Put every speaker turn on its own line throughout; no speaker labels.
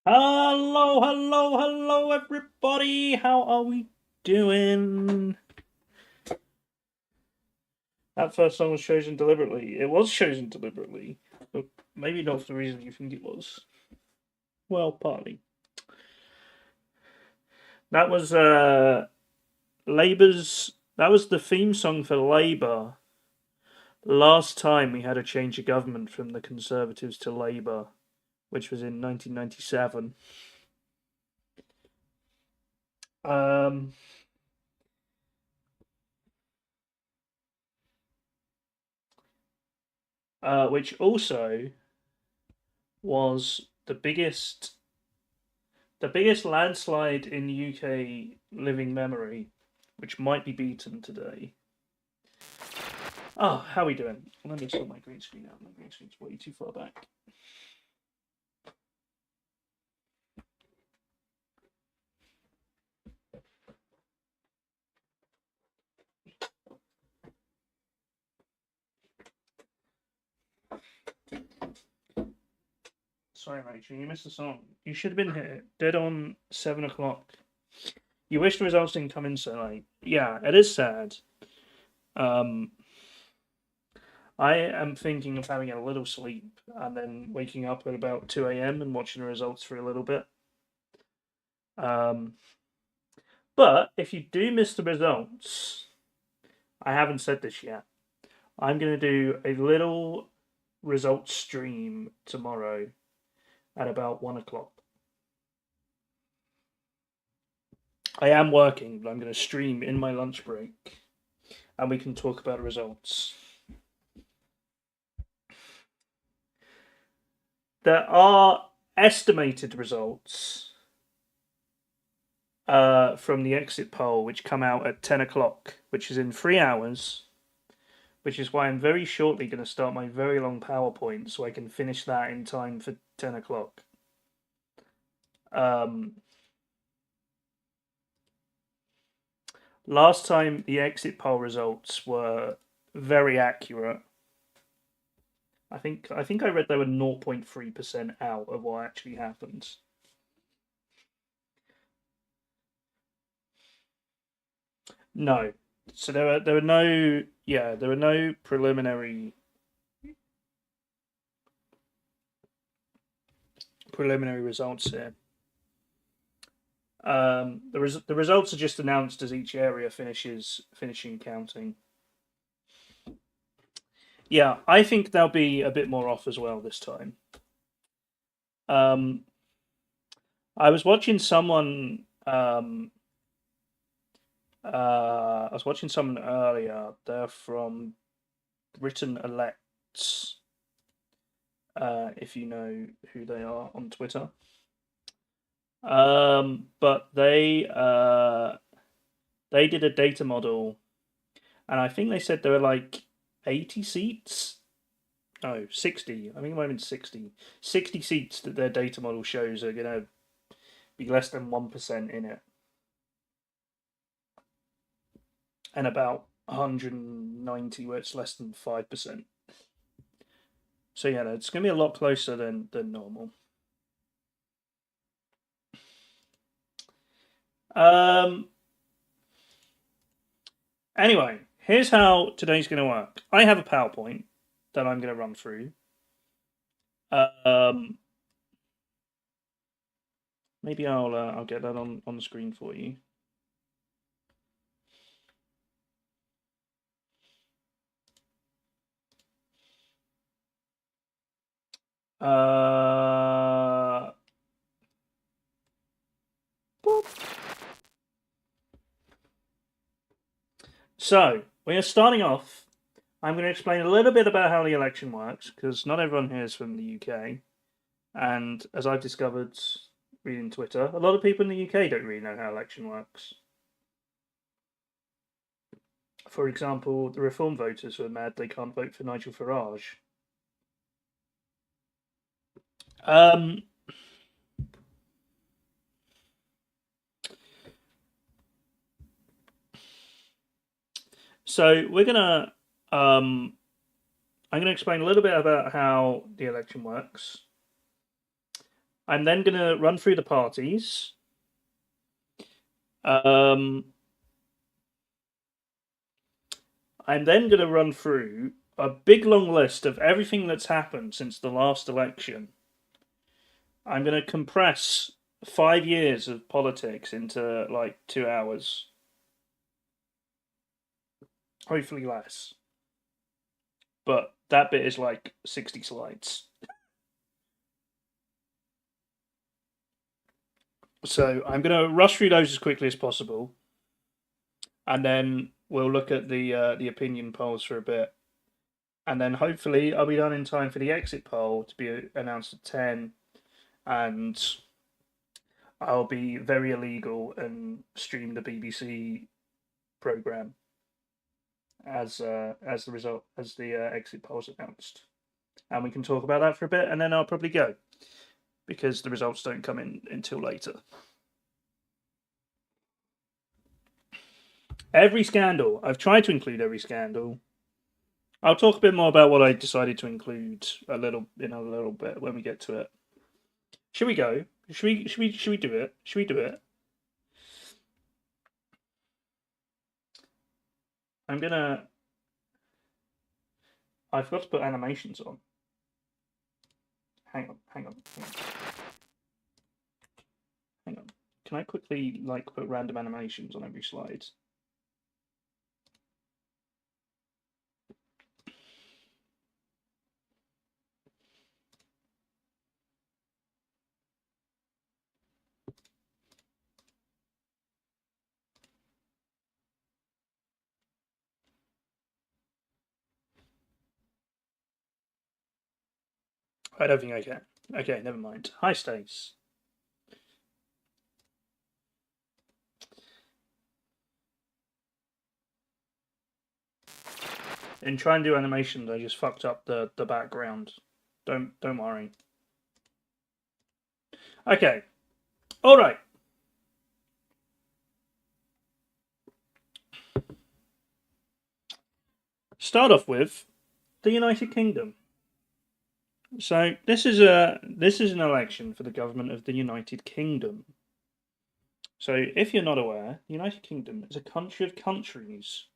Hello, hello, hello, everybody. How are we doing? That first song was chosen deliberately. It was chosen deliberately, but maybe not for the reason you think it was. Well, partly. That was Labour's. That was the theme song for Labour. Last time we had a change of government from the Conservatives to Labour, which was in 1997. Um, which also was the biggest landslide in UK living memory, which might be beaten today. Oh, how are we doing? Let me sort my green screen out. My green screen's way too far back. Sorry, Rachel, you missed the song. You should have been here, dead on 7 o'clock. You wish the results didn't come in so late. Yeah, it is sad. Um, I am thinking of having a little sleep and then waking up at about 2 a.m. and watching the results for a little bit. Um, but if you do miss the results, I haven't said this yet. I'm going to do a little results stream tomorrow at about 1 o'clock. I am working, but I'm going to stream in my lunch break and we can talk about results. There are estimated results from the exit poll, which come out at 10 o'clock, which is in 3 hours, which is why I'm very shortly going to start my very long PowerPoint so I can finish that in time for 10 o'clock. Last time the exit poll results were very accurate. I think I read they were 0.3% out of what actually happened. No. So there were no preliminary results here. The results are just announced as each area finishing counting. Yeah, I think they'll be a bit more off as well this time. I was watching someone. I was watching someone earlier. They're from Britain Elects. If you know who they are on Twitter. But they did a data model, and I think they said there were like 80 seats. Oh, 60. I think it might have been 60. 60 seats that their data model shows are going to be less than 1% in it. And about 190 where it's less than 5%. So yeah, it's going to be a lot closer than normal. Anyway, here's how today's going to work. I have a PowerPoint that I'm going to run through. Maybe I'll get that on the screen for you. So we are starting off. I'm going to explain a little bit about how the election works because not everyone here is from the UK, and as I've discovered reading Twitter, a lot of people in the UK don't really know how election works. For example, the Reform voters who are mad they can't vote for Nigel Farage. So we're gonna I'm gonna explain a little bit about how the election works. I'm then going to run through the parties. I'm then going to run through a big long list of everything that's happened since the last election. I'm going to compress 5 years of politics into like 2 hours. Hopefully less. But that bit is like 60 slides. So I'm going to rush through those as quickly as possible. And then we'll look at the opinion polls for a bit. And then hopefully I'll be done in time for the exit poll to be announced at 10. And I'll be very illegal and stream the BBC program as the result as the exit polls announced, and we can talk about that for a bit, and then I'll probably go because the results don't come in until later. Every scandal. I've tried to include every scandal. I'll talk a bit more about what I decided to include a little bit when we get to it. Should we go? Should we do it? Should we do it? I'm gonna. I forgot to put animations on. Hang on. Hang on. Can I quickly put random animations on every slide? I don't think I can. Okay, never mind. Hi, Stace. In trying to do animations, I just fucked up the background. Don't worry. Okay. All right. Start off with the United Kingdom. So this is an election for the government of the United Kingdom. So if you're not aware, the United Kingdom is a country of countries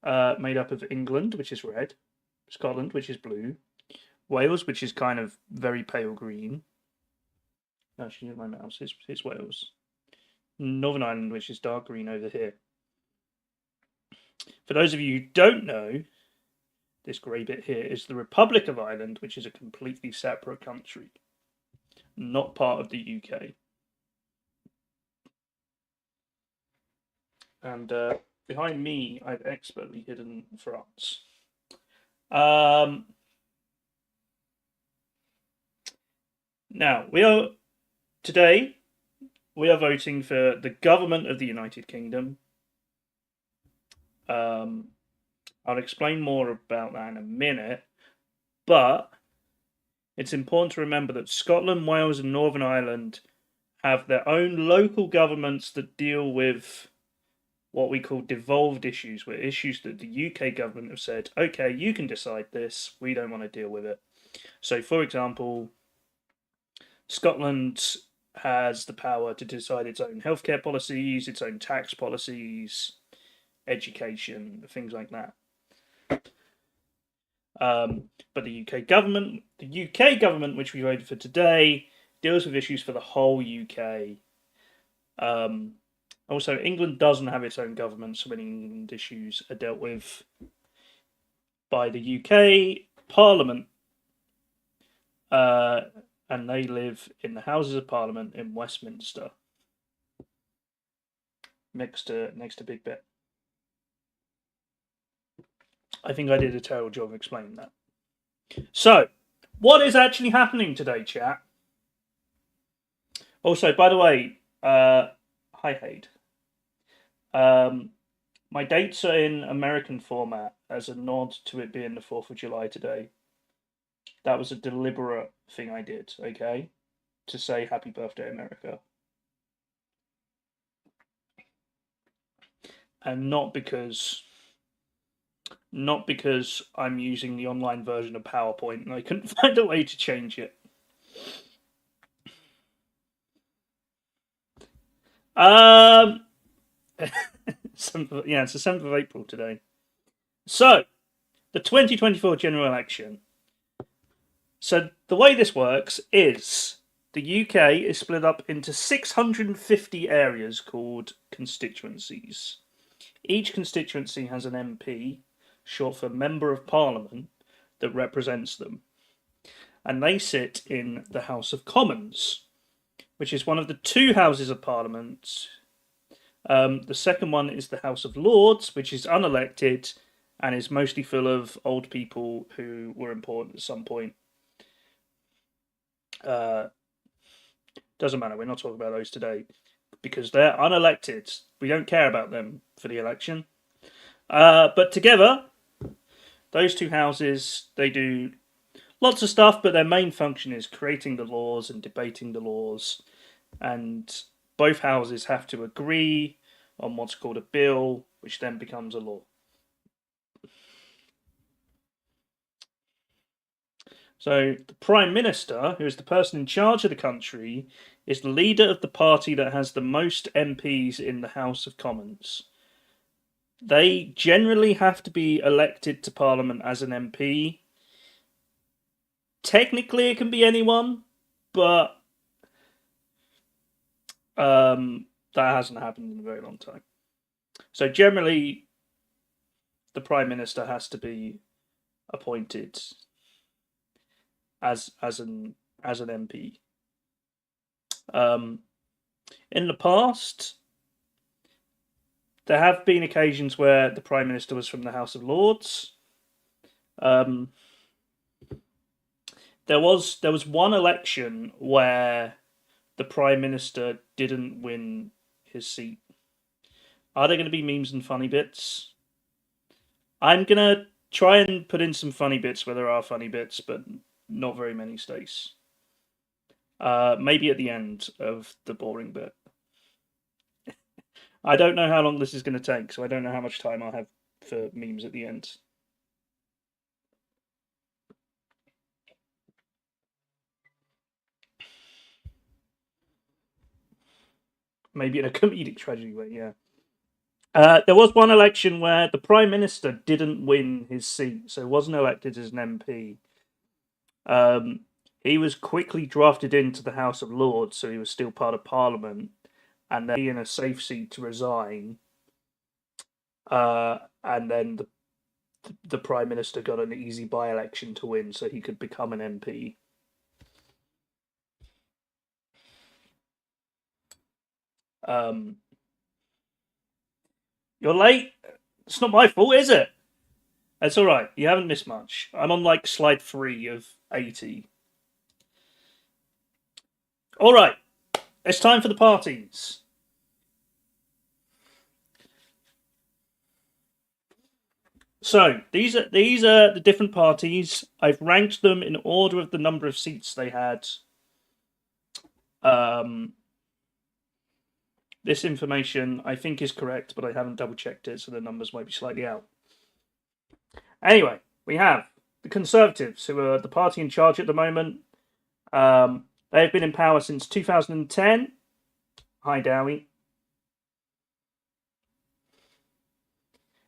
made up of England, which is red, Scotland, which is blue, Wales, which is kind of very pale green. Actually, my mouse. It's Wales. Northern Ireland, which is dark green over here. For those of you who don't know, this grey bit here is the Republic of Ireland, which is a completely separate country, not part of the UK. And behind me, I've expertly hidden France. Now, today, we are voting for the government of the United Kingdom. I'll explain more about that in a minute, but it's important to remember that Scotland, Wales, and Northern Ireland have their own local governments that deal with what we call devolved issues, where issues that the UK government have said, okay, you can decide this, we don't want to deal with it. So, for example, Scotland has the power to decide its own healthcare policies, its own tax policies, education, things like that. But the UK government, which we voted for today, deals with issues for the whole UK. Also, England doesn't have its own government, so many England issues are dealt with by the UK Parliament, and they live in the Houses of Parliament in Westminster, next to Big Ben. I think I did a terrible job of explaining that. So, what is actually happening today, chat? Also, by the way, hi Hade. My dates are in American format as a nod to it being the 4th of July today. That was a deliberate thing I did, okay? To say happy birthday, America. And not because I'm using the online version of PowerPoint and I couldn't find a way to change it. Um, it's the 7th of April today. So, the 2024 general election. So, the way this works is the UK is split up into 650 areas called constituencies. Each constituency has an MP, short for Member of Parliament, that represents them. And they sit in the House of Commons, which is one of the two Houses of Parliament. The second one is the House of Lords, which is unelected and is mostly full of old people who were important at some point. Doesn't matter, we're not talking about those today because they're unelected. We don't care about them for the election. But together, those two houses, they do lots of stuff, but their main function is creating the laws and debating the laws. And both houses have to agree on what's called a bill, which then becomes a law. So the Prime Minister, who is the person in charge of the country, is the leader of the party that has the most MPs in the House of Commons. They generally have to be elected to Parliament as an MP. Technically, it can be anyone, but that hasn't happened in a very long time. So generally, the Prime Minister has to be appointed as an MP. In the past, there have been occasions where the Prime Minister was from the House of Lords. There was one election where the Prime Minister didn't win his seat. Are there going to be memes and funny bits? I'm going to try and put in some funny bits where there are funny bits, but not very many, Stace. Maybe at the end of the boring bit. I don't know how long this is going to take, so I don't know how much time I'll have for memes at the end. Maybe in a comedic tragedy way, yeah. There was one election where the Prime Minister didn't win his seat, so wasn't elected as an MP. He was quickly drafted into the House of Lords, so he was still part of Parliament, and then in a safe seat to resign. And then the Prime Minister got an easy by-election to win, so he could become an MP. You're late. It's not my fault, is it? It's all right. You haven't missed much. I'm on like slide 3 of 80. All right. It's time for the parties. So these are the different parties. I've ranked them in order of the number of seats they had. This information I think is correct, but I haven't double checked it, so the numbers might be slightly out. Anyway, we have the Conservatives, who are the party in charge at the moment. They've been in power since 2010. Hi, Dowie.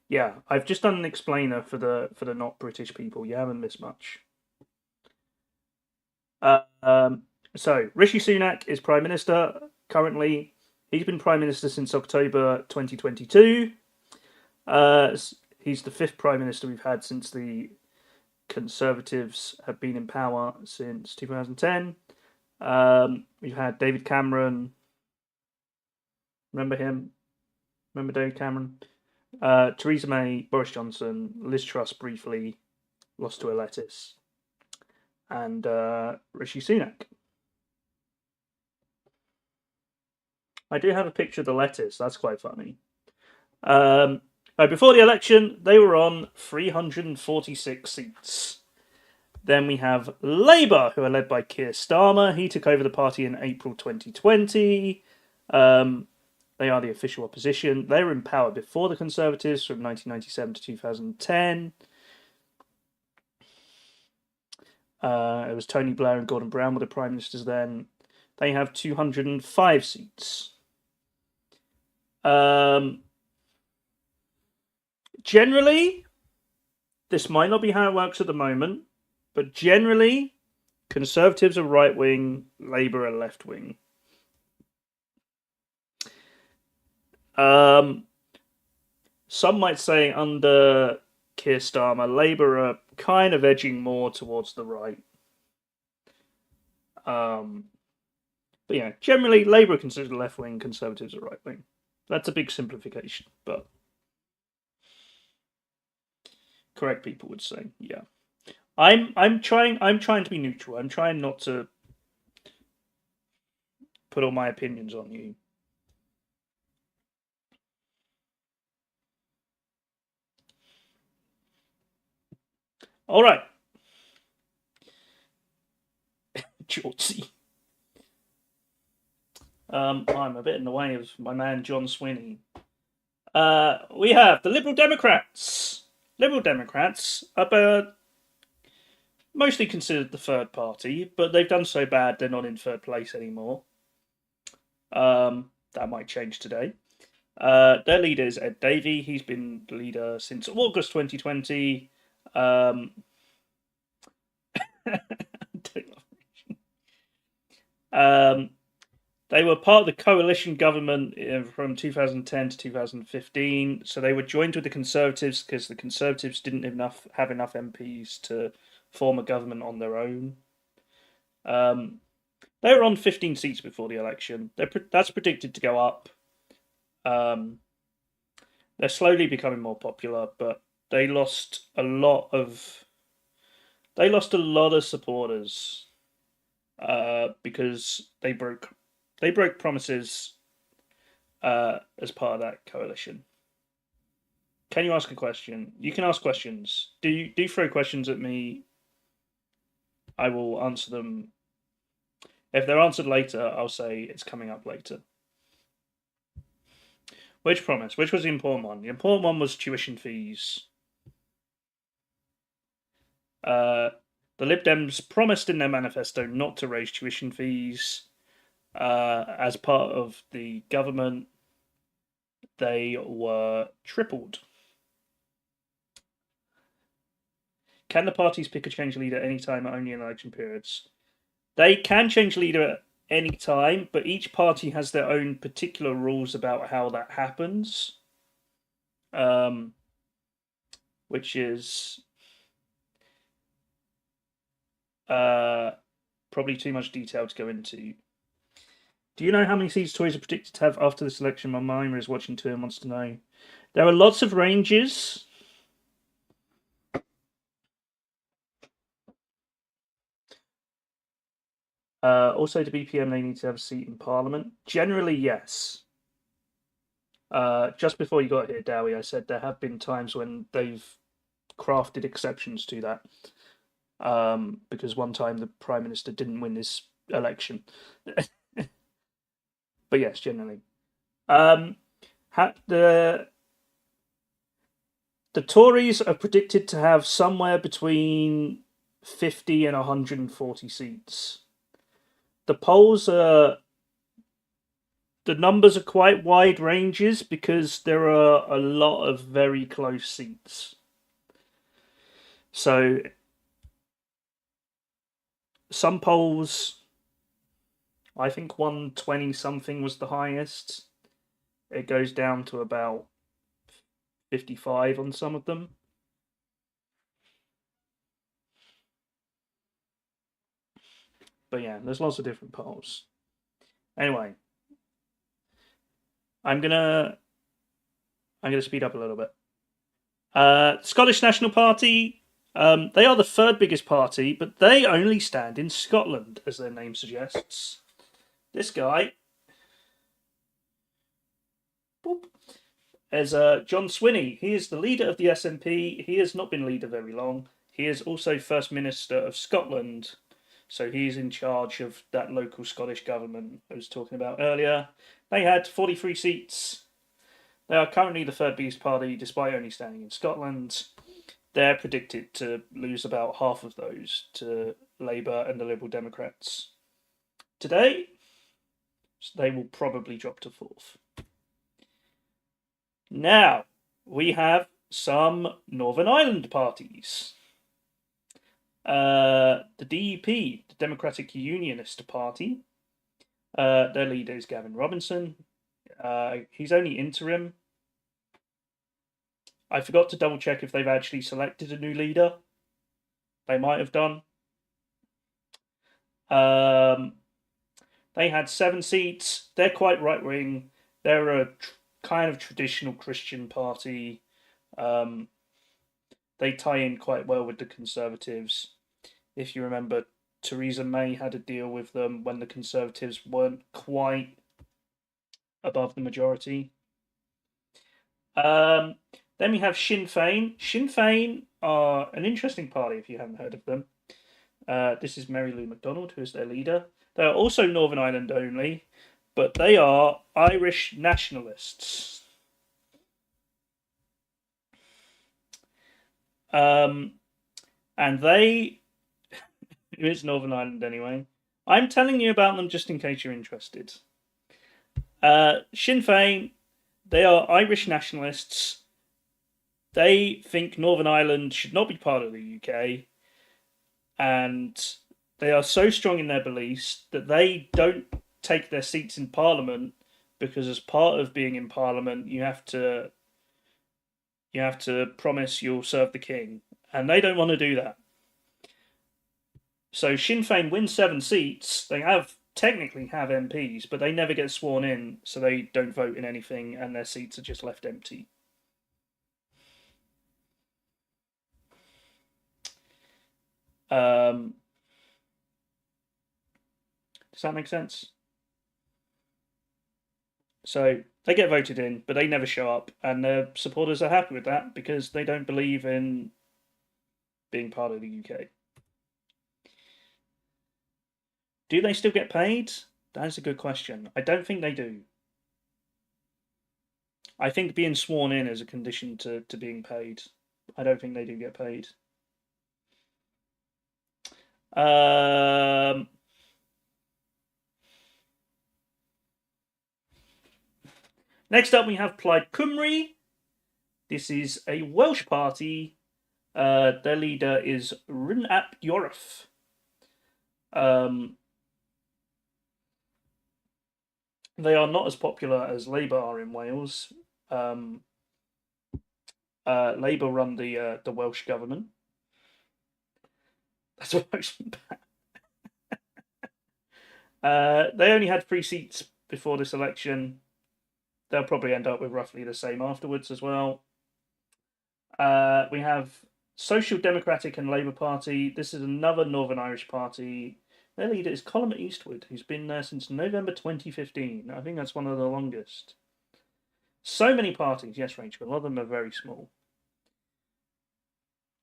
Yeah, I've just done an explainer for the not British people. You haven't missed much. So Rishi Sunak is Prime Minister currently. He's been Prime Minister since October 2022. He's the 5th Prime Minister we've had since the Conservatives have been in power since 2010. We've had David Cameron. Remember him? Remember David Cameron? Theresa May, Boris Johnson, Liz Truss briefly, lost to a lettuce, and Rishi Sunak. I do have a picture of the lettuce. That's quite funny. Before the election, they were on 346 seats. Then we have Labour, who are led by Keir Starmer. He took over the party in April 2020. They are the official opposition. They were in power before the Conservatives from 1997 to 2010. It was Tony Blair and Gordon Brown were the Prime Ministers then. They have 205 seats. Generally, this might not be how it works at the moment, but generally, Conservatives are right wing, Labour are left wing. Some might say under Keir Starmer, Labour are kind of edging more towards the right. But yeah, generally, Labour are considered left wing, Conservatives are right wing. That's a big simplification, but correct people would say, yeah. I'm trying to be neutral. I'm trying not to put all my opinions on you. All right, Georgie. I'm a bit in the way of my man John Swinney. We have the Liberal Democrats. Liberal Democrats are mostly considered the third party, but they've done so bad they're not in third place anymore. That might change today. Their leader is Ed Davey. He's been the leader since August 2020. They were part of the coalition government from 2010 to 2015. So they were joined with the Conservatives because the Conservatives didn't have enough MPs to form a government on their own. They were on 15 seats before the election. That's predicted to go up. They're slowly becoming more popular, but they lost a lot of supporters because they broke promises as part of that coalition. Can you ask a question? You can ask questions. Do throw questions at me. I will answer them. If they're answered later, I'll say it's coming up later. Which promise? Which was the important one? The important one was tuition fees. The Lib Dems promised in their manifesto not to raise tuition fees. As part of the government, they were tripled. Can the parties pick a change leader anytime or only in election periods? They can change leader at any time, but each party has their own particular rules about how that happens. Which is probably too much detail to go into. Do you know how many seats Tories are predicted to have after this election? My mimer is watching too and wants to know. There are lots of ranges. Also, to BPM, they need to have a seat in Parliament. Generally, yes. Just before you got here, Dowie, I said there have been times when they've crafted exceptions to that. Because one time the Prime Minister didn't win this election. But yes, generally. The Tories are predicted to have somewhere between 50 and 140 seats. The polls are. The numbers are quite wide ranges because there are a lot of very close seats. So some polls, I think 120 something was the highest. It goes down to about 55 on some of them. But yeah, there's lots of different polls. Anyway, I'm gonna speed up a little bit. Scottish National Party. They are the third biggest party, but they only stand in Scotland, as their name suggests. This guy is John Swinney. He is the leader of the SNP. He has not been leader very long. He is also First Minister of Scotland, so he's in charge of that local Scottish government I was talking about earlier. They had 43 seats. They are currently the third biggest party, despite only standing in Scotland. They're predicted to lose about half of those to Labour and the Liberal Democrats. Today, they will probably drop to fourth. Now, we have some Northern Ireland parties. The DUP, the Democratic Unionist Party, their leader is Gavin Robinson. He's only interim. I forgot to double check if they've actually selected a new leader. They might have done. They had 7 seats. They're quite right wing. They're a kind of traditional Christian party. They tie in quite well with the Conservatives. If you remember, Theresa May had a deal with them when the Conservatives weren't quite above the majority. Then we have Sinn Féin. Sinn Féin are an interesting party if you haven't heard of them. This is Mary Lou McDonald, who is their leader. They are also Northern Ireland only, but they are Irish nationalists. And they, it's Northern Ireland anyway. I'm telling you about them just in case you're interested. Sinn Féin, they are Irish nationalists. They think Northern Ireland should not be part of the UK, and they are so strong in their beliefs that they don't take their seats in Parliament because, as part of being in Parliament, you have to promise you'll serve the King, and they don't want to do that. So Sinn Féin win 7 seats. They technically have MPs, but they never get sworn in, so they don't vote in anything, and their seats are just left empty. Does that make sense? So they get voted in, but they never show up, and their supporters are happy with that because they don't believe in being part of the UK. Do they still get paid? That is a good question. I don't think they do. I think being sworn in is a condition to being paid. I don't think they do get paid. Next up, we have Plaid Cymru. This is a Welsh party. Their leader is Rhun ap Iorwerth. They are not as popular as Labour are in Wales. Labour run the Welsh government. That's Welsh. They only had 3 seats before this election. They'll probably end up with roughly the same afterwards as well. We have Social Democratic and Labour Party. This is another Northern Irish party. Their leader is Colm Eastwood, who's been there since November 2015. I think that's one of the longest. So many parties. Yes, Rachel, a lot of them are very small.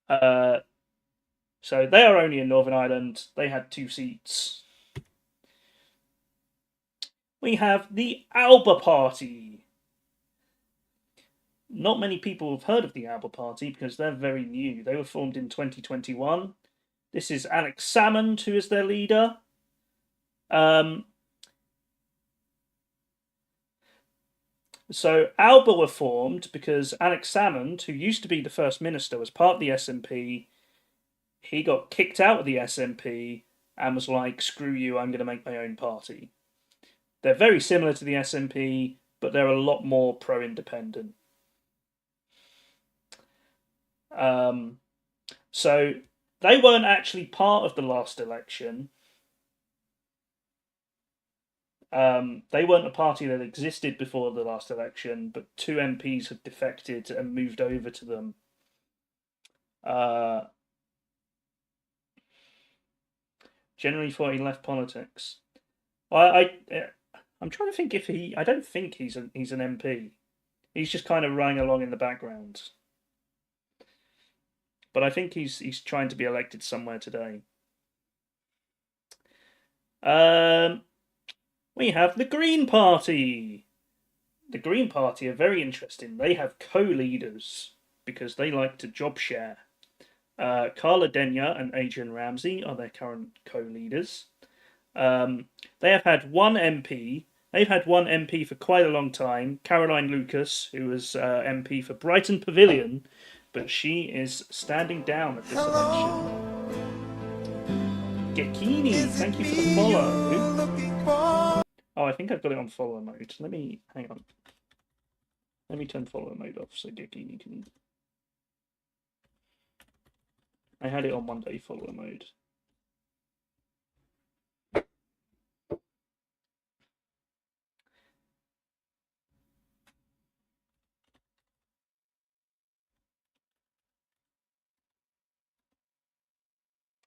So they are only in Northern Ireland. They had 2 seats. We have the Alba Party. Not many people have heard of the Alba Party because they're very new. They were formed in 2021. This is Alex Salmond, who is their leader. So Alba were formed because Alex Salmond, who used to be the First Minister, was part of the SNP. He got kicked out of the SNP and was like, screw you, I'm going to make my own party. They're very similar to the SNP, but they're a lot more pro-independent. So they weren't actually part of the last election. They weren't a party that existed before the last election, but 2 MPs had defected and moved over to them. Generally thought he left politics. I'm trying to think if he. I don't think he's an MP. He's just kind of running along in the background. But I think he's trying to be elected somewhere today. We have the Green Party. The Green Party are very interesting. They have co-leaders because they like to job share. Carla Denyer and Adrian Ramsey are their current co-leaders. They have had 1 MP They've had one MP for quite a long time, Caroline Lucas, who was MP for Brighton Pavilion, but she is standing down at this election. Gekini, thank you for the follow. Oh, I think I've got it on follow mode. Hang on. Let me turn follow mode off so Gekini can. I had it on one day follower mode.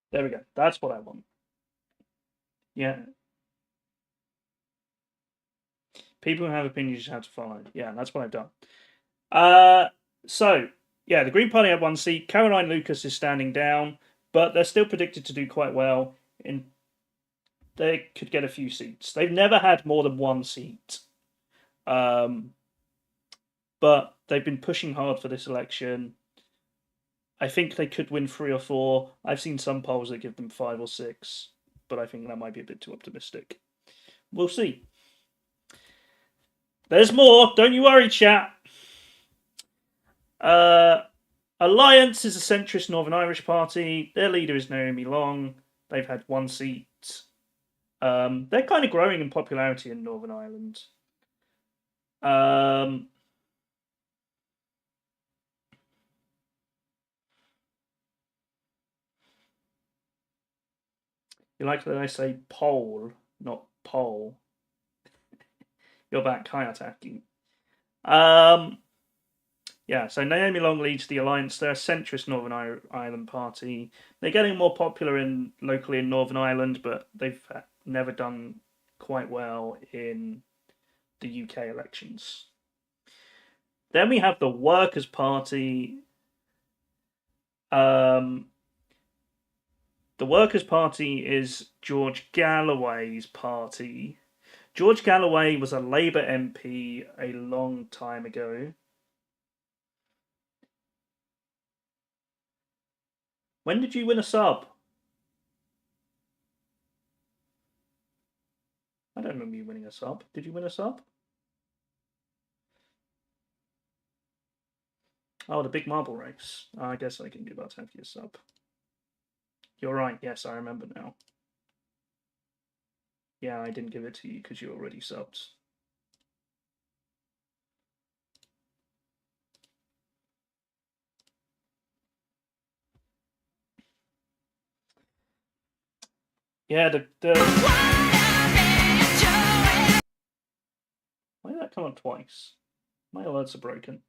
There we go. That's what I want. Yeah. People who have opinions have to follow. Yeah, that's what I've done. So, yeah, the Green Party had one seat. Caroline Lucas is standing down, but they're still predicted to do quite well. They could get a few seats. They've never had more than one seat. But they've been pushing hard for this election. I think they could win 3 or 4. I've seen some polls that give them 5 or 6, but I think that might be a bit too optimistic. We'll see. There's more. Don't you worry, chat. Alliance is a centrist Northern Irish party. Their leader is Naomi Long. They've had one seat. They're kind of growing in popularity in Northern Ireland. You like that I say poll, not poll. You're back, hi attacking. Yeah, so Naomi Long leads the Alliance. They're a centrist Northern Ireland party. They're getting more popular locally in Northern Ireland, but they've never done quite well in the UK elections. Then we have the Workers' Party. The Workers' Party is George Galloway's party. George Galloway was a Labour MP a long time ago. When did you win a sub? I don't remember you winning a sub. Did you win a sub? Oh, the big marble race. I guess I can give out half your sub. You're right. Yes, I remember now. Yeah, I didn't give it to you because you already subbed. Yeah, why did that come up twice? My alerts are broken.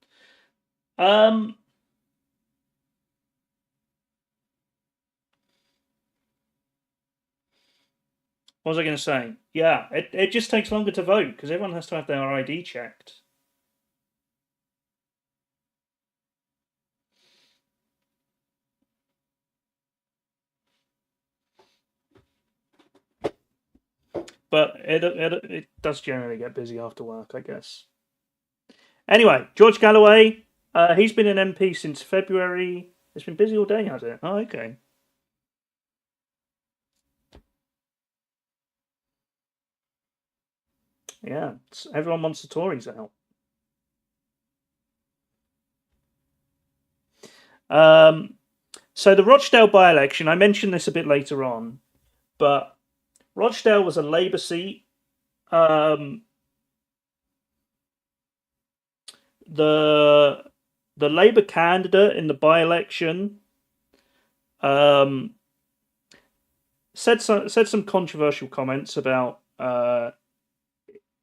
What was I going to say? Yeah, it just takes longer to vote because everyone has to have their ID checked. But it does generally get busy after work, I guess. Anyway, George Galloway, he's been an MP since February. It's been busy all day, has it? Oh, okay. Yeah, everyone wants the Tories out. So the Rochdale by-election, I mentioned this a bit later on, but Rochdale was a Labour seat. The Labour candidate in the by-election said some controversial comments about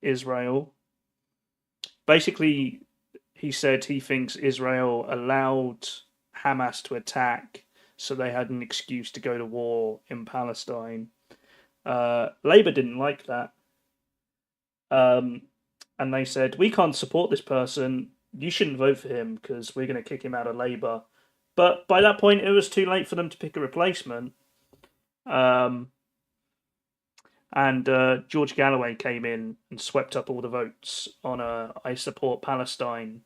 Israel. Basically, he said he thinks Israel allowed Hamas to attack, so they had an excuse to go to war in Palestine. Labour didn't like that. And they said, we can't support this person. You shouldn't vote for him because we're going to kick him out of Labour. But by that point, it was too late for them to pick a replacement. And George Galloway came in and swept up all the votes on a I support Palestine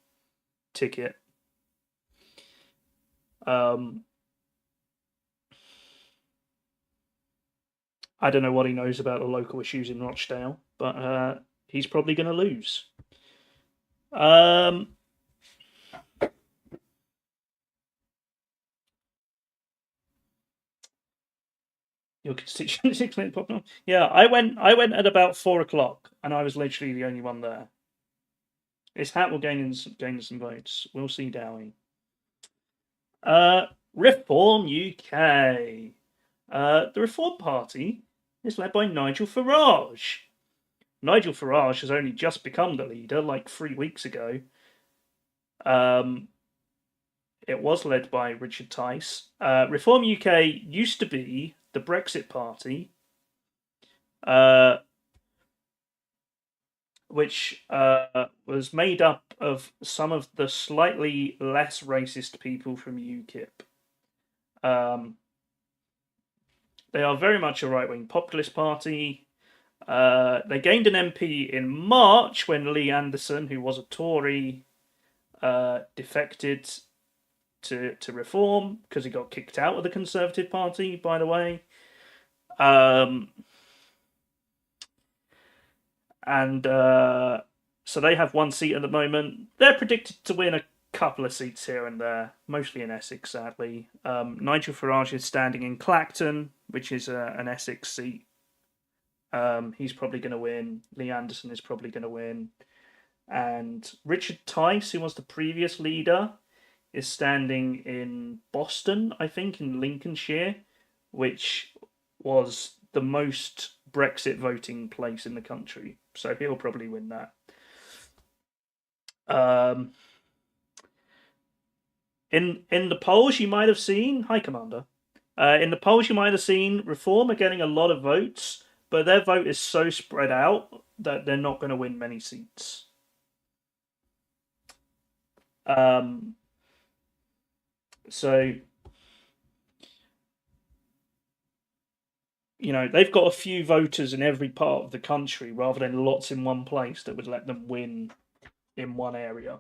ticket. I don't know what he knows about the local issues in Rochdale, but he's probably going to lose. Your constituency explain problem. Yeah, I went at about 4 o'clock, and I was literally the only one there. This hat will gain some votes. We'll see, Dowie. Reform UK. The Reform Party is led by Nigel Farage. Nigel Farage has only just become the leader, like 3 weeks ago. It was led by Richard Tice. Reform UK used to be the Brexit Party, which was made up of some of the slightly less racist people from UKIP. They are very much a right-wing populist party. They gained an MP in March when Lee Anderson, who was a Tory, defected to Reform because he got kicked out of the Conservative Party, by the way. So they have one seat at the moment. They're predicted to win a couple of seats here and there, mostly in Essex, sadly. Nigel Farage is standing in Clacton, which is an Essex seat. He's probably going to win. Lee Anderson is probably going to win. And Richard Tice, who was the previous leader, is standing in Boston, I think, in Lincolnshire, which was the most Brexit voting place in the country. So he'll probably win that. In the polls you might have seen, hi Commander. In the polls you might have seen, Reform are getting a lot of votes, but their vote is so spread out that they're not going to win many seats. So, you know, they've got a few voters in every part of the country rather than lots in one place that would let them win in one area.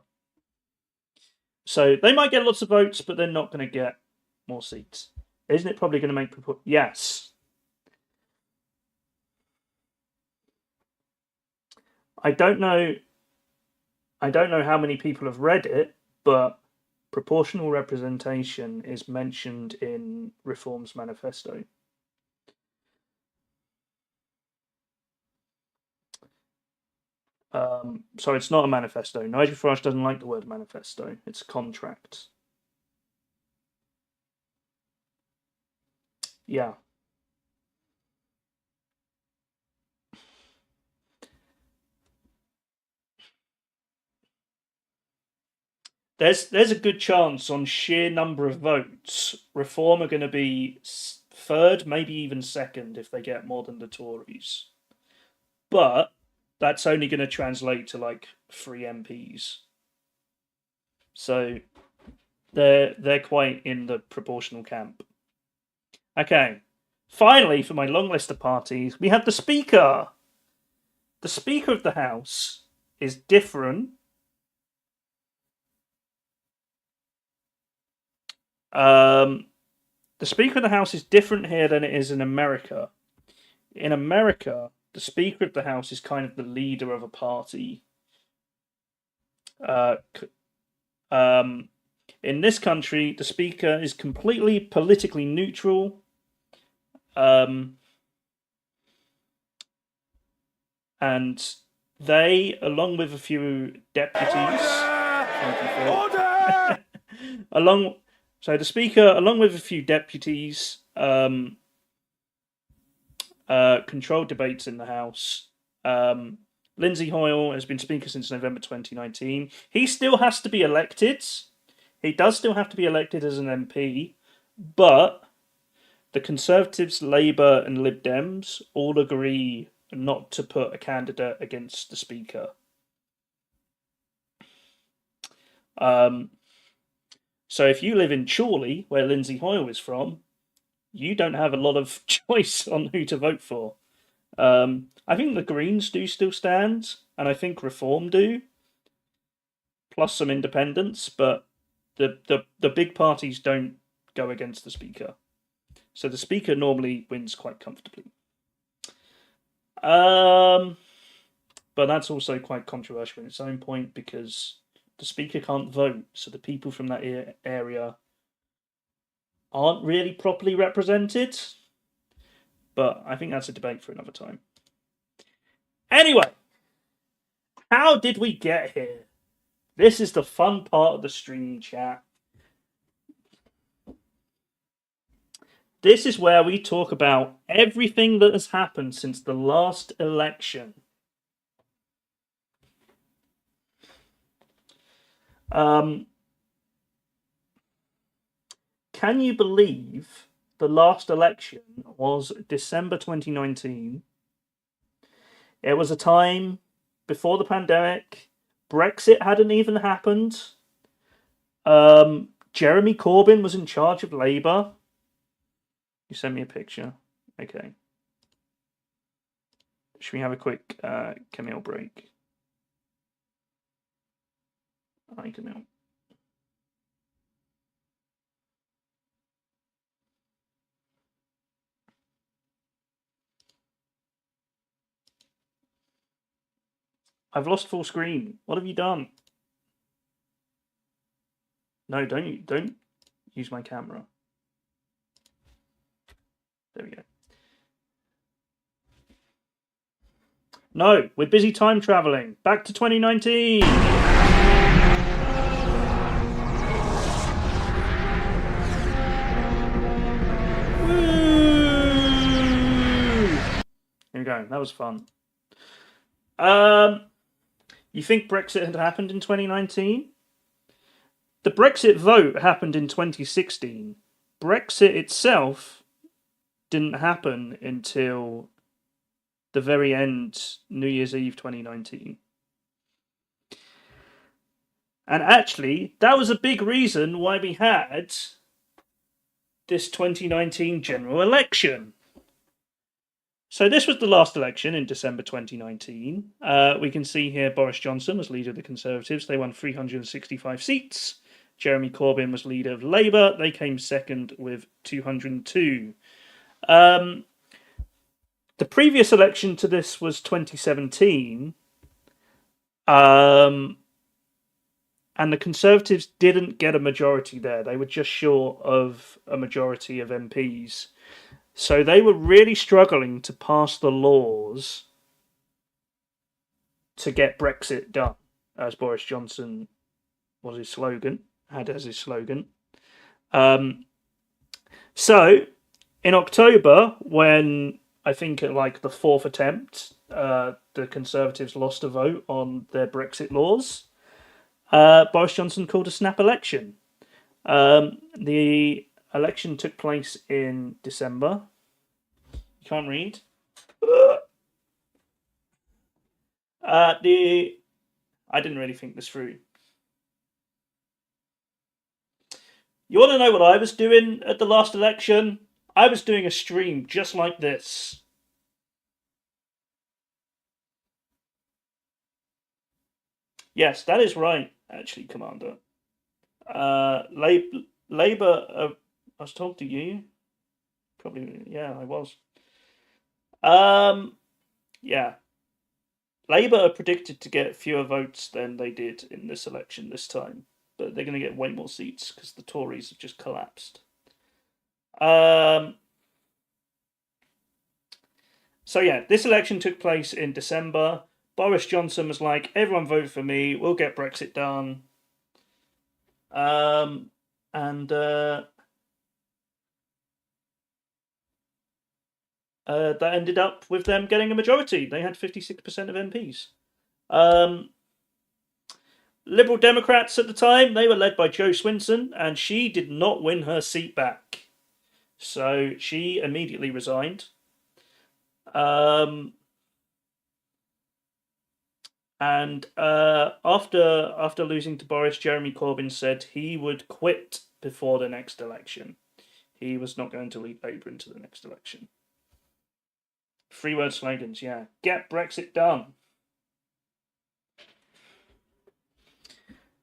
So they might get lots of votes, but they're not going to get more seats. Isn't it probably going to make people... Yes. I don't know how many people have read it, but proportional representation is mentioned in Reform's manifesto. So it's not a manifesto. Nigel Farage doesn't like the word manifesto. It's a contract. Yeah. There's a good chance on sheer number of votes, Reform are going to be third, maybe even second if they get more than the Tories. But that's only going to translate to like 3 MPs. So they're quite in the proportional camp. Okay. Finally, for my long list of parties, we have the Speaker. The Speaker of the House is different. The Speaker of the House is different here than it is in America. In America, the Speaker of the House is kind of the leader of a party. In this country, the Speaker is completely politically neutral. And they, along with a few deputies, so the Speaker, along with a few deputies, control debates in the House. Lindsay Hoyle has been Speaker since November 2019. He still has to be elected. He does still have to be elected as an MP, but the Conservatives, Labour, and Lib Dems all agree not to put a candidate against the Speaker. So if you live in Chorley, where Lindsay Hoyle is from, you don't have a lot of choice on who to vote for. I think the Greens do still stand, and I think Reform do, plus some independents, but the big parties don't go against the Speaker. So the Speaker normally wins quite comfortably. But But that's also quite controversial in its own point because the Speaker can't vote, so the people from that area aren't really properly represented. But I think that's a debate for another time. Anyway, how did we get here? This is the fun part of the stream, chat. This is where we talk about everything that has happened since the last election. Can you believe the last election was December 2019? It was a time before the pandemic. Brexit hadn't even happened. Jeremy Corbyn was in charge of Labour. You sent me a picture. Okay. Should we have a quick Camille break? Hi, Camille. I've lost full screen. What have you done? No, don't use my camera. There we go. No, we're busy time traveling. Back to 2019. Here we go. That was fun. You think Brexit had happened in 2019? The Brexit vote happened in 2016. Brexit itself didn't happen until the very end, New Year's Eve 2019. And actually, that was a big reason why we had this 2019 general election. So this was the last election in December 2019. We can see here Boris Johnson was leader of the Conservatives. They won 365 seats. Jeremy Corbyn was leader of Labour. They came second with 202. The previous election to this was 2017. And the Conservatives didn't get a majority there. They were just short of a majority of MPs. So they were really struggling to pass the laws to get Brexit done, as Boris Johnson was his slogan, had as his slogan. So in October, when I think at like the fourth attempt, the Conservatives lost a vote on their Brexit laws, Boris Johnson called a snap election. The election took place in December. You can't read. I didn't really think this through. You want to know what I was doing at the last election? I was doing a stream just like this. Yes, that is right, actually, Commander. Labour, I was talking to you. Probably, yeah, I was. Yeah. Labour are predicted to get fewer votes than they did in this election this time, but they're going to get way more seats because the Tories have just collapsed. So yeah, this election took place in December. Boris Johnson was like, everyone vote for me, we'll get Brexit done. That ended up with them getting a majority. They had 56% of MPs. Liberal Democrats at the time, they were led by Jo Swinson, and she did not win her seat back. So she immediately resigned. And after losing to Boris, Jeremy Corbyn said he would quit before the next election. He was not going to lead Labour into the next election. 3-word slogans, yeah. Get Brexit done.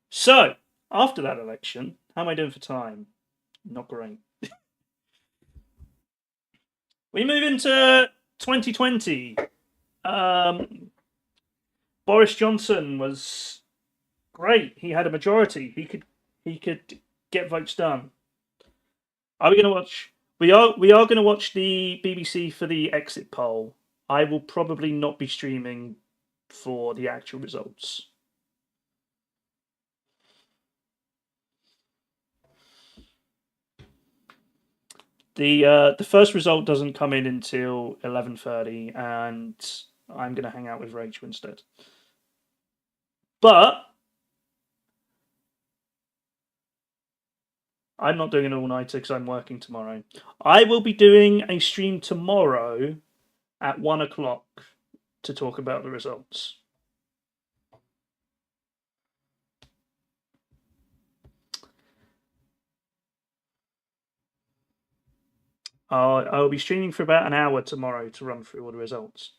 So, after that election, how am I doing for time? Not great. We move into 2020. Boris Johnson was great. He had a majority. He could get votes done. Are we going to watch? We are going to watch the BBC for the exit poll. I will probably not be streaming for the actual results. The first result doesn't come in until 11:30, and I'm going to hang out with Rachel instead. But I'm not doing an all-nighter because I'm working tomorrow. I will be doing a stream tomorrow at 1 o'clock to talk about the results. I'll be streaming for about an hour tomorrow to run through all the results.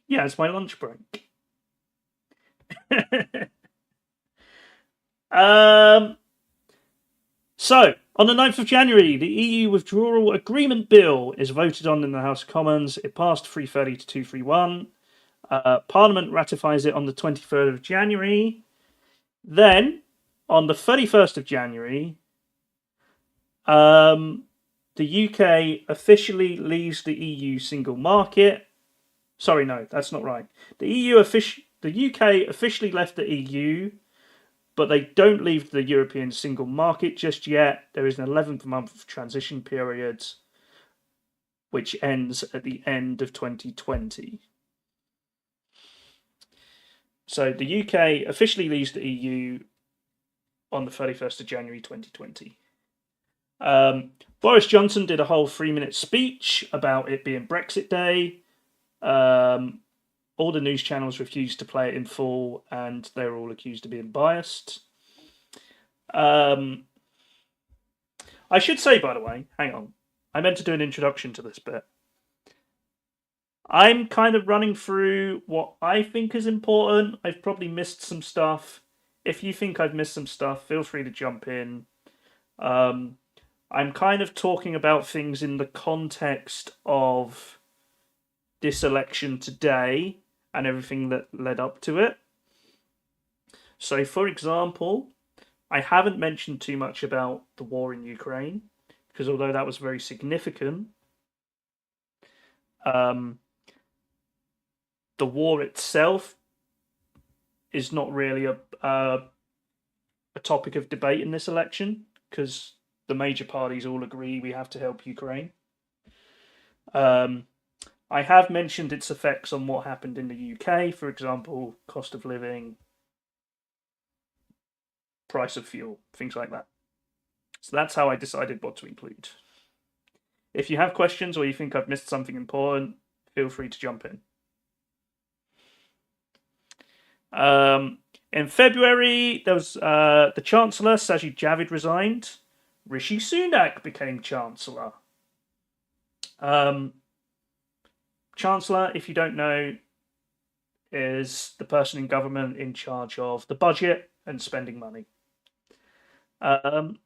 Yeah, it's my lunch break. So, on the 9th of January, the EU Withdrawal Agreement Bill is voted on in the House of Commons. It passed 330 to 231. Parliament ratifies it on the 23rd of January. Then, on the 31st of January, the UK officially leaves the EU single market. Sorry, no, that's not right. The UK officially left the EU, but they don't leave the European single market just yet. There is an 11th month of transition period, which ends at the end of 2020. So the UK officially leaves the EU on the 31st of January 2020. Boris Johnson did a whole 3-minute speech about it being Brexit Day. All the news channels refused to play it in full, and they were all accused of being biased. I should say, by the way, hang on. I meant to do an introduction to this bit. I'm kind of running through what I think is important. I've probably missed some stuff. If you think I've missed some stuff, feel free to jump in. I'm kind of talking about things in the context of this election today and everything that led up to it. So, for example, I haven't mentioned too much about the war in Ukraine, because although that was very significant, the war itself is not really a topic of debate in this election, because the major parties all agree we have to help Ukraine. I have mentioned its effects on what happened in the UK, for example, cost of living, price of fuel, things like that. So that's how I decided what to include. If you have questions or you think I've missed something important, feel free to jump in. In February, there was the Chancellor, Sajid Javid, resigned. Rishi Sunak became Chancellor. Chancellor, if you don't know, is the person in government in charge of the budget and spending money. In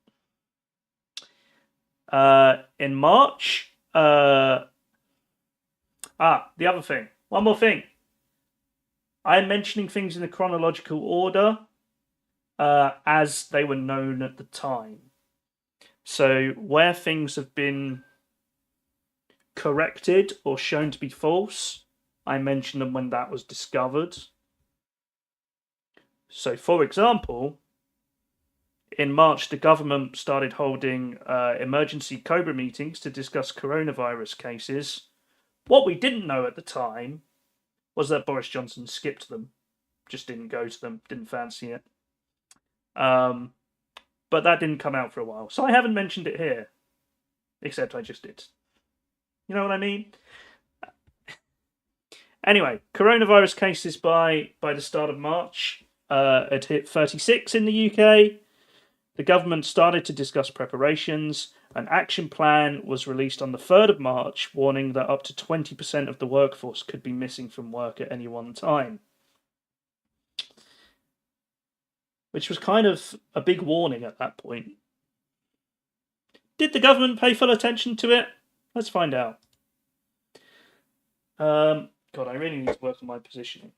March, the other thing, one more thing. I'm mentioning things in a chronological order as they were known at the time. So where things have been corrected or shown to be false, I mention them when that was discovered. So, for example, in March, the government started holding emergency COBRA meetings to discuss coronavirus cases. What we didn't know at the time was that Boris Johnson skipped them, just didn't go to them, didn't fancy it. But that didn't come out for a while, so I haven't mentioned it here, except I just did. You know what I mean? Anyway, coronavirus cases by the start of March had hit 36 in the UK. The government started to discuss preparations. An action plan was released on the 3rd of March, warning that up to 20% of the workforce could be missing from work at any one time. Which was kind of a big warning at that point. Did the government pay full attention to it? Let's find out. God, I really need to work on my positioning.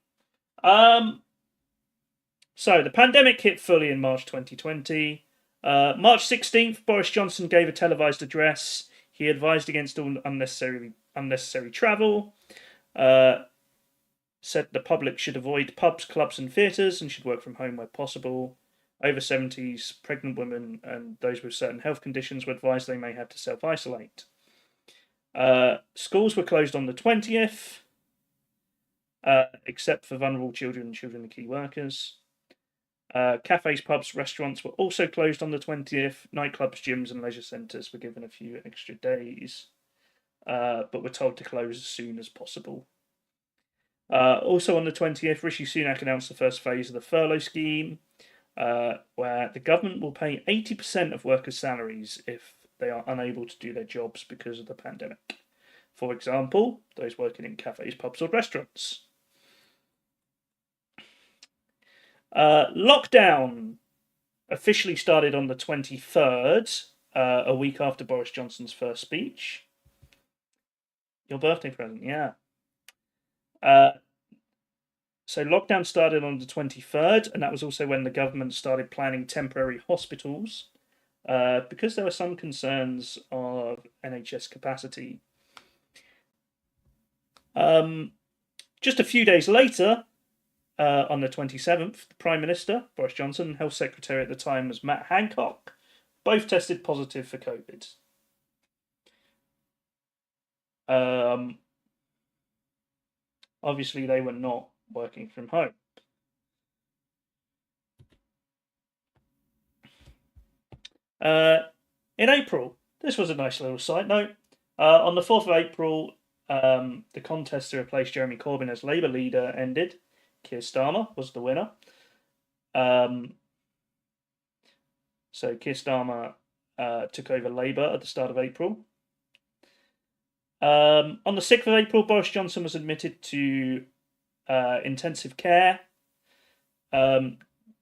So the pandemic hit fully in March 2020. March 16th, Boris Johnson gave a televised address. He advised against all unnecessary travel. Said the public should avoid pubs, clubs, and theatres and should work from home where possible. Over 70s, pregnant women, and those with certain health conditions were advised they may have to self isolate. Schools were closed on the 20th, except for vulnerable children and children and key workers. Cafes, pubs, restaurants were also closed on the 20th. Nightclubs, gyms, and leisure centres were given a few extra days, but were told to close as soon as possible. Also on the 20th, Rishi Sunak announced the first phase of the furlough scheme, where the government will pay 80% of workers' salaries if they are unable to do their jobs because of the pandemic. For example, those working in cafes, pubs, or restaurants. Lockdown officially started on the 23rd, a week after Boris Johnson's first speech. Your birthday present, yeah. So lockdown started on the 23rd, and that was also when the government started planning temporary hospitals, because there were some concerns of NHS capacity. Just a few days later, on the 27th, the Prime Minister, Boris Johnson, and Health Secretary at the time was Matt Hancock, both tested positive for COVID. Obviously, they were not working from home. In April, this was a nice little side note. On the 4th of April, the contest to replace Jeremy Corbyn as Labour leader ended. Keir Starmer was the winner. So Keir Starmer took over Labour at the start of April. On the 6th of April, Boris Johnson was admitted to intensive care.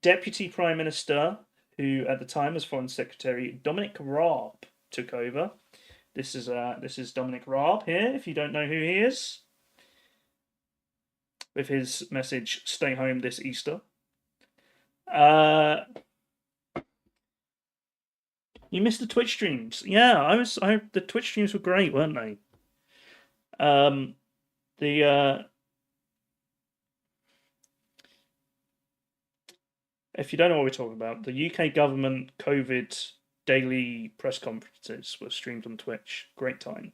Deputy Prime Minister, who at the time was Foreign Secretary, Dominic Raab, took over. This is Dominic Raab here, if you don't know who he is, with his message, "Stay home this Easter." You missed the Twitch streams. Yeah, the Twitch streams were great, weren't they? If you don't know what we're talking about, the UK government COVID daily press conferences were streamed on Twitch. Great time.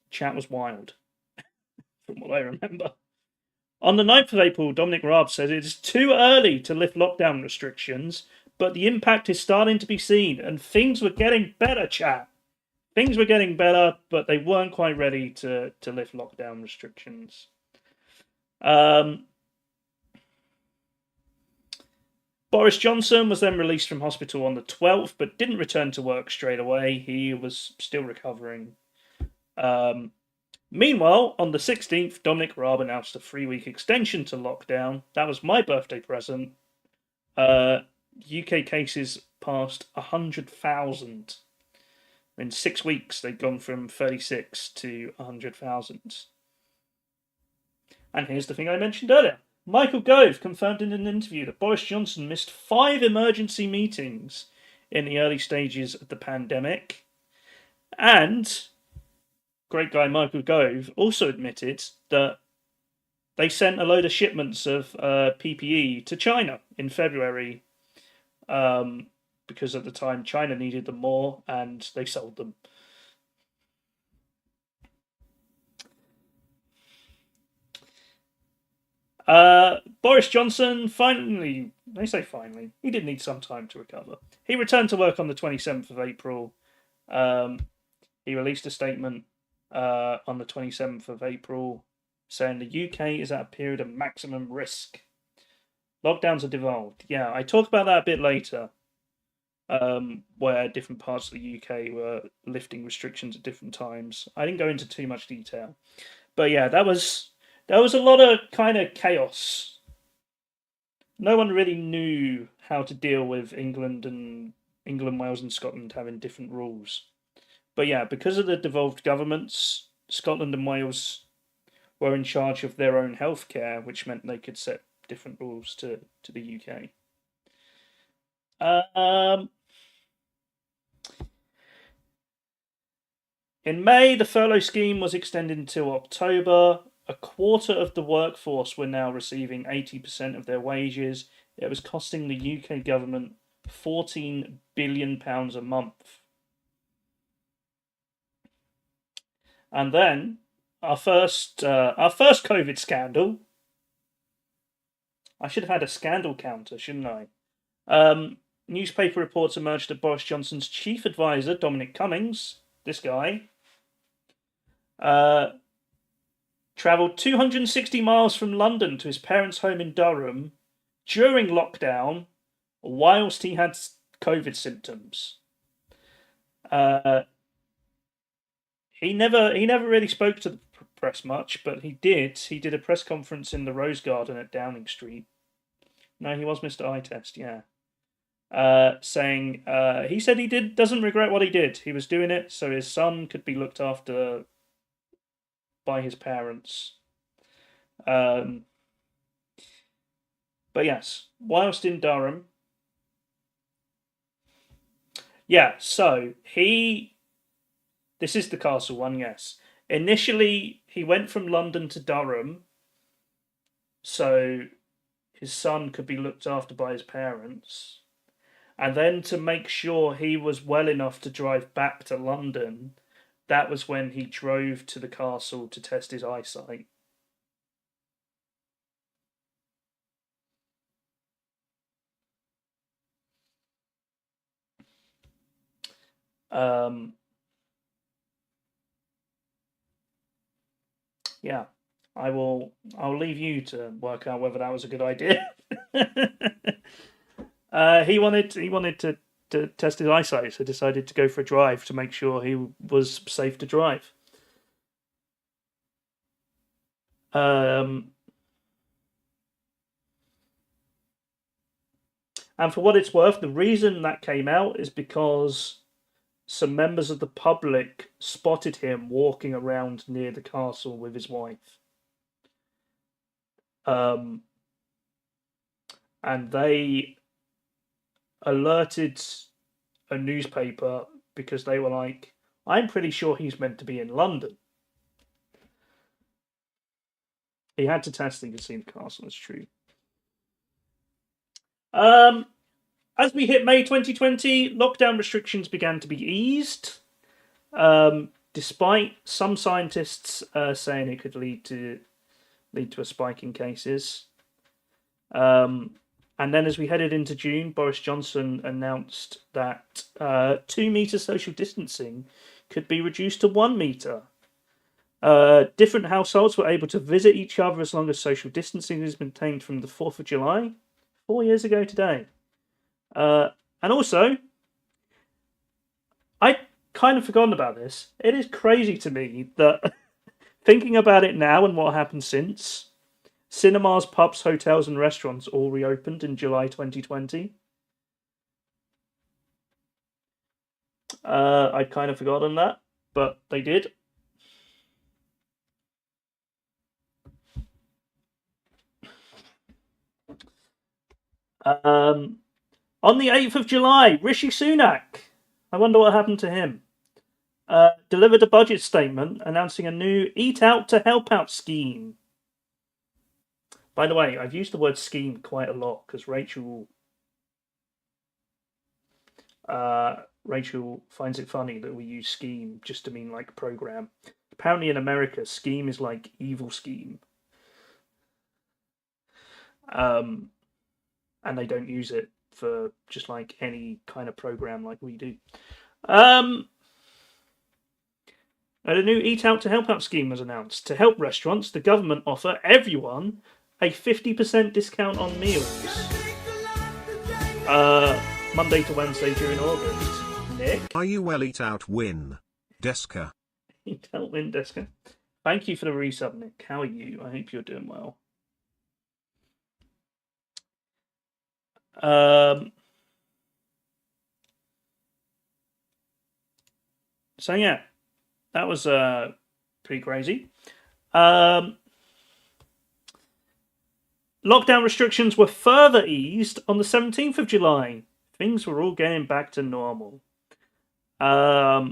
Chat was wild, from what I remember. On the 9th of April, Dominic Raab says it is too early to lift lockdown restrictions, but the impact is starting to be seen, and things were getting better, chat. Things were getting better, but they weren't quite ready to lift lockdown restrictions. Boris Johnson was then released from hospital on the 12th, but didn't return to work straight away. He was still recovering. Meanwhile, on the 16th, Dominic Raab announced a 3-week extension to lockdown. That was my birthday present. UK cases passed 100,000. In 6 weeks, they'd gone from 36 to 100,000. And here's the thing I mentioned earlier. Michael Gove confirmed in an interview that Boris Johnson missed 5 emergency meetings in the early stages of the pandemic. And great guy Michael Gove also admitted that they sent a load of shipments of PPE to China in February, because at the time China needed them more, and they sold them. Boris Johnson finally, he did need some time to recover. He returned to work on the 27th of April. He released a statement on the 27th of April saying the UK is at a period of maximum risk. Lockdowns are devolved. Yeah, I talk about that a bit later, where different parts of the UK were lifting restrictions at different times. I didn't go into too much detail, but yeah, there was a lot of kind of chaos. No one really knew how to deal with England and England, Wales, and Scotland having different rules. But yeah, because of the devolved governments, Scotland and Wales were in charge of their own healthcare, which meant they could set different rules to the UK. In May, the furlough scheme was extended until October. A quarter of the workforce were now receiving 80% of their wages. It was costing the UK government £14 billion a month. And then our first COVID scandal. I should have had a scandal counter, shouldn't I? Newspaper reports emerged that Boris Johnson's chief advisor, Dominic Cummings, this guy, travelled 260 miles from London to his parents' home in Durham during lockdown, whilst he had COVID symptoms. He never really spoke to the press much, but he did. He did a press conference in the Rose Garden at Downing Street. No, he was Mr. Eye Test, yeah. Saying he said he doesn't regret what he did. He was doing it so his son could be looked after by his parents. But yes, whilst in Durham, yeah. So this is the castle one, yes. Initially, he went from London to Durham, so his son could be looked after by his parents. And then to make sure he was well enough to drive back to London, that was when he drove to the castle to test his eyesight. Yeah, I'll leave you to work out whether that was a good idea. He wanted to test his eyesight, so decided to go for a drive to make sure he was safe to drive. And for what it's worth, the reason that came out is because some members of the public spotted him walking around near the castle with his wife. And they alerted a newspaper because they were like, I'm pretty sure he's meant to be in London. He had to test and could see the castle, it's true. As we hit May 2020, lockdown restrictions began to be eased, despite some scientists saying it could lead to a spike in cases. And then as we headed into June, Boris Johnson announced that 2 metre social distancing could be reduced to 1 metre. Different households were able to visit each other as long as social distancing is maintained from the 4th of July, 4 years ago today. And also, I kind of forgotten about this. It is crazy to me that thinking about it now and what happened since, cinemas, pubs, hotels, and restaurants all reopened in July 2020. I'd kind of forgotten that, but they did. On the 8th of July, Rishi Sunak, I wonder what happened to him, delivered a budget statement announcing a new Eat Out to Help Out scheme. By the way, I've used the word scheme quite a lot because Rachel finds it funny that we use scheme just to mean like program. Apparently in America, scheme is like evil scheme. And they don't use it for just like any kind of program like we do. And a new Eat Out to Help Out scheme was announced. To help restaurants, the government offer everyone a 50% discount on meals. Monday to Wednesday during August. Nick?
Are you well? Eat Out Win. Deska.
Eat Out Win, Deska. Thank you for the resub, Nick. How are you? I hope you're doing well. So yeah, that was pretty crazy. Lockdown restrictions were further eased on the 17th of July. Things were all getting back to normal. There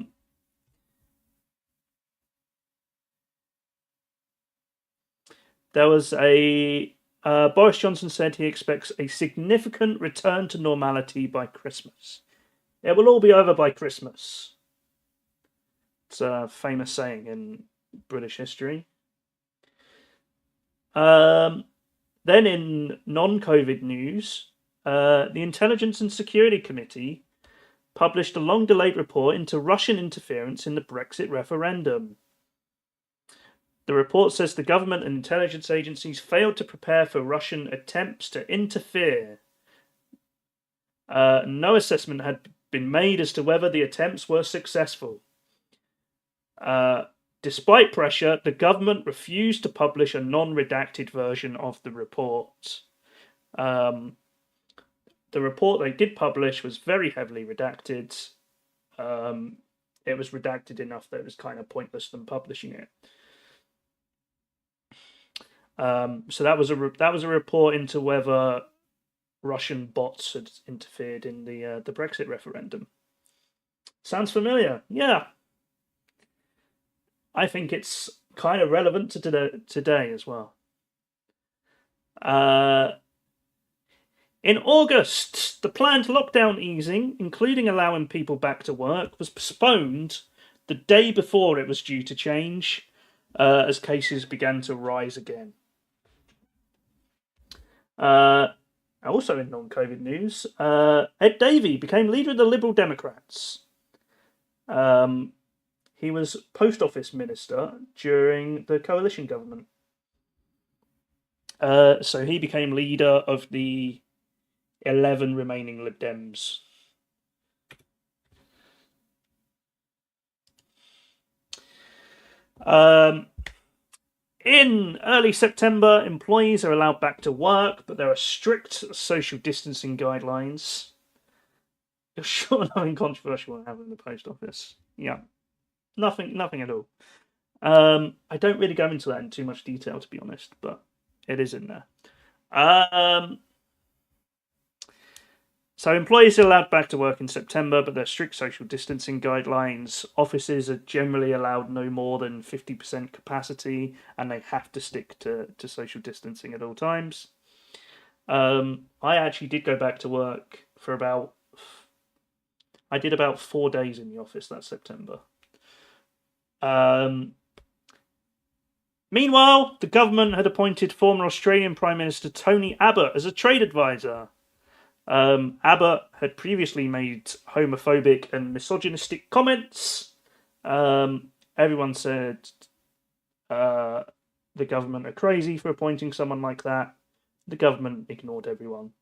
was a Boris Johnson said he expects a significant return to normality by Christmas. It will all be over by Christmas. It's a famous saying in British history. Then in non-COVID news, the Intelligence and Security Committee published a long-delayed report into Russian interference in the Brexit referendum. The report says the government and intelligence agencies failed to prepare for Russian attempts to interfere. No assessment had been made as to whether the attempts were successful. Despite pressure, the government refused to publish a non-redacted version of the report. The report they did publish was very heavily redacted. It was redacted enough that it was kind of pointless them publishing it. So that was a report into whether Russian bots had interfered in the Brexit referendum. Sounds familiar? Yeah. I think it's kind of relevant to today as well. In August, the planned lockdown easing, including allowing people back to work, was postponed the day before it was due to change, as cases began to rise again. Also in non-COVID news, Ed Davey became leader of the Liberal Democrats. He was Post Office Minister during the coalition government. So he became leader of the 11 remaining Lib Dems. In early September, employees are allowed back to work, but there are strict social distancing guidelines. You're sure nothing controversial will happen in the post office? Yeah. Nothing at all. I don't really go into that in too much detail, to be honest, but it is in there. So employees are allowed back to work in September, but there are strict social distancing guidelines. Offices are generally allowed no more than 50% capacity, and they have to stick to social distancing at all times. I actually did go back to work for about 4 days in the office that September. Meanwhile, the government had appointed former Australian Prime Minister Tony Abbott as a trade advisor. Abbott had previously made homophobic and misogynistic comments. Everyone said the government are crazy for appointing someone like that. The government ignored everyone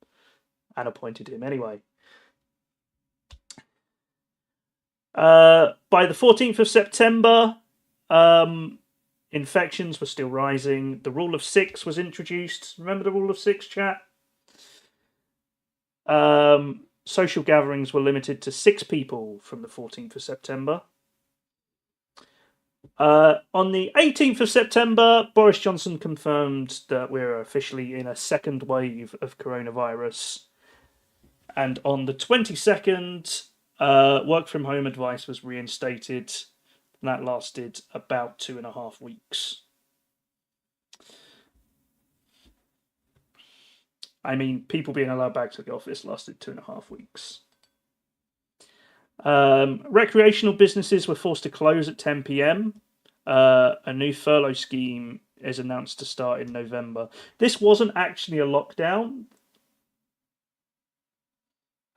and appointed him anyway. By the 14th of September, infections were still rising. The rule of 6 was introduced. Remember the rule of 6, chat? Social gatherings were limited to 6 people from the 14th of September. On the 18th of September, Boris Johnson confirmed that we're officially in a second wave of coronavirus. And on the 22nd, work from home advice was reinstated, and that lasted about 2.5 weeks. I mean, people being allowed back to the office lasted 2.5 weeks. Recreational businesses were forced to close at 10 p.m. A new furlough scheme is announced to start in November. This wasn't actually a lockdown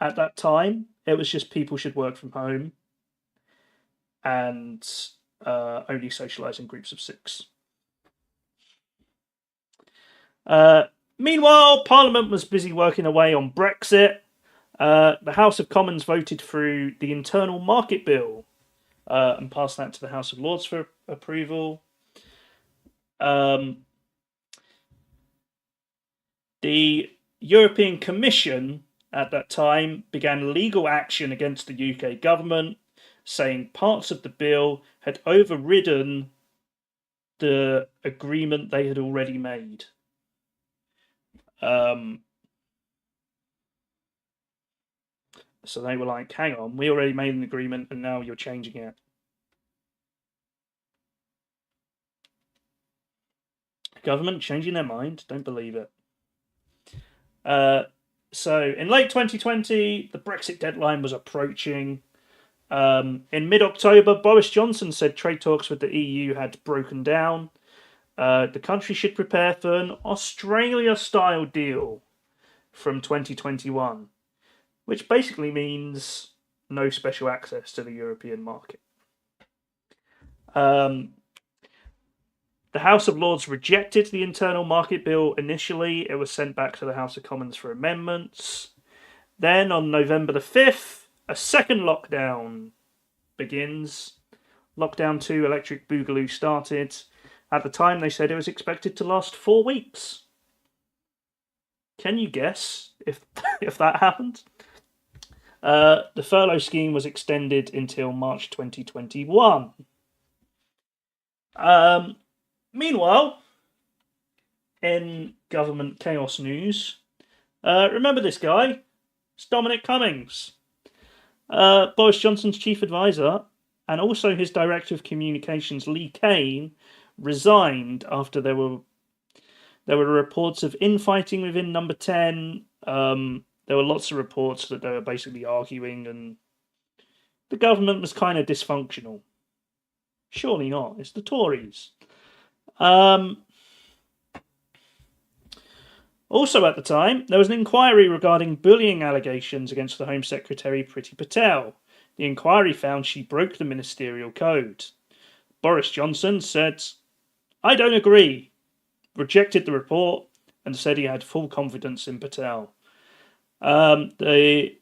at that time. It was just people should work from home and only socialise in groups of 6. Meanwhile, Parliament was busy working away on Brexit. The House of Commons voted through the Internal Market Bill and passed that to the House of Lords for approval. The European Commission at that time began legal action against the UK government saying parts of the bill had overridden the agreement they had already made. So they were like, hang on, we already made an agreement and now you're changing it. Government changing their mind, don't believe it. So in late 2020, the Brexit deadline was approaching. In mid-October, Boris Johnson said trade talks with the EU had broken down. The country should prepare for an Australia-style deal from 2021, which basically means no special access to the European market. The House of Lords rejected the internal market bill initially. It was sent back to the House of Commons for amendments. Then on November the 5th, a second lockdown begins. Lockdown 2 Electric Boogaloo started. At the time, they said it was expected to last 4 weeks. Can you guess if that happened? The furlough scheme was extended until March 2021. Meanwhile, in government chaos news, remember this guy? It's Dominic Cummings, Boris Johnson's chief advisor, and also his director of communications, Lee Kane, resigned after there were reports of infighting within Number 10. There were lots of reports that they were basically arguing, and the government was kind of dysfunctional. Surely not. It's the Tories. Also at the time, there was an inquiry regarding bullying allegations against the Home Secretary Priti Patel. The inquiry found she broke the ministerial code. Boris Johnson said, "I don't agree," rejected the report, and said he had full confidence in Patel. The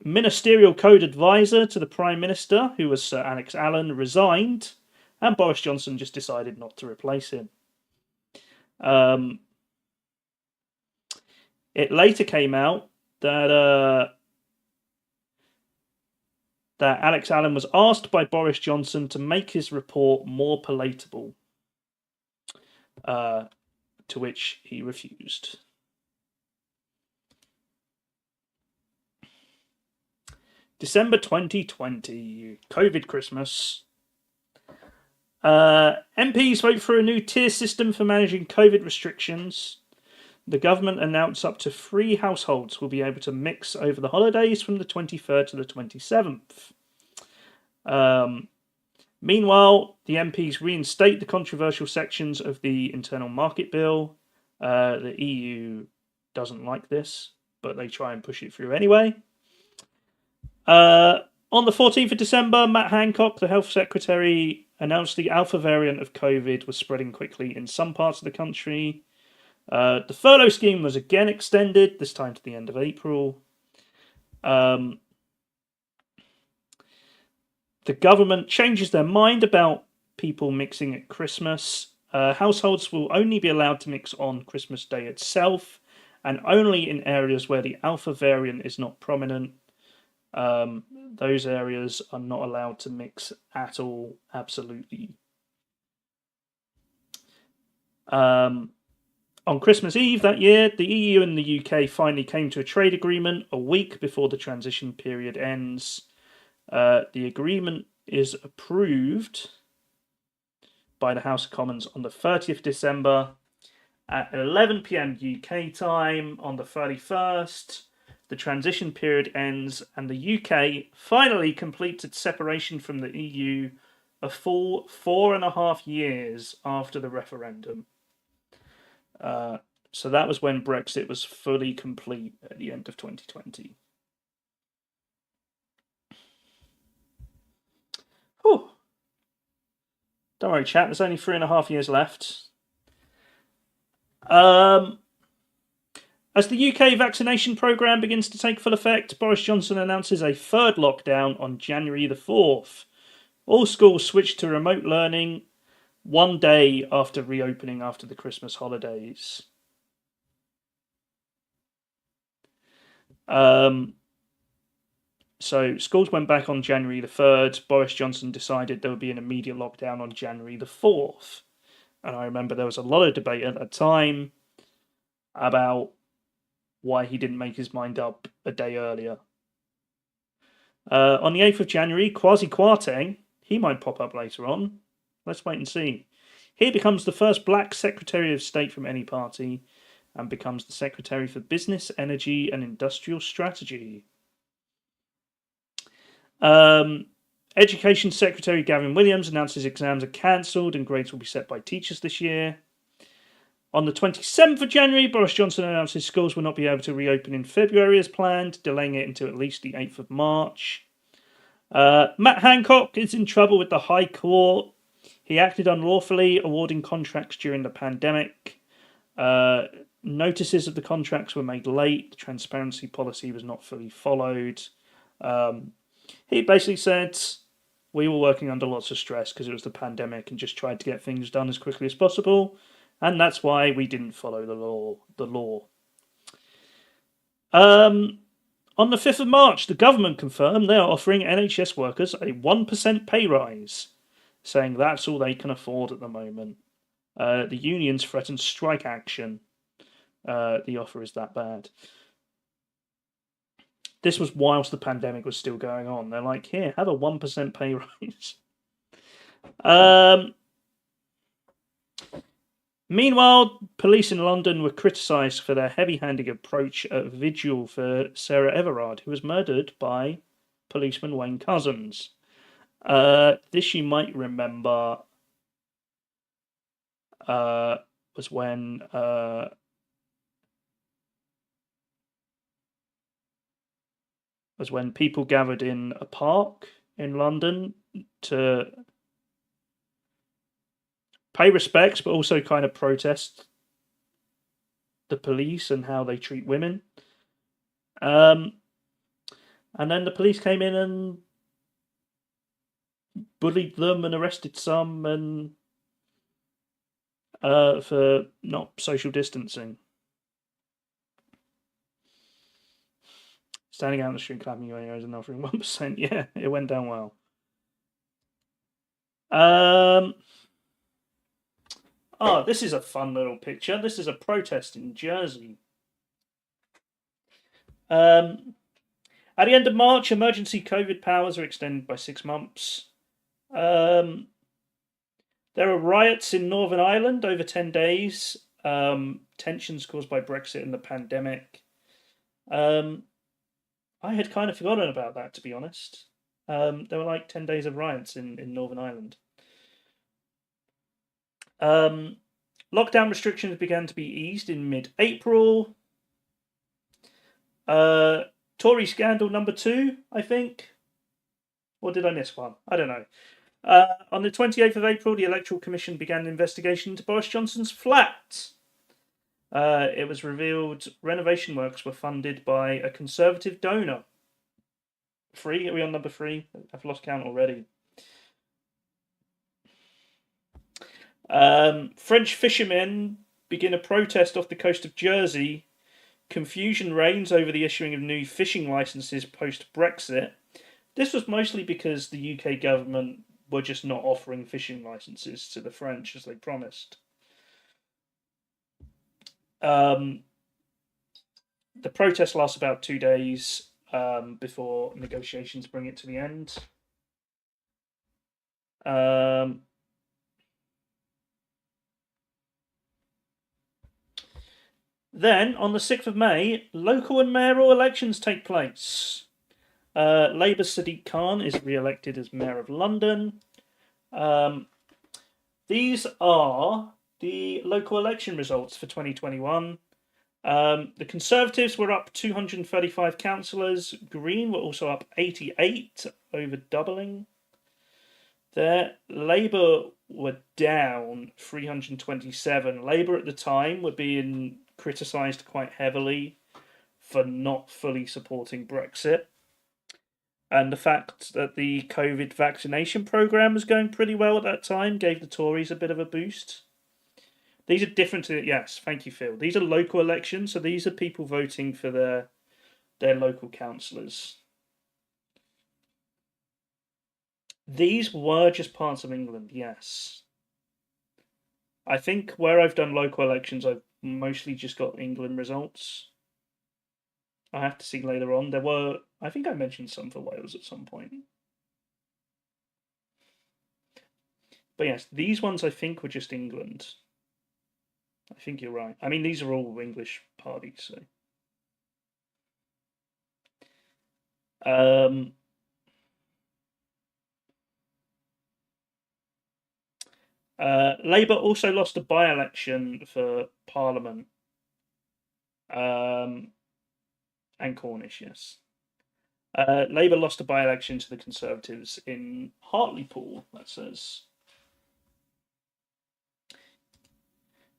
ministerial code advisor to the Prime Minister, who was Sir Alex Allen, resigned, and Boris Johnson just decided not to replace him. It later came out that that Alex Allen was asked by Boris Johnson to make his report more palatable, to which he refused. December 2020, COVID Christmas. MPs vote for a new tier system for managing COVID restrictions. The government announced up to 3 households will be able to mix over the holidays from the 23rd to the 27th. Meanwhile, the MPs reinstate the controversial sections of the internal market bill. The EU doesn't like this, but they try and push it through anyway. On the 14th of December, Matt Hancock, the Health Secretary, announced the Alpha variant of COVID was spreading quickly in some parts of the country. The furlough scheme was again extended, this time to the end of April. The government changes their mind about people mixing at Christmas. Households will only be allowed to mix on Christmas Day itself, and only in areas where the Alpha variant is not prominent. Those areas are not allowed to mix at all, absolutely. On Christmas Eve that year, the EU and the UK finally came to a trade agreement a week before the transition period ends. The agreement is approved by the House of Commons on the 30th December at 11 p.m. UK time on the 31st. The transition period ends and the UK finally completes its separation from the EU a full 4.5 years after the referendum. So that was when Brexit was fully complete at the end of 2020. Whew. Don't worry, chat. There's only 3.5 years left. As the UK vaccination programme begins to take full effect, Boris Johnson announces a third lockdown on January the 4th. All schools switch to remote learning 1 day after reopening after the Christmas holidays. So schools went back on January the 3rd. Boris Johnson decided there would be an immediate lockdown on January the 4th. And I remember there was a lot of debate at that time about why he didn't make his mind up a day earlier. On the 8th of January, Kwasi Kwarteng, he might pop up later on. Let's wait and see. He becomes the first black Secretary of State from any party and becomes the Secretary for Business, Energy and Industrial Strategy. Education Secretary Gavin Williams announces exams are cancelled and grades will be set by teachers this year. On the 27th of January, Boris Johnson announces schools will not be able to reopen in February as planned, delaying it until at least the 8th of March. Matt Hancock is in trouble with the High Court. He acted unlawfully, awarding contracts during the pandemic. Notices of the contracts were made late. The transparency policy was not fully followed. He basically said, we were working under lots of stress because it was the pandemic and just tried to get things done as quickly as possible. And that's why we didn't follow the law. On the 5th of March, the government confirmed they are offering NHS workers a 1% pay rise, saying that's all they can afford at the moment. The unions threatened strike action. The offer is that bad. This was whilst the pandemic was still going on. They're like, here, have a 1% pay rise. Meanwhile, police in London were criticised for their heavy-handed approach at a vigil for Sarah Everard, who was murdered by policeman Wayne Couzens. This you might remember was when people gathered in a park in London to pay respects, but also kind of protest the police and how they treat women. And then the police came in and bullied them and arrested some and for not social distancing. Standing out in the street, clapping your ears and offering 1%. Yeah, it went down well. Oh, this is a fun little picture. This is a protest in Jersey. At the end of March, emergency COVID powers are extended by 6 months. There are riots in Northern Ireland over 10 days. Tensions caused by Brexit and the pandemic. I had kind of forgotten about that, to be honest. There were like 10 days of riots in Northern Ireland. Lockdown restrictions began to be eased in mid-April. Tory scandal number 2, I think. Or did I miss one? I don't know. On the 28th of April, the Electoral Commission began an investigation into Boris Johnson's flat. It was revealed renovation works were funded by a Conservative donor. 3? Are we on number 3? I've lost count already. French fishermen begin a protest off the coast of Jersey. Confusion reigns over the issuing of new fishing licenses post-Brexit. This was mostly because the UK government were just not offering fishing licenses to the French as they promised. The protest lasts about 2 days before negotiations bring it to the end. Then, on the 6th of May, local and mayoral elections take place. Labour's Sadiq Khan is re-elected as Mayor of London. These are the local election results for 2021. The Conservatives were up 235 councillors. Green were also up 88, over doubling. There, Labour were down 327. Labour at the time were being criticised quite heavily for not fully supporting Brexit. And the fact that the COVID vaccination programme was going pretty well at that time gave the Tories a bit of a boost. These are different to... Yes, thank you, Phil. These are local elections, so these are people voting for their local councillors. These were just parts of England, yes. I think where I've done local elections, I've mostly just got England results. I have to see later on. There were, I think I mentioned some for Wales at some point. But yes, these ones I think were just England. I think you're right. I mean, these are all English parties, so. Labour also lost a by-election for Parliament and Cornish, yes. Labour lost a by-election to the Conservatives in Hartlepool, that says.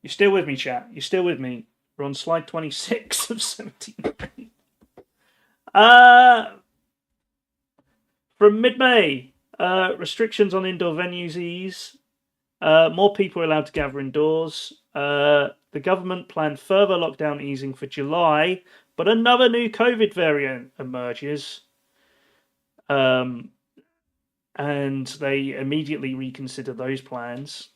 You're still with me, chat. You're still with me. We're on slide 26 of 79. From mid-May, restrictions on indoor venues ease. More people are allowed to gather indoors. The government planned further lockdown easing for July, but another new COVID variant emerges. And they immediately reconsider those plans.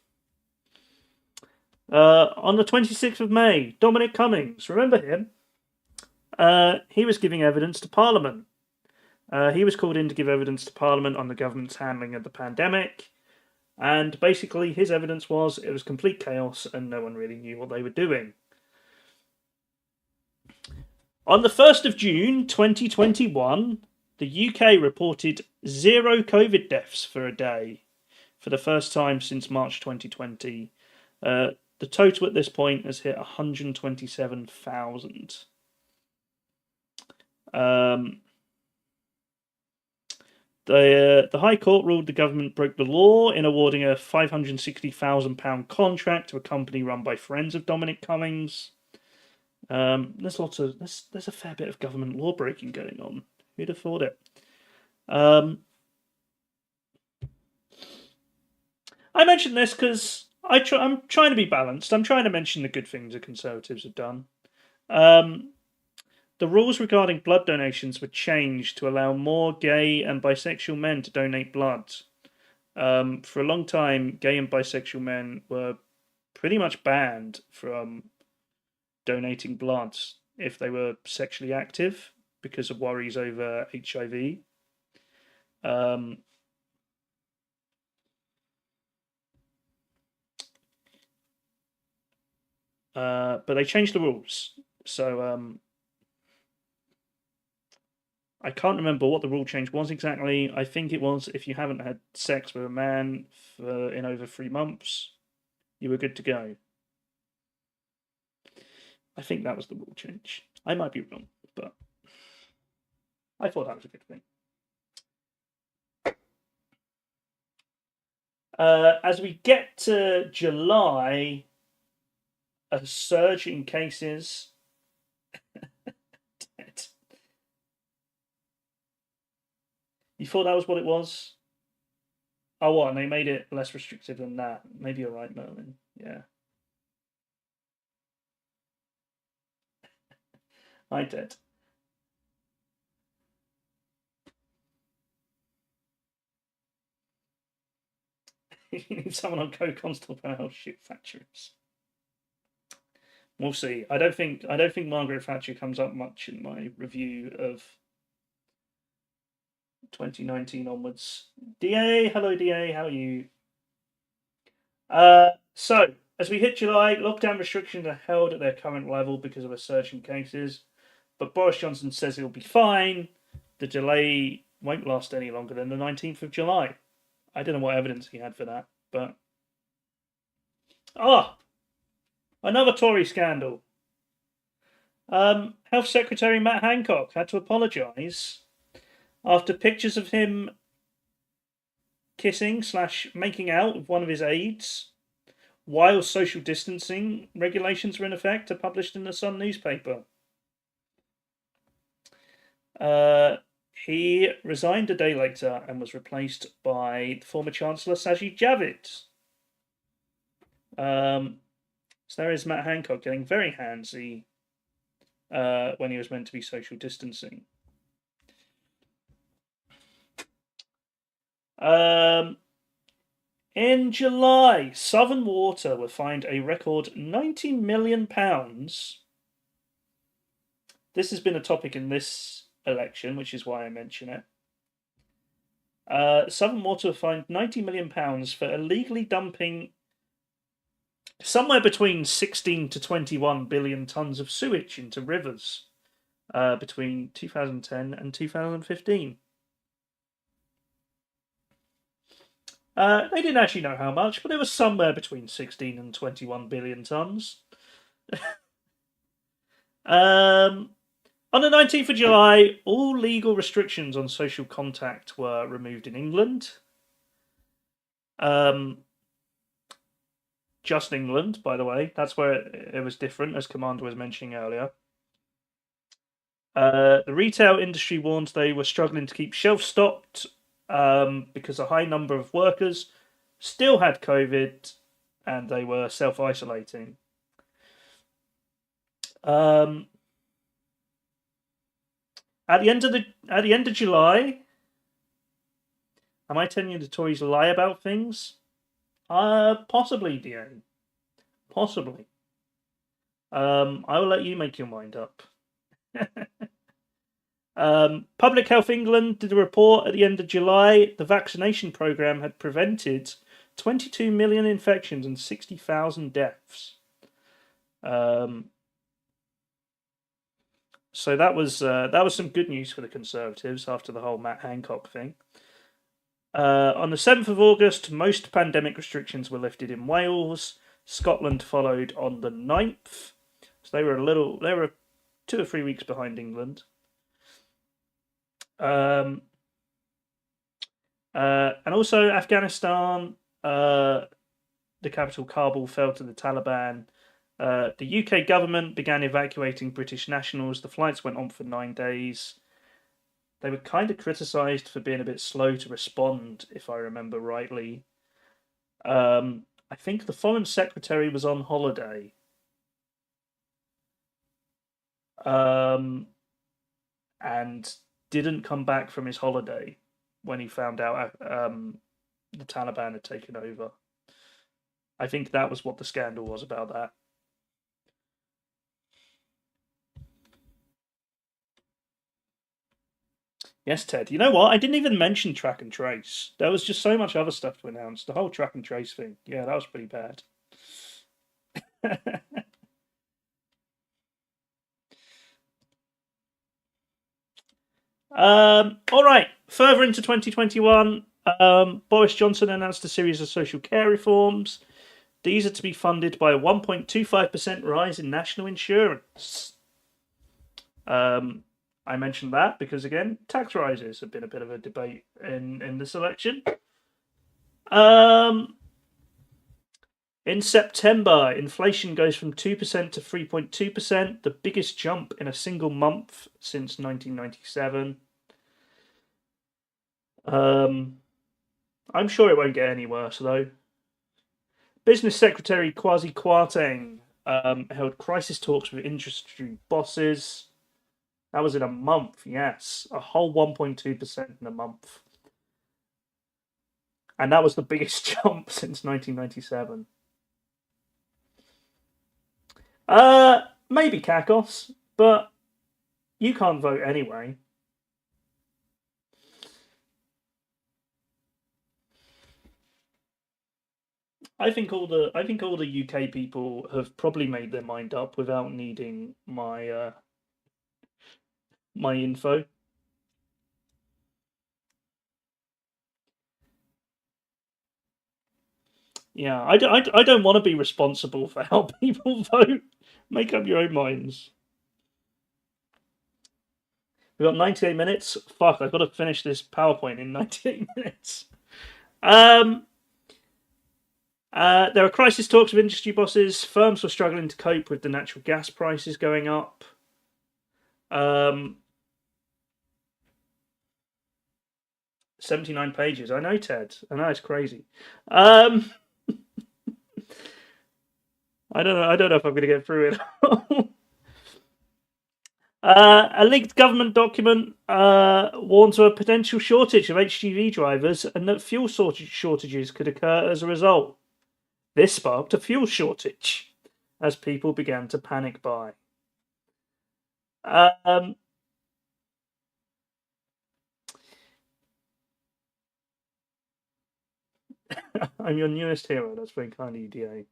On the 26th of May, Dominic Cummings, remember him? He was giving evidence to Parliament. He was called in to give evidence to Parliament on the government's handling of the pandemic. And basically, his evidence was it was complete chaos and no one really knew what they were doing. On the 1st of June 2021, the UK reported 0 COVID deaths for a day for the first time since March 2020. The total at this point has hit 127,000. The High Court ruled the government broke the law in awarding a £560,000 contract to a company run by friends of Dominic Cummings. There's a fair bit of government law breaking going on. Who'd have thought it? I mentioned this because I'm trying to be balanced. I'm trying to mention the good things the Conservatives have done. The rules regarding blood donations were changed to allow more gay and bisexual men to donate blood. For a long time, gay and bisexual men were pretty much banned from donating blood if they were sexually active because of worries over HIV. But they changed the rules. So I can't remember what the rule change was exactly. I think it was if you haven't had sex with a man in over 3 months, you were good to go. I think that was the rule change. I might be wrong, but I thought that was a good thing. As we get to July, a surge in cases. Dead. You thought that was what it was? Oh, what? And they made it less restrictive than that. Maybe you're right, Merlin. Yeah. I did. You need someone on co-constable to help shoot Thatchers. We'll see. I don't think Margaret Thatcher comes up much in my review of 2019 onwards. DA, hello DA, how are you? So as we hit July, lockdown restrictions are held at their current level because of a surge in cases, but Boris Johnson says it'll be fine. The delay won't last any longer than the 19th of July. I don't know what evidence he had for that, but another Tory scandal. Health Secretary Matt Hancock had to apologise after pictures of him kissing / making out with one of his aides while social distancing regulations were in effect are published in the Sun newspaper. He resigned a day later and was replaced by the former Chancellor Sajid Javid. So there is Matt Hancock getting very handsy when he was meant to be social distancing. Um, in July, Southern Water were fined a record £90 million. This has been a topic in this election, which is why I mention it. Southern Water were fined £90 million for illegally dumping somewhere between 16 to 21 billion tonnes of sewage into rivers between 2010 and 2015. They didn't actually know how much, but it was somewhere between 16 and 21 billion tonnes. On the 19th of July, all legal restrictions on social contact were removed in England. Just England, by the way. That's where it was different, as Commander was mentioning earlier. The retail industry warned they were struggling to keep shelves stocked because a high number of workers still had COVID and they were self-isolating. At the end of July, am I telling you the Tories lie about things? Possibly, Deanne. Possibly. I will let you make your mind up. Public Health England did a report at the end of July. The vaccination programme had prevented 22 million infections and 60,000 deaths. So that was some good news for the Conservatives after the whole Matt Hancock thing. On the 7th of August, most pandemic restrictions were lifted in Wales. Scotland followed on the 9th. So they were 2 or 3 weeks behind England. And also Afghanistan, the capital Kabul fell to the Taliban. The UK government began evacuating British nationals. The flights went on for 9 days. They were kind of criticised for being a bit slow to respond, if I remember rightly. I think the Foreign Secretary was on holiday. And didn't come back from his holiday when he found out the Taliban had taken over. I think that was what the scandal was about that. Yes, Ted. You know what? I didn't even mention track and trace. There was just so much other stuff to announce. The whole track and trace thing. Yeah, that was pretty bad. All right. Further into 2021, Boris Johnson announced a series of social care reforms. These are to be funded by a 1.25% rise in national insurance. I mentioned that because, again, tax rises have been a bit of a debate in this election. In September, inflation goes from 2% to 3.2%, the biggest jump in a single month since 1997. I'm sure it won't get any worse, though. Business Secretary Kwasi Kwarteng held crisis talks with industry bosses. That was in a month, yes. A whole 1.2% in a month. And that was the biggest jump since 1997. Maybe Kakos, but you can't vote anyway. I think all the UK people have probably made their mind up without needing my my info. Yeah, I don't want to be responsible for how people vote. Make up your own minds. We've got 98 minutes. Fuck, I've got to finish this PowerPoint in 98 minutes. There are crisis talks with industry bosses. Firms were struggling to cope with the natural gas prices going up. 79 pages. I know, Ted. I know, it's crazy. I don't know. I don't know if I'm going to get through it. A leaked government document warns of a potential shortage of HGV drivers and that fuel shortages could occur as a result. This sparked a fuel shortage as people began to panic buy. I'm your newest hero. That's very kind of you, DA.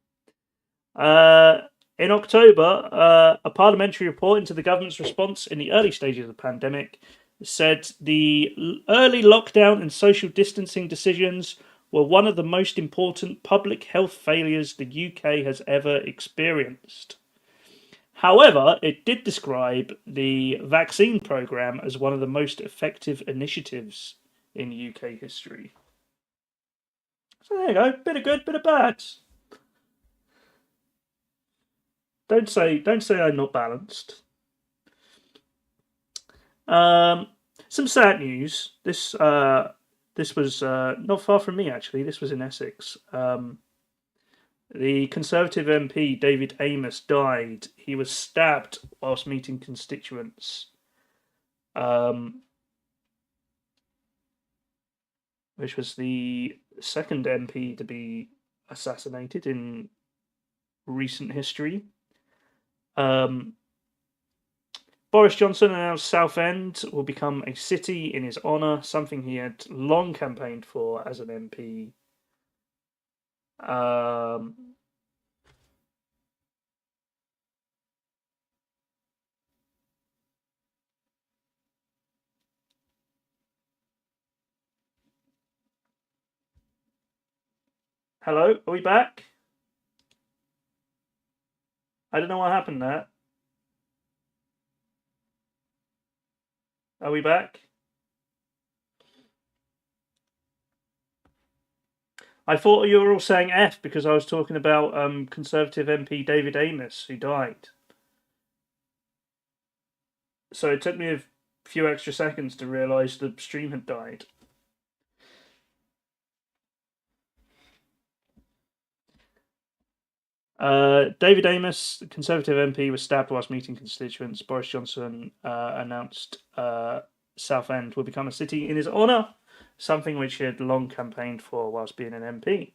In October, a parliamentary report into the government's response in the early stages of the pandemic said the early lockdown and social distancing decisions were one of the most important public health failures the UK has ever experienced. However, it did describe the vaccine programme as one of the most effective initiatives in UK history. So there you go, bit of good, bit of bad. Don't say I'm not balanced. Some sad news. This was not far from me actually. This was in Essex. The Conservative MP David Amess died. He was stabbed whilst meeting constituents. Which was the second MP to be assassinated in recent history. Boris Johnson announced Southend will become a city in his honour, something he had long campaigned for as an MP. Hello, are we back? I don't know what happened there. Are we back? I thought you were all saying F because I was talking about Conservative MP David Amess, who died. So it took me a few extra seconds to realise the stream had died. David Amess, the Conservative MP, was stabbed whilst meeting constituents. Boris Johnson announced Southend will become a city in his honour, something which he had long campaigned for whilst being an MP.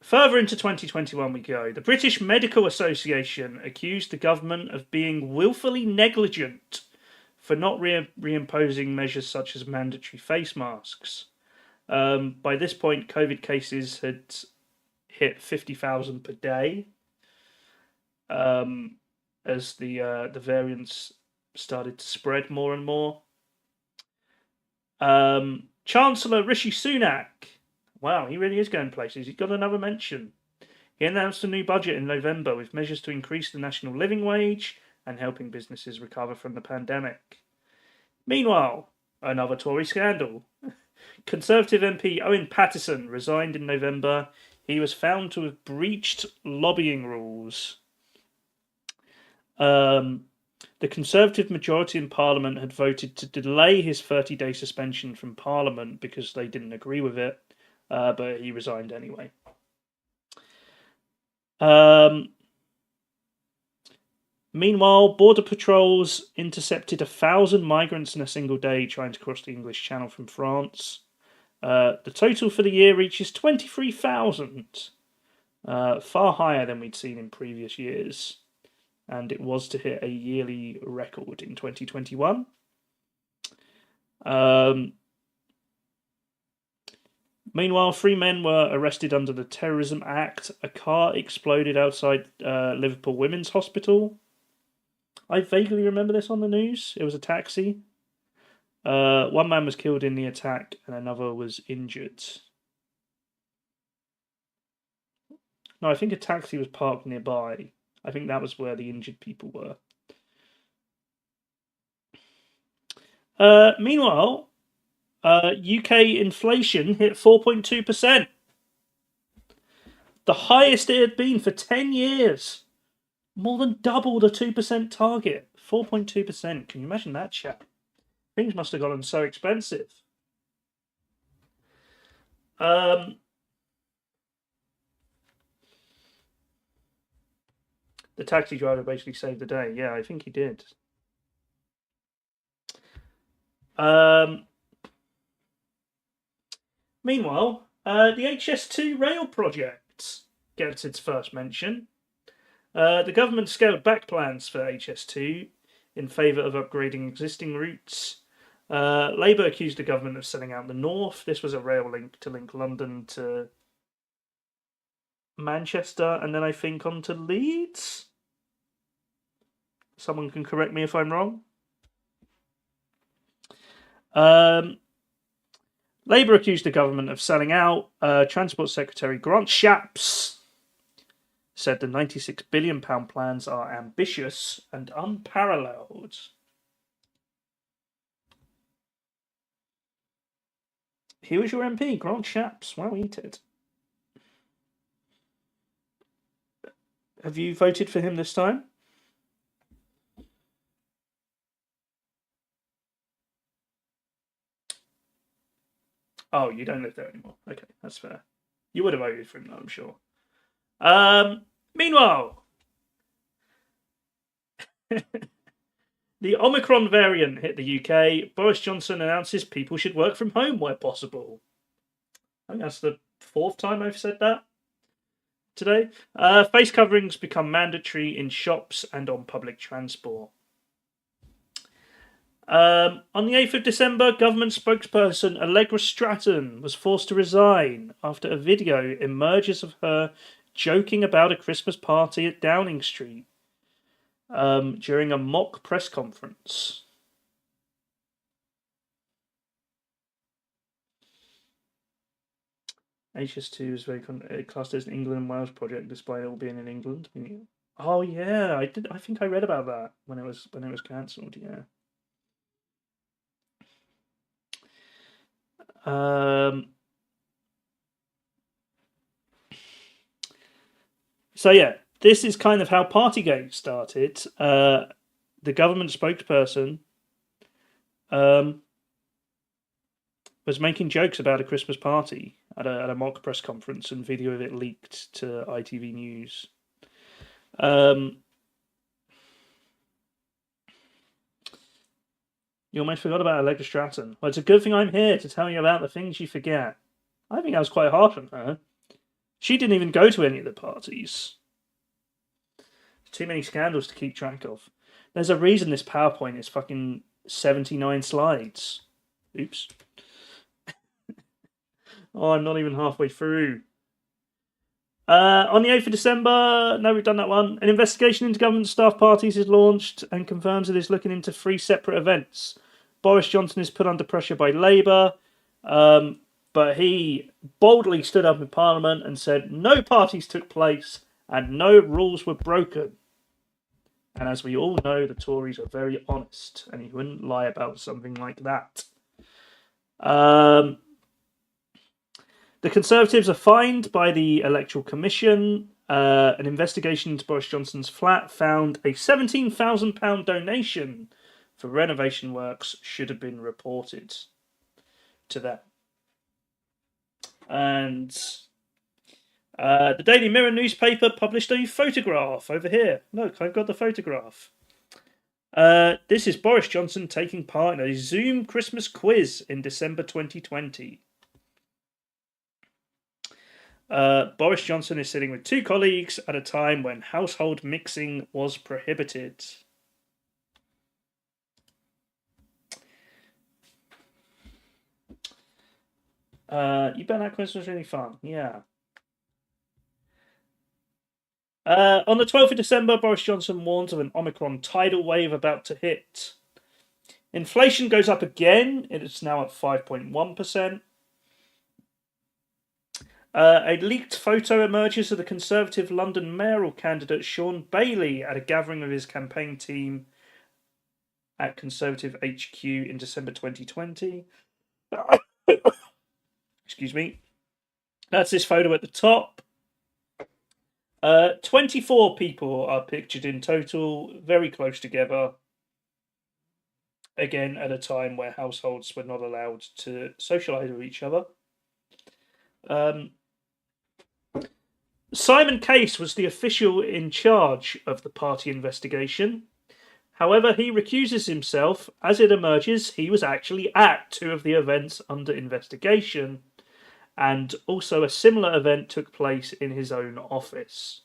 Further into 2021 we go. The British Medical Association accused the government of being willfully negligent for not reimposing measures such as mandatory face masks. By this point, COVID cases had hit 50,000 per day as the variants started to spread more and more. Chancellor Rishi Sunak, wow, he really is going places. He's got another mention. He announced a new budget in November with measures to increase the national living wage and helping businesses recover from the pandemic. Meanwhile, another Tory scandal. Conservative MP Owen Paterson resigned in November. He was found to have breached lobbying rules. The Conservative majority in Parliament had voted to delay his 30-day suspension from Parliament because they didn't agree with it, but he resigned anyway. Meanwhile, border patrols intercepted 1,000 migrants in a single day trying to cross the English Channel from France. The total for the year reaches 23,000, far higher than we'd seen in previous years, and it was to hit a yearly record in 2021. Meanwhile, 3 men were arrested under the Terrorism Act. A car exploded outside Liverpool Women's Hospital. I vaguely remember this on the news. It was a taxi. 1 man was killed in the attack and another was injured. No, I think a taxi was parked nearby. I think that was where the injured people were. Meanwhile, UK inflation hit 4.2%. The highest it had been for 10 years. More than double the 2% target. 4.2%. Can you imagine that, chap? Things must have gotten so expensive. The taxi driver basically saved the day. Yeah, I think he did. Meanwhile, the HS2 rail project gets its first mention. The government scaled back plans for HS2 in favour of upgrading existing routes. Labour accused the government of selling out the north. This was a rail link to link London to Manchester and then I think on to Leeds. Someone can correct me if I'm wrong. Labour accused the government of selling out. Transport Secretary Grant Shapps said the £96 billion plans are ambitious and unparalleled. He was your MP, Grant Shapps. Well, eat it. Have you voted for him this time? Oh, you don't live there anymore. Okay, that's fair. You would have voted for him, though, I'm sure. Meanwhile, the Omicron variant hit the UK. Boris Johnson announces people should work from home where possible. I think that's the fourth time I've said that today. Face coverings become mandatory in shops and on public transport. On the 8th of December, government spokesperson Allegra Stratton was forced to resign after a video emerges of her joking about a Christmas party at Downing Street during a mock press conference. HS2 is very classed as an England and Wales project, despite it all being in England. Oh yeah, I did. I think I read about that when it was cancelled. Yeah. So yeah, this is kind of how Partygate started. The government spokesperson was making jokes about a Christmas party at a mock press conference, and video of it leaked to ITV News. You almost forgot about Allegra Stratton. Well, it's a good thing I'm here to tell you about the things you forget. I think I was quite harsh on her. She didn't even go to any of the parties. Too many scandals to keep track of. There's a reason this PowerPoint is fucking 79 slides. Oops. Oh, I'm not even halfway through. On the 8th of December, no, we've done that one. An investigation into government staff parties is launched and confirms it is looking into 3 separate events. Boris Johnson is put under pressure by Labour, but he boldly stood up in Parliament and said no parties took place and no rules were broken. And as we all know, the Tories are very honest, and he wouldn't lie about something like that. The Conservatives are fined by the Electoral Commission. An investigation into Boris Johnson's flat found a £17,000 donation for renovation works should have been reported to them. And the Daily Mirror newspaper published a photograph over here. Look, I've got the photograph. This is Boris Johnson taking part in a Zoom Christmas quiz in December 2020. Boris Johnson is sitting with 2 colleagues at a time when household mixing was prohibited. You bet that quiz was really fun. Yeah. On the 12th of December, Boris Johnson warns of an Omicron tidal wave about to hit. Inflation goes up again. It is now at 5.1%. A leaked photo emerges of the Conservative London mayoral candidate Sean Bailey at a gathering of his campaign team at Conservative HQ in December 2020. Excuse me. That's this photo at the top. 24 people are pictured in total, very close together. Again, at a time where households were not allowed to socialise with each other. Simon Case was the official in charge of the party investigation. However, he recuses himself as it emerges he was actually at two of the events under investigation, and also a similar event took place in his own office.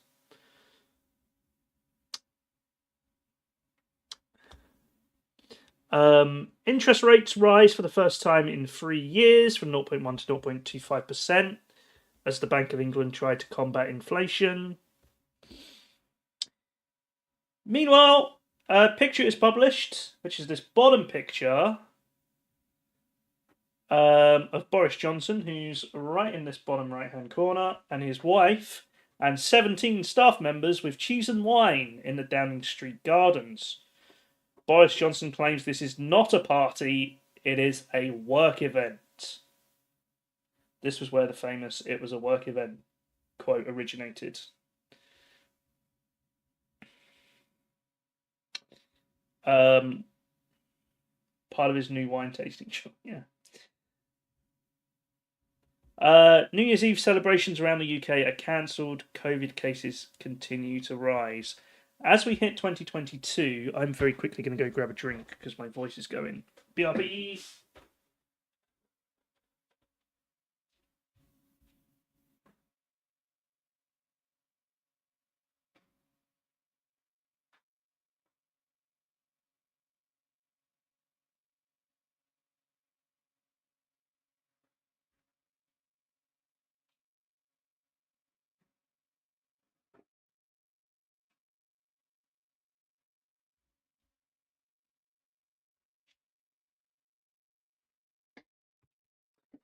Interest rates rise for the first time in 3 years from 0.1 to 0.25% as the Bank of England tried to combat inflation. Meanwhile, a picture is published, which is this bottom picture of Boris Johnson, who's right in this bottom right-hand corner, and his wife, and 17 staff members with cheese and wine in the Downing Street Gardens. Boris Johnson claims this is not a party, it is a work event. This was where the famous "it was a work event" quote originated. Part of his new wine tasting show, yeah. New Year's Eve celebrations around the UK are cancelled. COVID cases continue to rise. As we hit 2022, I'm very quickly going to go grab a drink because my voice is going. BRB.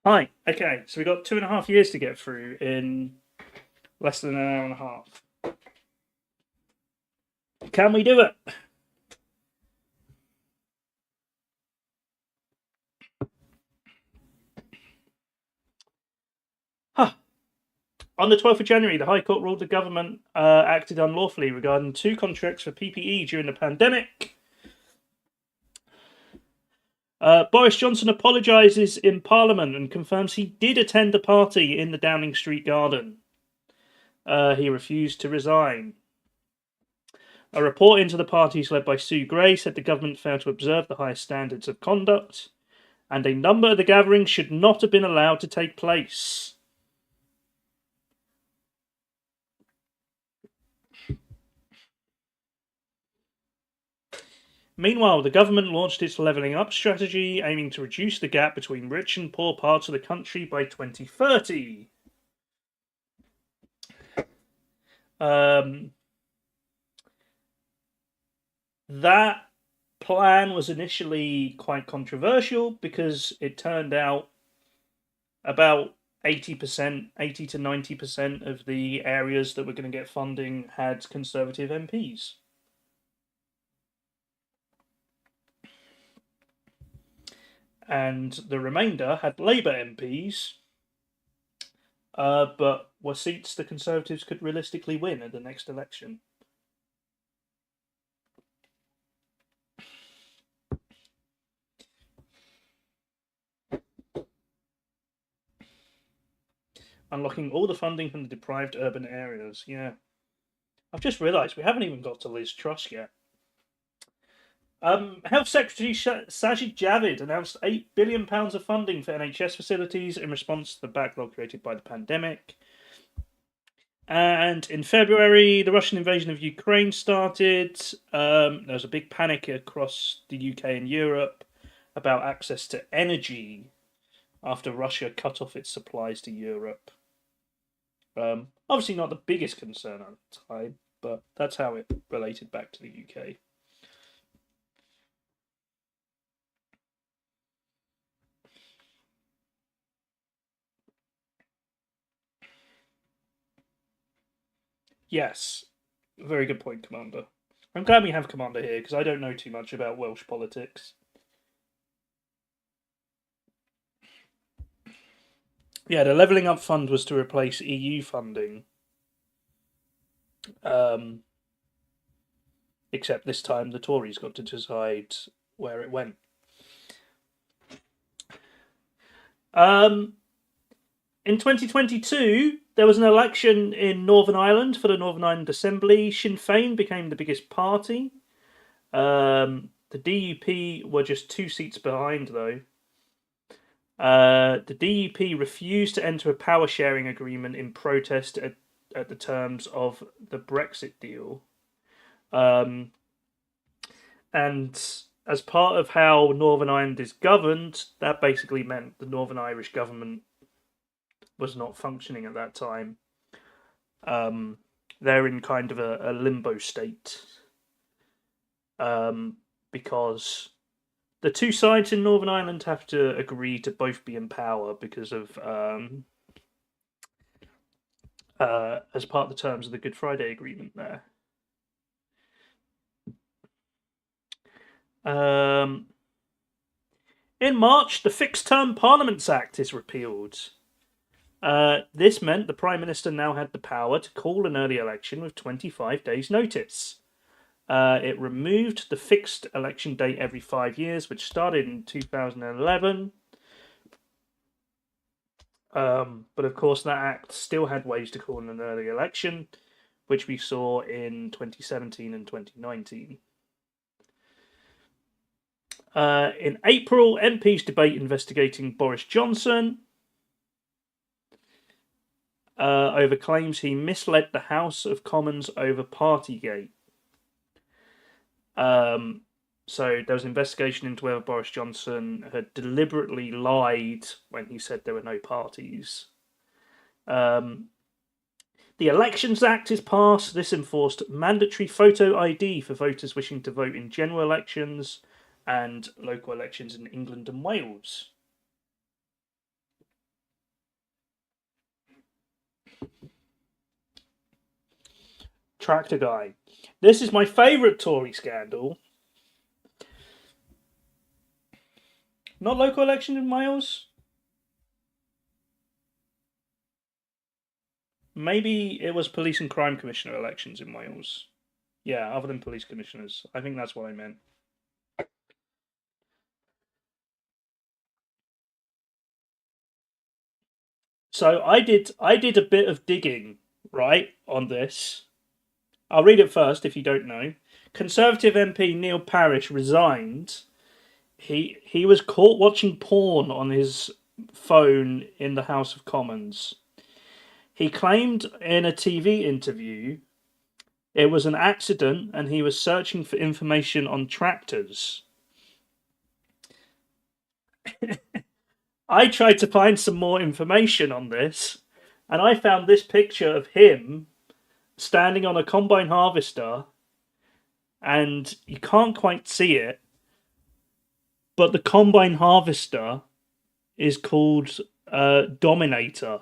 Hi. Okay, so we got 2.5 years to get through in less than an hour and a half. Can we do it? Huh. On the 12th of January, the High Court ruled the government acted unlawfully regarding 2 contracts for PPE during the pandemic. Boris Johnson apologises in Parliament and confirms he did attend the party in the Downing Street garden. He refused to resign. A report into the parties led by Sue Gray said the government failed to observe the highest standards of conduct, and a number of the gatherings should not have been allowed to take place. Meanwhile, the government launched its Levelling Up strategy, aiming to reduce the gap between rich and poor parts of the country by 2030. That plan was initially quite controversial because it turned out about 80 to 90% of the areas that were going to get funding had Conservative MPs. And the remainder had Labour MPs, but were seats the Conservatives could realistically win at the next election. Unlocking all the funding from the deprived urban areas, yeah. I've just realised we haven't even got to Liz Truss yet. Health Secretary Sajid Javid announced £8 billion of funding for NHS facilities in response to the backlog created by the pandemic. And in February, the Russian invasion of Ukraine started. There was a big panic across the UK and Europe about access to energy after Russia cut off its supplies to Europe. Obviously not the biggest concern at the time, but that's how it related back to the UK. Yes, very good point, Commander. I'm glad we have Commander here because I don't know too much about Welsh politics. Yeah, the Levelling Up Fund was to replace EU funding. Except this time the Tories got to decide where it went. In 2022, there was an election in Northern Ireland for the Northern Ireland Assembly. Sinn Féin became the biggest party. The DUP were just 2 seats behind, though. The DUP refused to enter a power sharing agreement in protest at the terms of the Brexit deal. And as part of how Northern Ireland is governed, that basically meant the Northern Irish government was not functioning at that time. They're in kind of a limbo state because the two sides in Northern Ireland have to agree to both be in power because of as part of the terms of the Good Friday Agreement there. In March, the Fixed Term Parliaments Act is repealed. This meant the Prime Minister now had the power to call an early election with 25 days' notice. It removed the fixed election date every 5 years, which started in 2011. But of course, that act still had ways to call an early election, which we saw in 2017 and 2019. In April, MPs debate investigating Boris Johnson over claims he misled the House of Commons over Partygate. So there was an investigation into whether Boris Johnson had deliberately lied when he said there were no parties. The Elections Act is passed. This enforced mandatory photo ID for voters wishing to vote in general elections and local elections in England and Wales. Tractor Guy. This is my favourite Tory scandal. Not local election in Wales? Maybe it was police and crime commissioner elections in Wales. Yeah, other than police commissioners. I think that's what I meant. So I did a bit of digging, right, on this. I'll read it first if you don't know. Conservative MP Neil Parish resigned. He was caught watching porn on his phone in the House of Commons. He claimed in a TV interview it was an accident and he was searching for information on tractors. I tried to find some more information on this, and I found this picture of him standing on a combine harvester, and you can't quite see it, but the combine harvester is called Dominator.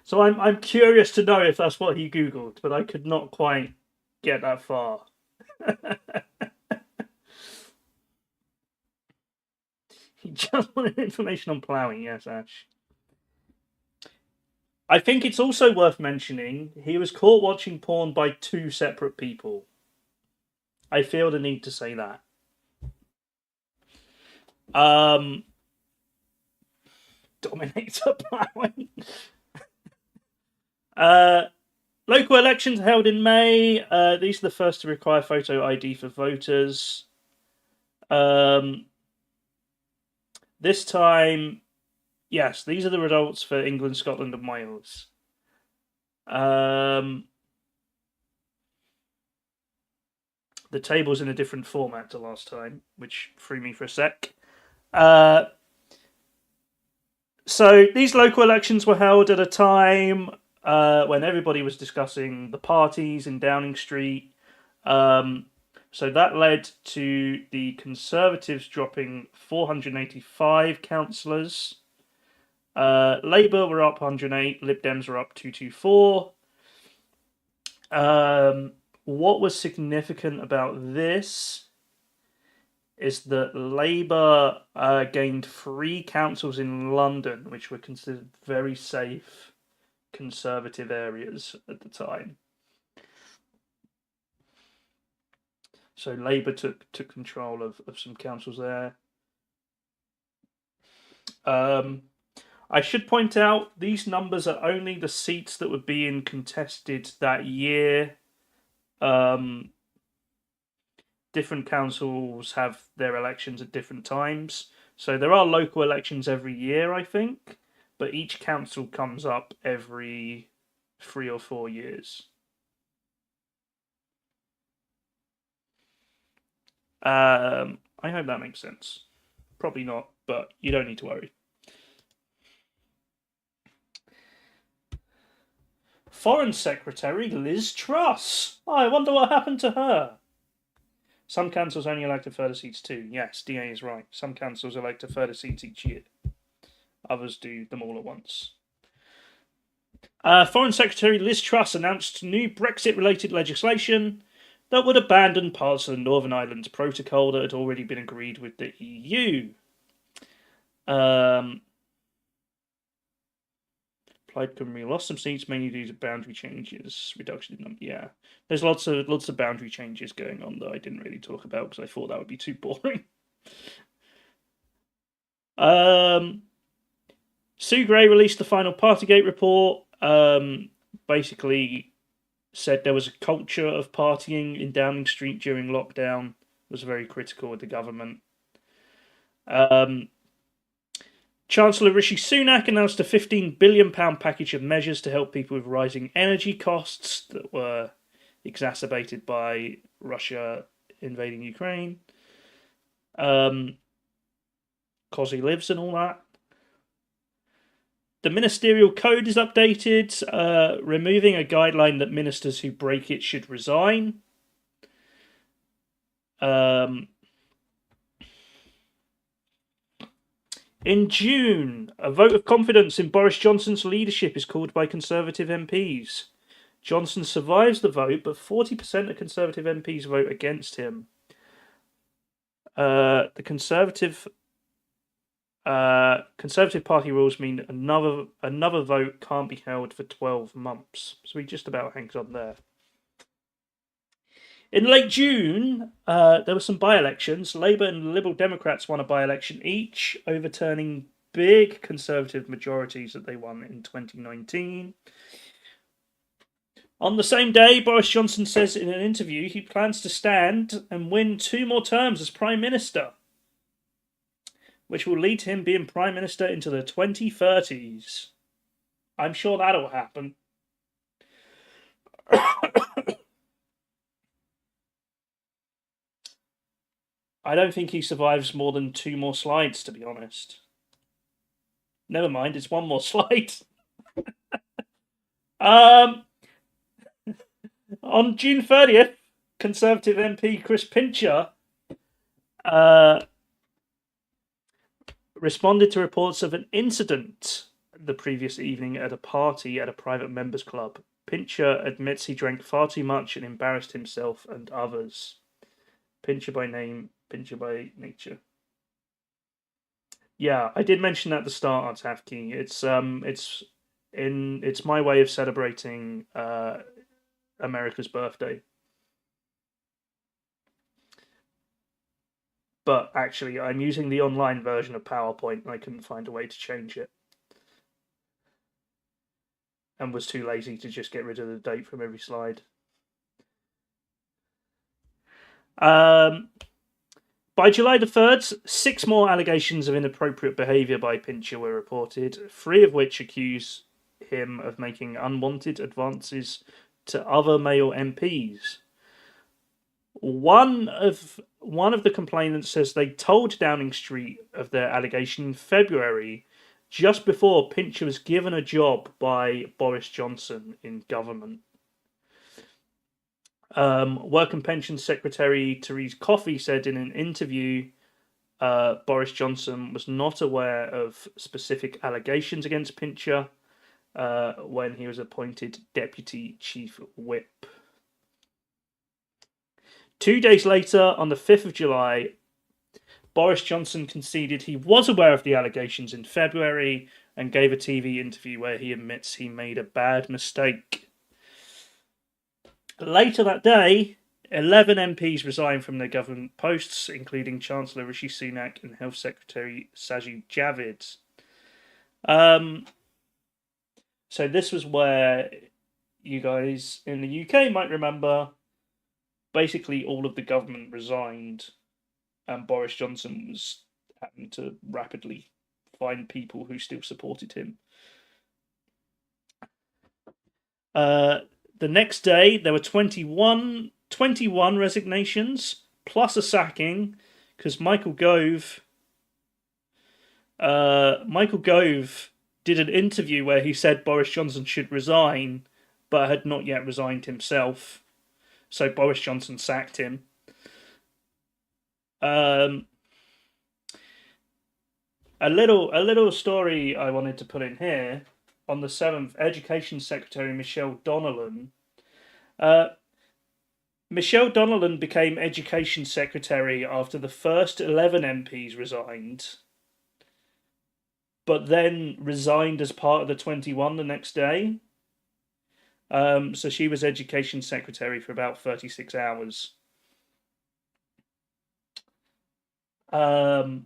So I'm curious to know if that's what he googled, but I could not quite get that far. He just wanted information on ploughing, yes, Ash. I think it's also worth mentioning he was caught watching porn by 2 separate people. I feel the need to say that. Dominator ploughing. Local elections held in May. These are the first to require photo ID for voters. This time, yes, these are the results for England, Scotland, and Wales. The table's in a different format to last time, which threw me for a sec. So these local elections were held at a time when everybody was discussing the parties in Downing Street. So that led to the Conservatives dropping 485 councillors. Labour were up 108, Lib Dems were up 224. What was significant about this is that Labour gained 3 councils in London, which were considered very safe Conservative areas at the time. So Labour took control of some councils there. I should point out these numbers are only the seats that were being contested that year. Different councils have their elections at different times. So there are local elections every year, I think, but each council comes up every 3 or 4 years. I hope that makes sense. Probably not, but you don't need to worry. Foreign Secretary Liz Truss. Oh, I wonder what happened to her. Some councils only elect a third of seats too. Yes, DA is right. Some councils elect a third of seats each year. Others do them all at once. Foreign Secretary Liz Truss announced new Brexit-related legislation that would abandon parts of the Northern Ireland Protocol that had already been agreed with the EU. Plaid Cymru lost some seats mainly due to boundary changes, reduction in number. Yeah, there's lots of boundary changes going on that I didn't really talk about because I thought that would be too boring. Sue Gray released the final Partygate report. Basically said there was a culture of partying in Downing Street during lockdown. Was very critical of the government. Chancellor Rishi Sunak announced a £15 billion package of measures to help people with rising energy costs that were exacerbated by Russia invading Ukraine. Cos he lives and all that. The ministerial code is updated, removing a guideline that ministers who break it should resign. In June, a vote of confidence in Boris Johnson's leadership is called by Conservative MPs. Johnson survives the vote, but 40% of Conservative MPs vote against him. The Conservative Party rules mean another vote can't be held for 12 months. So he just about hangs on there. In late June, there were some by-elections. Labour and Liberal Democrats won a by-election each, overturning big Conservative majorities that they won in 2019. On the same day, Boris Johnson says in an interview he plans to stand and win 2 more terms as Prime Minister, which will lead to him being Prime Minister into the 2030s. I'm sure that'll happen. I don't think he survives more than 2 more slides, to be honest. Never mind, it's 1 more slide. On June 30th, Conservative MP Chris Pincher responded to reports of an incident the previous evening at a party at a private members club. Pincher admits he drank far too much and embarrassed himself and others. Pincher by name, Pincher by nature. Yeah, I did mention at the start, Artavki. It's my way of celebrating America's birthday. But actually, I'm using the online version of PowerPoint and I couldn't find a way to change it. And was too lazy to just get rid of the date from every slide. By July the 3rd, 6 more allegations of inappropriate behaviour by Pincher were reported, 3 of which accuse him of making unwanted advances to other male MPs. One of the complainants says they told Downing Street of their allegation in February, just before Pincher was given a job by Boris Johnson in government. Work and Pensions Secretary Therese Coffey said in an interview Boris Johnson was not aware of specific allegations against Pincher when he was appointed Deputy Chief Whip. 2 days later, on the 5th of July, Boris Johnson conceded he was aware of the allegations in February and gave a TV interview where he admits he made a bad mistake. Later that day, 11 MPs resigned from their government posts, including Chancellor Rishi Sunak and Health Secretary Sajid Javid. So this was where you guys in the UK might remember basically all of the government resigned and Boris Johnson was having to rapidly find people who still supported him. The next day, there were 21 resignations plus a sacking because Michael Gove did an interview where he said Boris Johnson should resign, but had not yet resigned himself. So Boris Johnson sacked him. A little story I wanted to put in here. On the 7th, Education Secretary Michelle Donnellan. Michelle Donnellan became Education Secretary after the first 11 MPs resigned, but then resigned as part of the 21 the next day. So she was Education Secretary for about 36 hours. I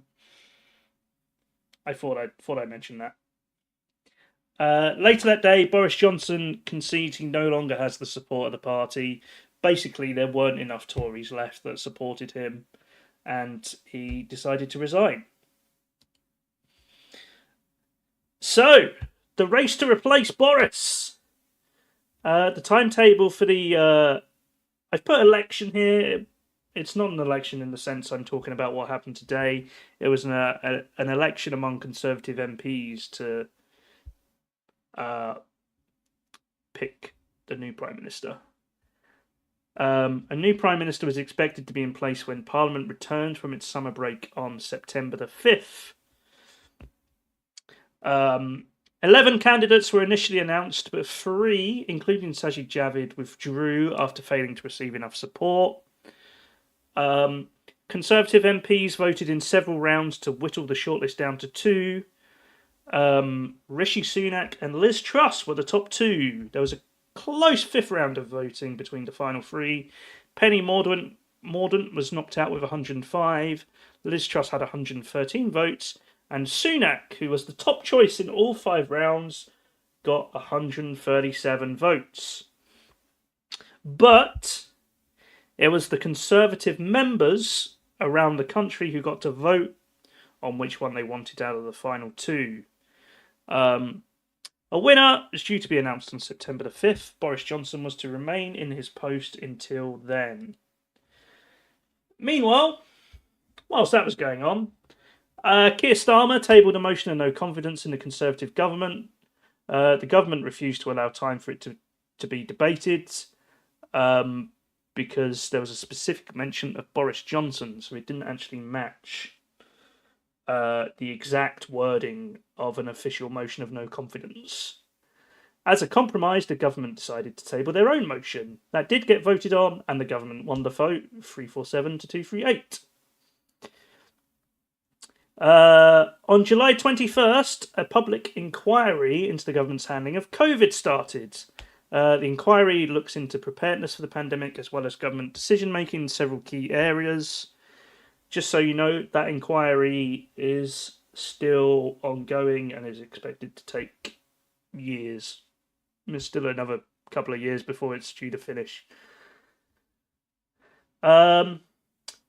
thought I'd mention that. Later that day, Boris Johnson concedes he no longer has the support of the party. Basically, there weren't enough Tories left that supported him, and he decided to resign. So, the race to replace Boris. The timetable for the... I've put election here. It's not an election in the sense I'm talking about what happened today. It was an election among Conservative MPs to pick the new Prime Minister. A new Prime Minister was expected to be in place when Parliament returned from its summer break on September the 5th. 11 candidates were initially announced, but 3, including Sajid Javid, withdrew after failing to receive enough support. Conservative MPs voted in several rounds to whittle the shortlist down to 2. Rishi Sunak and Liz Truss were the top 2. There was a close 5th round of voting between the final 3. Penny Mordaunt was knocked out with 105. Liz Truss had 113 votes. And Sunak, who was the top choice in all 5 rounds, got 137 votes. But it was the Conservative members around the country who got to vote on which one they wanted out of the final 2. A winner is due to be announced on September the 5th. Boris Johnson was to remain in his post until then. Meanwhile, whilst that was going on, Keir Starmer tabled a motion of no confidence in the Conservative government. The government refused to allow time for it to be debated because there was a specific mention of Boris Johnson, so it didn't actually match the exact wording of an official motion of no confidence. As a compromise, the government decided to table their own motion. That did get voted on, and the government won the vote, 347 to 238. On July 21st, a public inquiry into the government's handling of COVID started. The inquiry looks into preparedness for the pandemic as well as government decision-making in several key areas. Just so you know, that inquiry is still ongoing and is expected to take years. There's still another couple of years before it's due to finish. In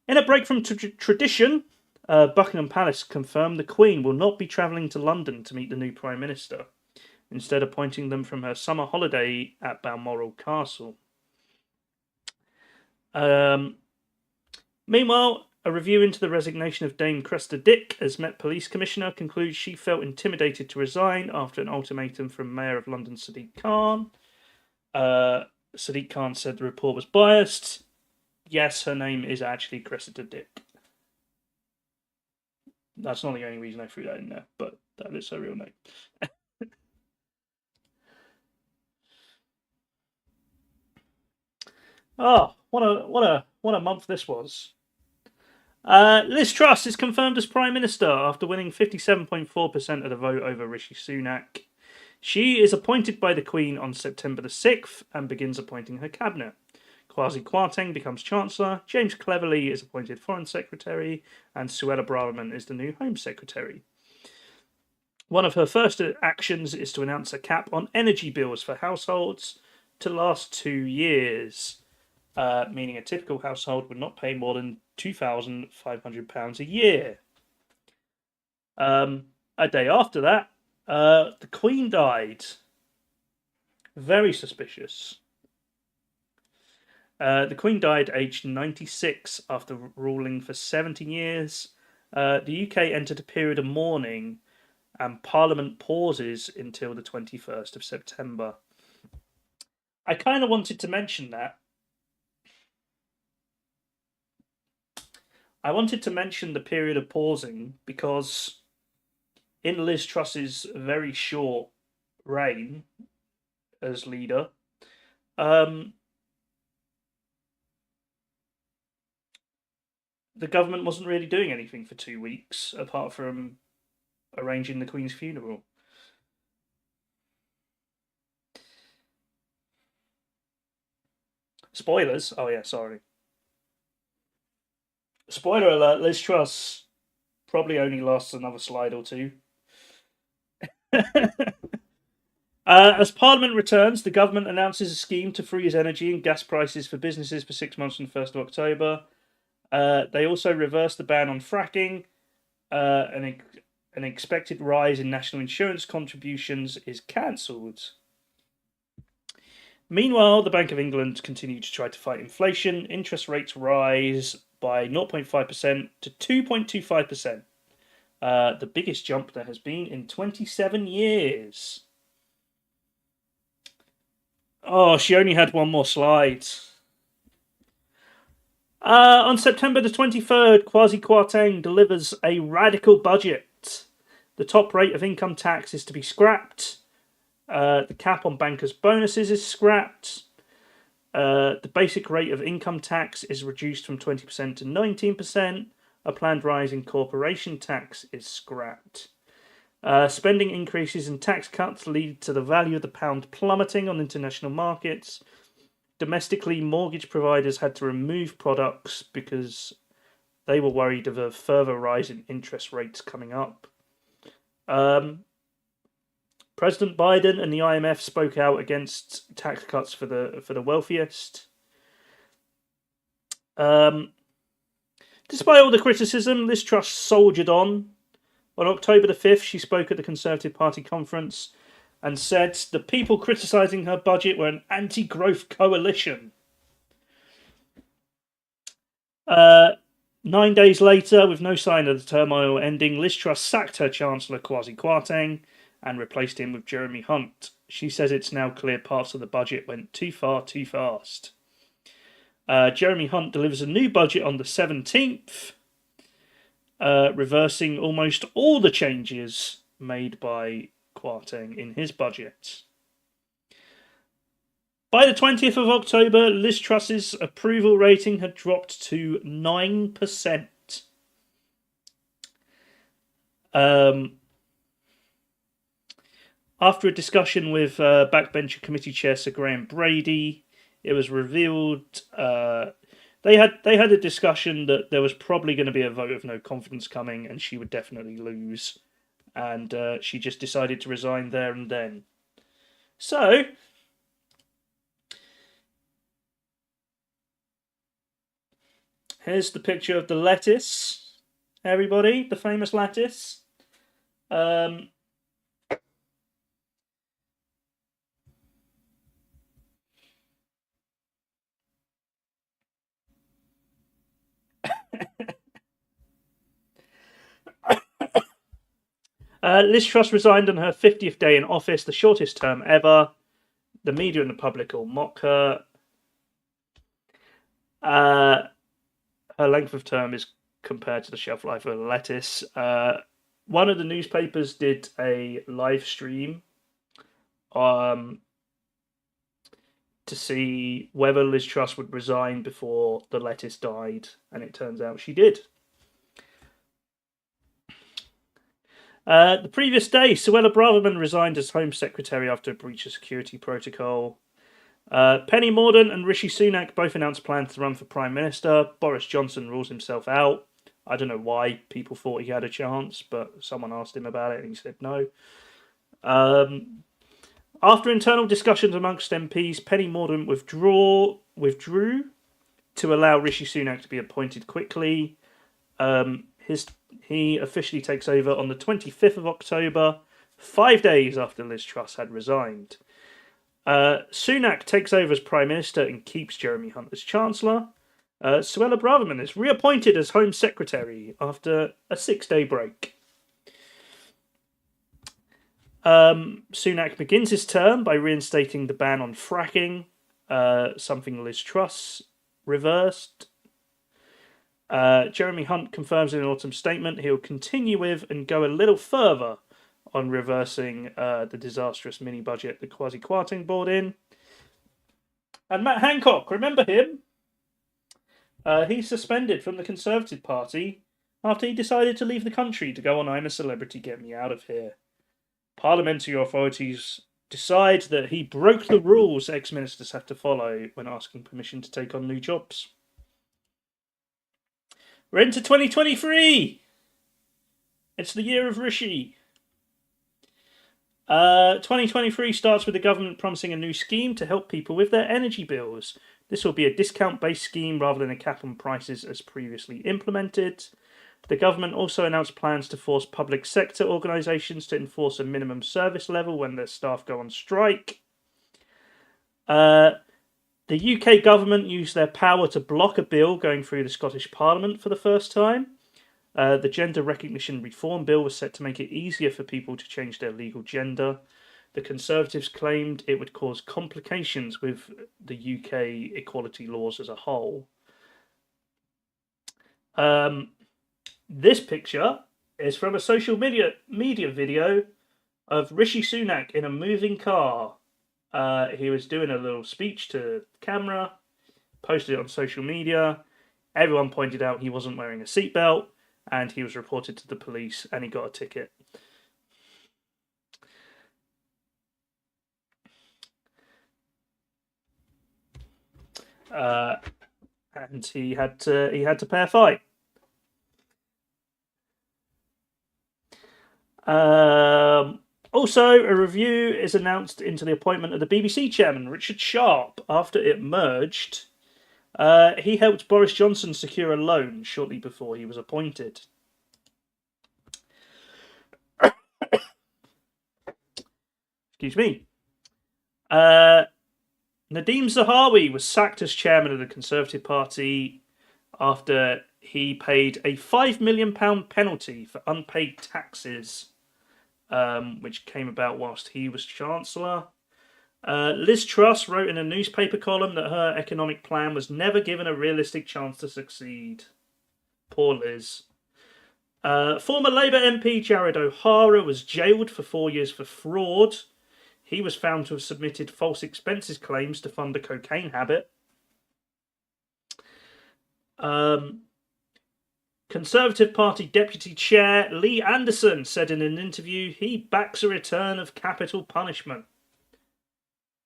a break from tradition, Buckingham Palace confirmed the Queen will not be travelling to London to meet the new Prime Minister, instead appointing them from her summer holiday at Balmoral Castle. Meanwhile, a review into the resignation of Dame Cressida Dick as Met Police Commissioner concludes she felt intimidated to resign after an ultimatum from Mayor of London Sadiq Khan. Sadiq Khan said the report was biased. Yes, her name is actually Cressida Dick. That's not the only reason I threw that in there, but that is her real name. Oh, what a month this was. Liz Truss is confirmed as Prime Minister after winning 57.4% of the vote over Rishi Sunak. She is appointed by the Queen on September the 6th and begins appointing her cabinet. Kwasi Kwarteng becomes Chancellor, James Cleverly is appointed Foreign Secretary, and Suella Braverman is the new Home Secretary. One of her first actions is to announce a cap on energy bills for households to last 2 years, meaning a typical household would not pay more than £2,500 a year. A day after that, the Queen died. Very suspicious. The Queen died aged 96 after ruling for 17 years. The UK entered a period of mourning, and Parliament pauses until the 21st of September. I kind of wanted to mention that. I wanted to mention the period of pausing because in Liz Truss's very short reign as leader, the government wasn't really doing anything for 2 weeks apart from arranging the Queen's funeral. Spoilers. Oh yeah, sorry. Spoiler alert, Liz Truss probably only lasts another slide or two. As Parliament returns, the government announces a scheme to freeze energy and gas prices for businesses for 6 months from the 1st of October. They also reverse the ban on fracking. An expected rise in national insurance contributions is cancelled. Meanwhile, the Bank of England continued to try to fight inflation. Interest rates rise by 0.5% to 2.25%. The biggest jump there has been in 27 years. Oh, she only had one more slide. On September the 23rd, Kwasi Kwarteng delivers a radical budget. The top rate of income tax is to be scrapped. The cap on bankers' bonuses is scrapped. The basic rate of income tax is reduced from 20% to 19%. A planned rise in corporation tax is scrapped. Spending increases and tax cuts lead to the value of the pound plummeting on international markets. Domestically, mortgage providers had to remove products because they were worried of a further rise in interest rates coming up. President Biden and the IMF spoke out against tax cuts for the wealthiest. Despite all the criticism, Liz Truss soldiered on. On October the 5th, she spoke at the Conservative Party conference and said the people criticising her budget were an anti-growth coalition. 9 days later, with no sign of the turmoil ending, Liz Truss sacked her Chancellor Kwasi Kwarteng and replaced him with Jeremy Hunt. She says it's now clear parts of the budget went too far too fast. Jeremy Hunt delivers a new budget on the 17th, reversing almost all the changes made by Kwarteng in his budget. By the 20th of October, Liz Truss's approval rating had dropped to 9%. After a discussion with Backbencher Committee Chair Sir Graham Brady, it was revealed they had a discussion that there was probably going to be a vote of no confidence coming, and she would definitely lose, and she just decided to resign there and then. So, here's the picture of the lettuce, everybody, the famous lettuce. Liz Truss resigned on her 50th day in office, the shortest term ever. The media and the public all mock her. Her length of term is compared to the shelf life of a lettuce. One of the newspapers did a live stream to see whether Liz Truss would resign before the lettuce died, and it turns out she did. The previous day, Suella Braverman resigned as Home Secretary after a breach of security protocol. Penny Mordaunt and Rishi Sunak both announced plans to run for Prime Minister. Boris Johnson rules himself out. I don't know why people thought he had a chance, but someone asked him about it and he said no. After internal discussions amongst MPs, Penny Mordaunt withdrew to allow Rishi Sunak to be appointed quickly. He officially takes over on the 25th of October, 5 days after Liz Truss had resigned. Sunak takes over as Prime Minister and keeps Jeremy Hunt as Chancellor. Suella Braverman is reappointed as Home Secretary after a 6-day break. Sunak begins his term by reinstating the ban on fracking, something Liz Truss reversed. Jeremy Hunt confirms in an autumn statement he'll continue with and go a little further on reversing the disastrous mini-budget the Kwasi Kwarteng brought in. And Matt Hancock, remember him? He's suspended from the Conservative Party after he decided to leave the country to go on I'm a Celebrity, Get Me Out of Here. Parliamentary authorities decide that he broke the rules ex-ministers have to follow when asking permission to take on new jobs. We're into 2023! It's the year of Rishi. 2023 starts with the government promising a new scheme to help people with their energy bills. This will be a discount-based scheme rather than a cap on prices as previously implemented. The government also announced plans to force public sector organisations to enforce a minimum service level when their staff go on strike. The UK government used their power to block a bill going through the Scottish Parliament for the first time. The Gender Recognition Reform Bill was set to make it easier for people to change their legal gender. The Conservatives claimed it would cause complications with the UK equality laws as a whole. This picture is from a social media video of Rishi Sunak in a moving car. He was doing a little speech to camera, posted it on social media. Everyone pointed out he wasn't wearing a seatbelt, and he was reported to the police, and he got a ticket. And he had to pay a fine. Also, a review is announced into the appointment of the BBC chairman, Richard Sharp, after it merged. He helped Boris Johnson secure a loan shortly before he was appointed. Excuse me. Nadeem Zahawi was sacked as chairman of the Conservative Party after he paid a £5 million penalty for unpaid taxes, which came about whilst he was Chancellor. Liz Truss wrote in a newspaper column that her economic plan was never given a realistic chance to succeed. Poor Liz. Former Labour MP Jared O'Hara was jailed for 4 years for fraud. He was found to have submitted false expenses claims to fund a cocaine habit. Conservative Party Deputy Chair Lee Anderson said in an interview he backs a return of capital punishment.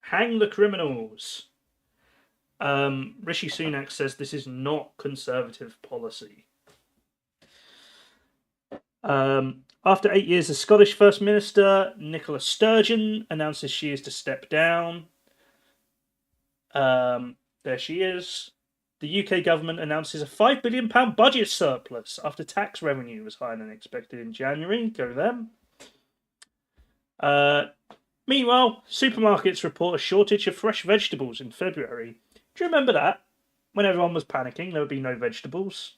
Hang the criminals. Rishi Sunak says this is not Conservative policy. After 8 years as Scottish First Minister, Nicola Sturgeon announces she is to step down. There she is. The UK government announces a £5 billion budget surplus after tax revenue was higher than expected in January. Go them. Meanwhile, supermarkets report a shortage of fresh vegetables in February. Do you remember that? When everyone was panicking, there would be no vegetables.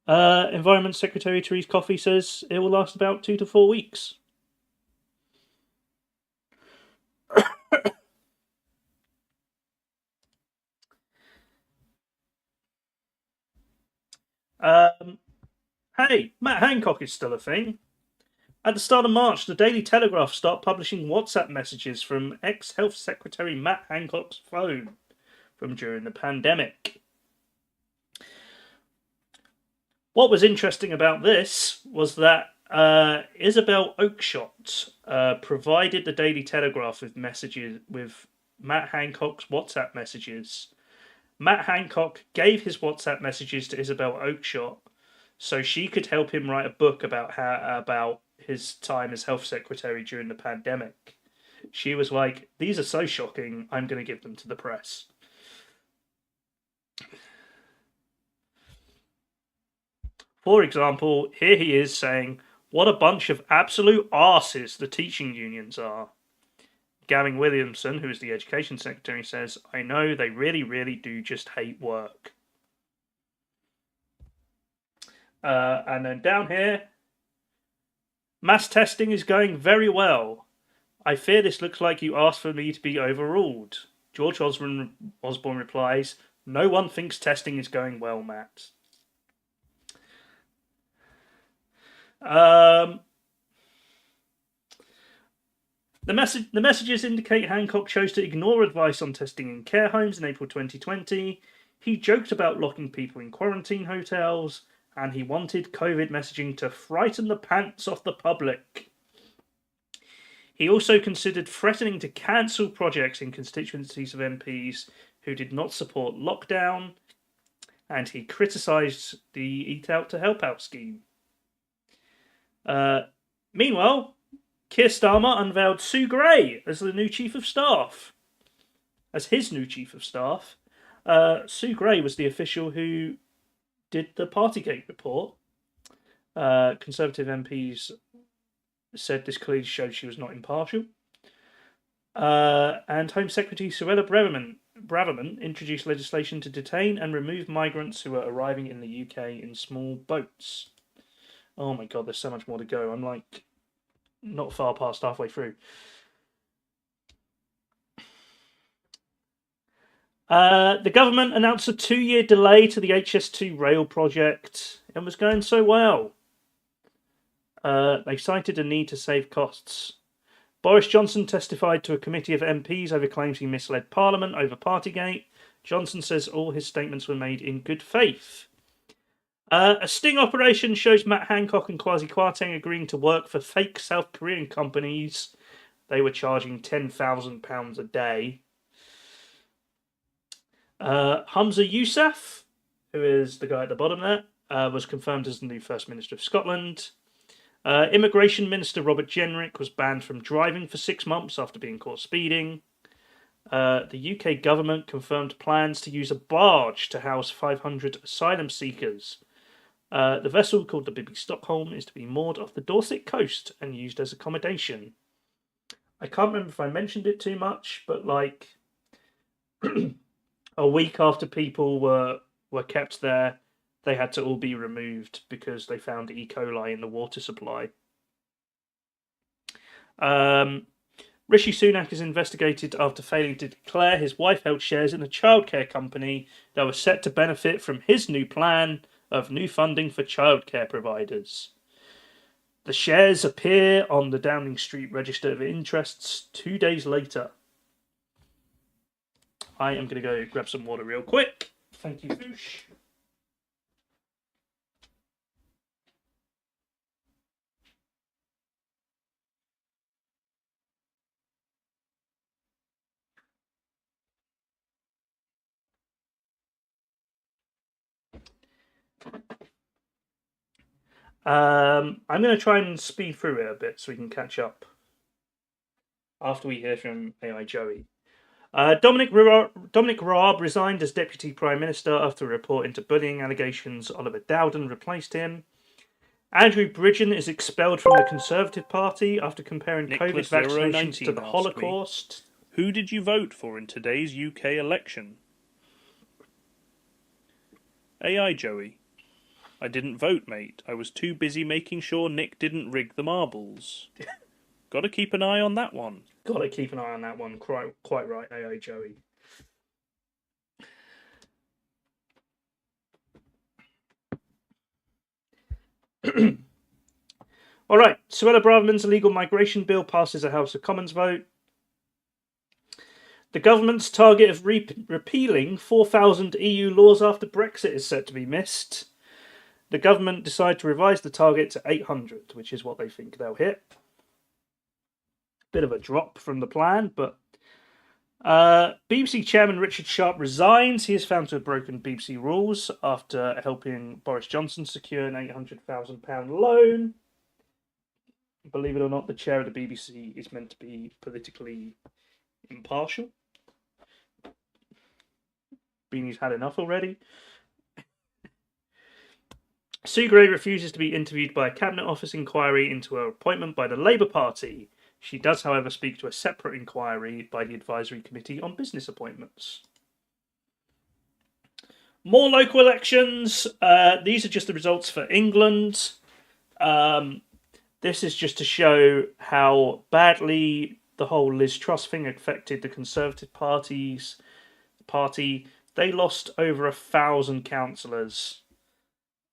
Environment Secretary Therese Coffey says it will last about 2 to 4 weeks. Hey, Matt Hancock is still a thing. At the start of March, the Daily Telegraph start publishing WhatsApp messages from ex-Health Secretary Matt Hancock's phone from during the pandemic. What was interesting about this was that Isabel Oakeshott provided the Daily Telegraph with messages with Matt Hancock's WhatsApp messages. Matt Hancock gave his WhatsApp messages to Isabel Oakeshott so she could help him write a book about his time as health secretary during the pandemic. She was like, "These are so shocking, I'm going to give them to the press." For example, here he is saying, "What a bunch of absolute arses the teaching unions are." Gavin Williamson, who is the education secretary, says, "I know they really, really do just hate work." And then down here, "Mass testing is going very well. I fear this looks like you asked for me to be overruled." George Osborne replies, "No one thinks testing is going well, Matt." The messages indicate Hancock chose to ignore advice on testing in care homes in April 2020. He joked about locking people in quarantine hotels, and he wanted COVID messaging to frighten the pants off the public. He also considered threatening to cancel projects in constituencies of MPs who did not support lockdown, and he criticised the Eat Out to Help Out scheme. Meanwhile, Keir Starmer unveiled Sue Gray as the new chief of staff. As his new chief of staff. Sue Gray was the official who did the Partygate report. Conservative MPs said this clearly showed she was not impartial. And Home Secretary Suella Braverman introduced legislation to detain and remove migrants who are arriving in the UK in small boats. Oh my god, there's so much more to go. I'm like not far past halfway through. The government announced a 2-year delay to the HS2 rail project. It was going so well. They cited a need to save costs. Boris Johnson testified to a committee of MPs over claims he misled Parliament over Partygate. Johnson says all his statements were made in good faith. A sting operation shows Matt Hancock and Kwasi Kwarteng agreeing to work for fake South Korean companies. They were charging £10,000 a day. Humza Yousaf, who is the guy at the bottom there, was confirmed as the new First Minister of Scotland. Immigration Minister Robert Jenrick was banned from driving for 6 months after being caught speeding. The UK government confirmed plans to use a barge to house 500 asylum seekers. The vessel, called the Bibby Stockholm, is to be moored off the Dorset coast and used as accommodation. I can't remember if I mentioned it too much, but like a week after people were kept there, they had to all be removed because they found E. coli in the water supply. Rishi Sunak is investigated after failing to declare his wife held shares in a childcare company that was set to benefit from his new plan of new funding for childcare providers. The shares appear on the Downing Street Register of Interests 2 days later. I am going to go grab some water real quick. Thank you, Foosh. I'm going to try and speed through it a bit so we can catch up after we hear from AI Joey. Dominic Raab resigned as Deputy Prime Minister after a report into bullying allegations. Oliver Dowden replaced him. Andrew Bridgen is expelled from the Conservative Party after comparing COVID vaccinations to the Holocaust.
Who did you vote for in today's UK election? AI Joey. I didn't vote, mate. I was too busy making sure Nick didn't rig the marbles. Gotta keep an eye on that one.
Gotta keep an eye on that one. Quite right, AI Joey. All right, Suella Braverman's illegal migration bill passes a House of Commons vote. The government's target of repealing 4,000 EU laws after Brexit is set to be missed. the government decide to revise the target to 800, which is what they think they'll hit. Bit of a drop from the plan, but BBC chairman Richard Sharp resigns. He is found to have broken BBC rules after helping Boris Johnson secure an £800,000 loan. Believe it or not, the chair of the BBC is meant to be politically impartial. Beanie's had enough already. Sue Gray refuses to be interviewed by a Cabinet Office inquiry into her appointment by the Labour Party. She does, however, speak to a separate inquiry by the Advisory Committee on Business Appointments. More local elections. These are just the results for England. This is just to show how badly the whole Liz Truss thing affected the Conservative party. They lost over 1,000 councillors.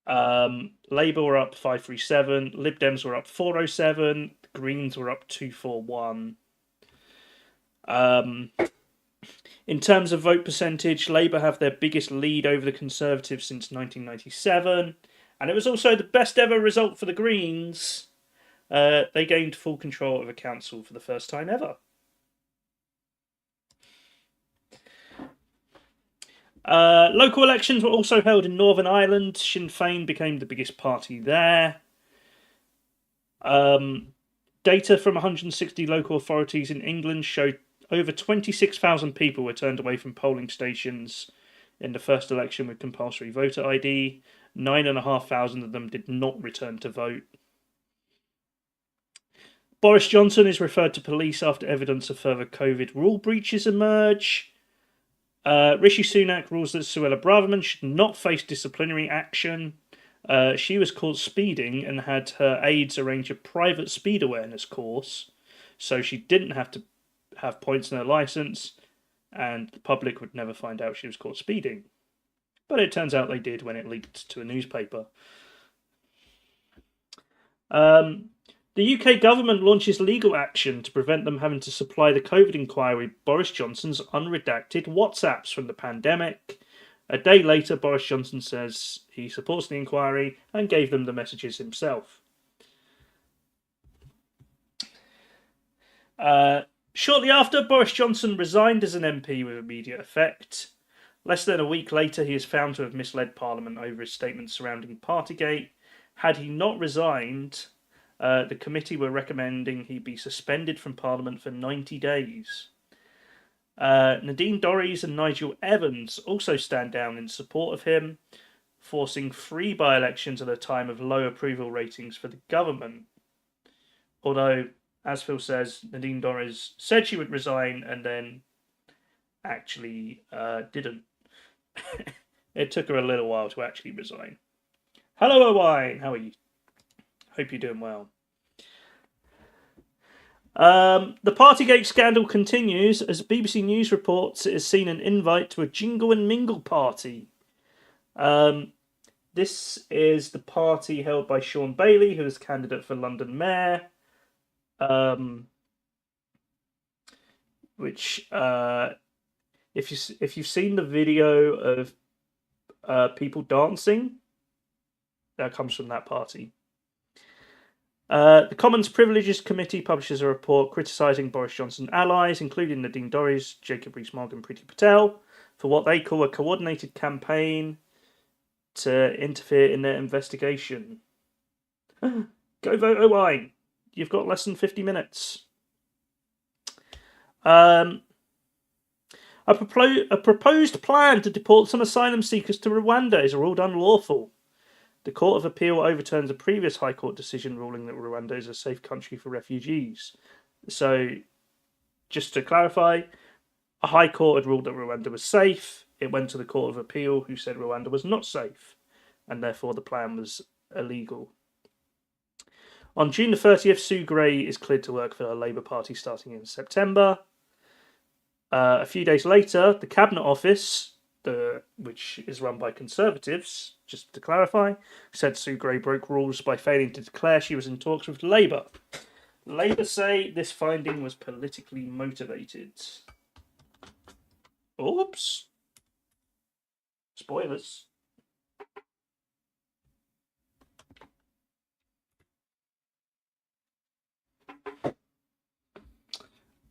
Labour were up 537, Lib Dems were up 407, Greens were up 241. In terms of vote percentage, Labour have their biggest lead over the Conservatives since 1997, and it was also the best ever result for the Greens. They gained full control of a council for the first time ever. Local elections were also held in Northern Ireland. Sinn Féin became the biggest party there. Data from 160 local authorities in England showed over 26,000 people were turned away from polling stations in the first election with compulsory voter ID. 9,500 of them did not return to vote. Boris Johnson is referred to police after evidence of further COVID rule breaches emerge. Rishi Sunak rules that Suella Braverman should not face disciplinary action. She was caught speeding and had her aides arrange a private speed awareness course, so she didn't have to have points in her licence, and the public would never find out she was caught speeding. But it turns out they did when it leaked to a newspaper. The UK government launches legal action to prevent them having to supply the COVID inquiry Boris Johnson's unredacted WhatsApps from the pandemic. A day later, Boris Johnson says he supports the inquiry and gave them the messages himself. Shortly after, Boris Johnson resigned as an MP with immediate effect. Less than a week later, he is found to have misled Parliament over his statements surrounding Partygate. Had he not resigned, the committee were recommending he be suspended from Parliament for 90 days. Nadine Dorries and Nigel Evans also stand down in support of him, forcing 3 by-elections at a time of low approval ratings for the government. Although, as Phil says, Nadine Dorries said she would resign and then actually didn't. It took her a little while to actually resign. Hello, Owain. How are you? Hope you're doing well. The Partygate scandal continues as BBC News reports it has seen an invite to a jingle and mingle party. This is the party held by Sean Bailey, who is candidate for London Mayor. Which, if you've seen the video of people dancing, that comes from that party. The Commons Privileges Committee publishes a report criticising Boris Johnson allies, including Nadine Dorries, Jacob Rees-Mogg and Priti Patel, for what they call a coordinated campaign to interfere in their investigation. Go vote, Owain. You've got less than 50 minutes. A proposed plan to deport some asylum seekers to Rwanda is ruled unlawful. The Court of Appeal overturns a previous High Court decision ruling that Rwanda is a safe country for refugees. So, just to clarify, a High Court had ruled that Rwanda was safe. It went to the Court of Appeal, who said Rwanda was not safe, and therefore the plan was illegal. On June the 30th, Sue Gray is cleared to work for the Labour Party starting in September. A few days later, the Cabinet Office, which is run by Conservatives, just to clarify, said Sue Gray broke rules by failing to declare she was in talks with Labour. Labour say this finding was politically motivated. Oops. Spoilers.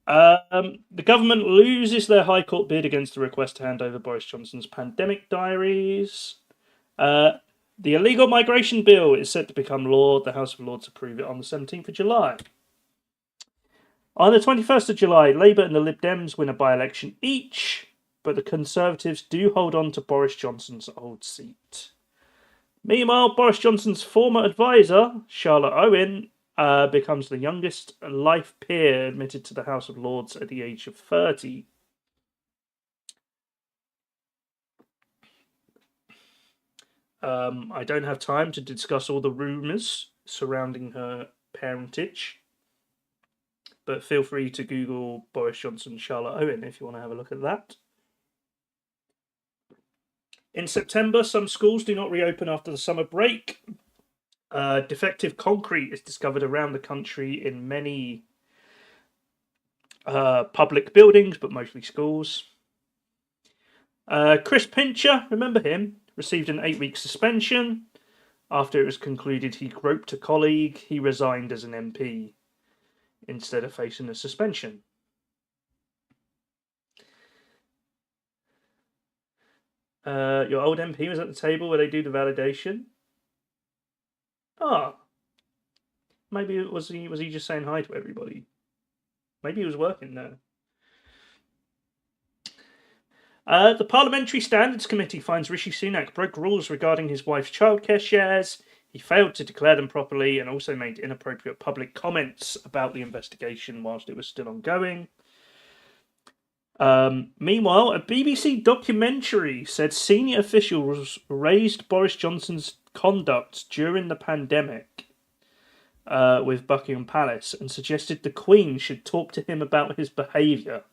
The government loses their High Court bid against the request to hand over Boris Johnson's pandemic diaries. The illegal migration bill is set to become law. The House of Lords approve it on the 17th of July. On the 21st of July, Labour and the Lib Dems win a by-election each, but the Conservatives do hold on to Boris Johnson's old seat. Meanwhile, Boris Johnson's former advisor, Charlotte Owen, becomes the youngest life peer admitted to the House of Lords at the age of 30. I don't have time to discuss all the rumours surrounding her parentage, but feel free to Google Boris Johnson, Charlotte Owen if you want to have a look at that. In September, some schools do not reopen after the summer break. Defective concrete is discovered around the country in many public buildings, but mostly schools. Chris Pincher, remember him, received an 8-week suspension. After it was concluded he groped a colleague, he resigned as an MP instead of facing a suspension. Your old MP was at the table where they do the validation. Ah, maybe was he just saying hi to everybody? Maybe he was working there. The Parliamentary Standards Committee finds Rishi Sunak broke rules regarding his wife's childcare shares. He failed to declare them properly and also made inappropriate public comments about the investigation whilst it was still ongoing. Meanwhile, a BBC documentary said senior officials raised Boris Johnson's conduct during the pandemic with Buckingham Palace and suggested the Queen should talk to him about his behaviour.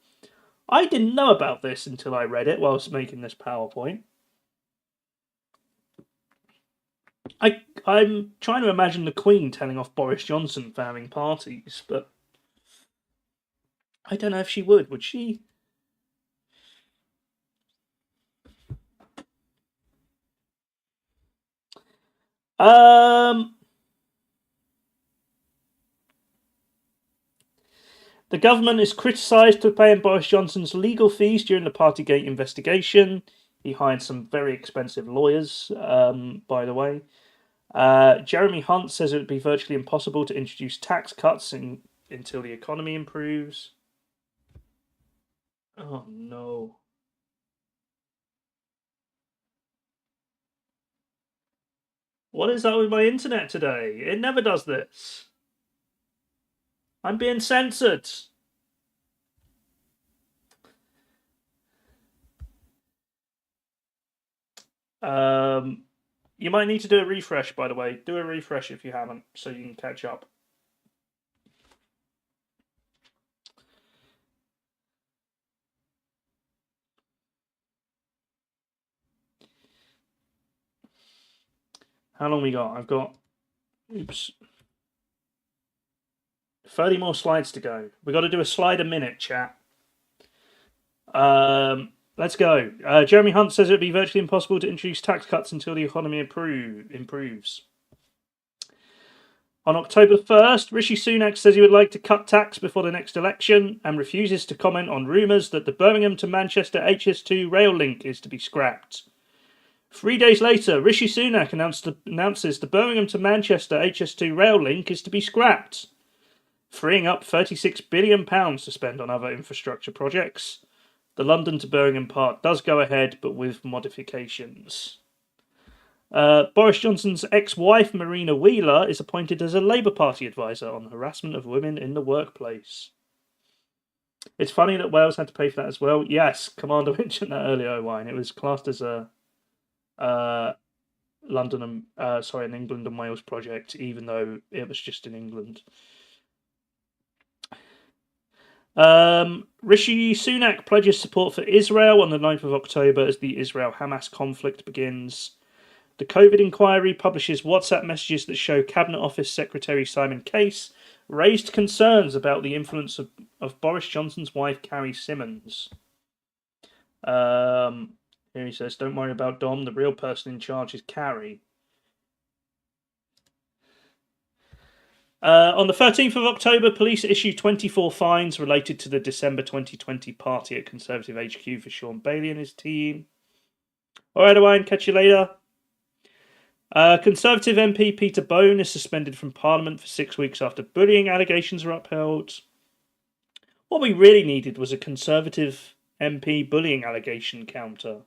I didn't know about this until I read it whilst making this PowerPoint. I'm trying to imagine the Queen telling off Boris Johnson for having parties, but I don't know if she would. Would she? The government is criticised for paying Boris Johnson's legal fees during the Partygate investigation. He hired some very expensive lawyers, by the way. Jeremy Hunt says it would be virtually impossible to introduce tax cuts until the economy improves. Oh no. What is that with my internet today? It never does this. I'm being censored. You might need to do a refresh, by the way. Do a refresh if you haven't, so you can catch up. How long we got? I've got... Oops. 30 more slides to go. We've got to do a slide a minute, chat. Let's go. Jeremy Hunt says it would be virtually impossible to introduce tax cuts until the economy improves. On October 1st, Rishi Sunak says he would like to cut tax before the next election and refuses to comment on rumours that the Birmingham to Manchester HS2 rail link is to be scrapped. 3 days later, Rishi Sunak announces the Birmingham to Manchester HS2 rail link is to be scrapped, freeing up £36 billion to spend on other infrastructure projects. The London to Birmingham part does go ahead, but with modifications. Boris Johnson's ex-wife, Marina Wheeler, is appointed as a Labour Party advisor on harassment of women in the workplace. It's funny that Wales had to pay for that as well. Yes, Commander mentioned that earlier, Owain. It was classed as a an England and Wales project, even though it was just in England. Rishi Sunak pledges support for Israel on the 9th of October as the Israel-Hamas conflict begins. The COVID inquiry publishes WhatsApp messages that show Cabinet Office Secretary Simon Case raised concerns about the influence of Boris Johnson's wife, Carrie Symonds. Here he says, don't worry about Dom, the real person in charge is Carrie. On the 13th of October, police issued 24 fines related to the December 2020 party at Conservative HQ for Sean Bailey and his team. Alright, Owain, catch you later. Conservative MP Peter Bone is suspended from Parliament for 6 weeks after bullying allegations are upheld. What we really needed was a Conservative MP bullying allegation counter.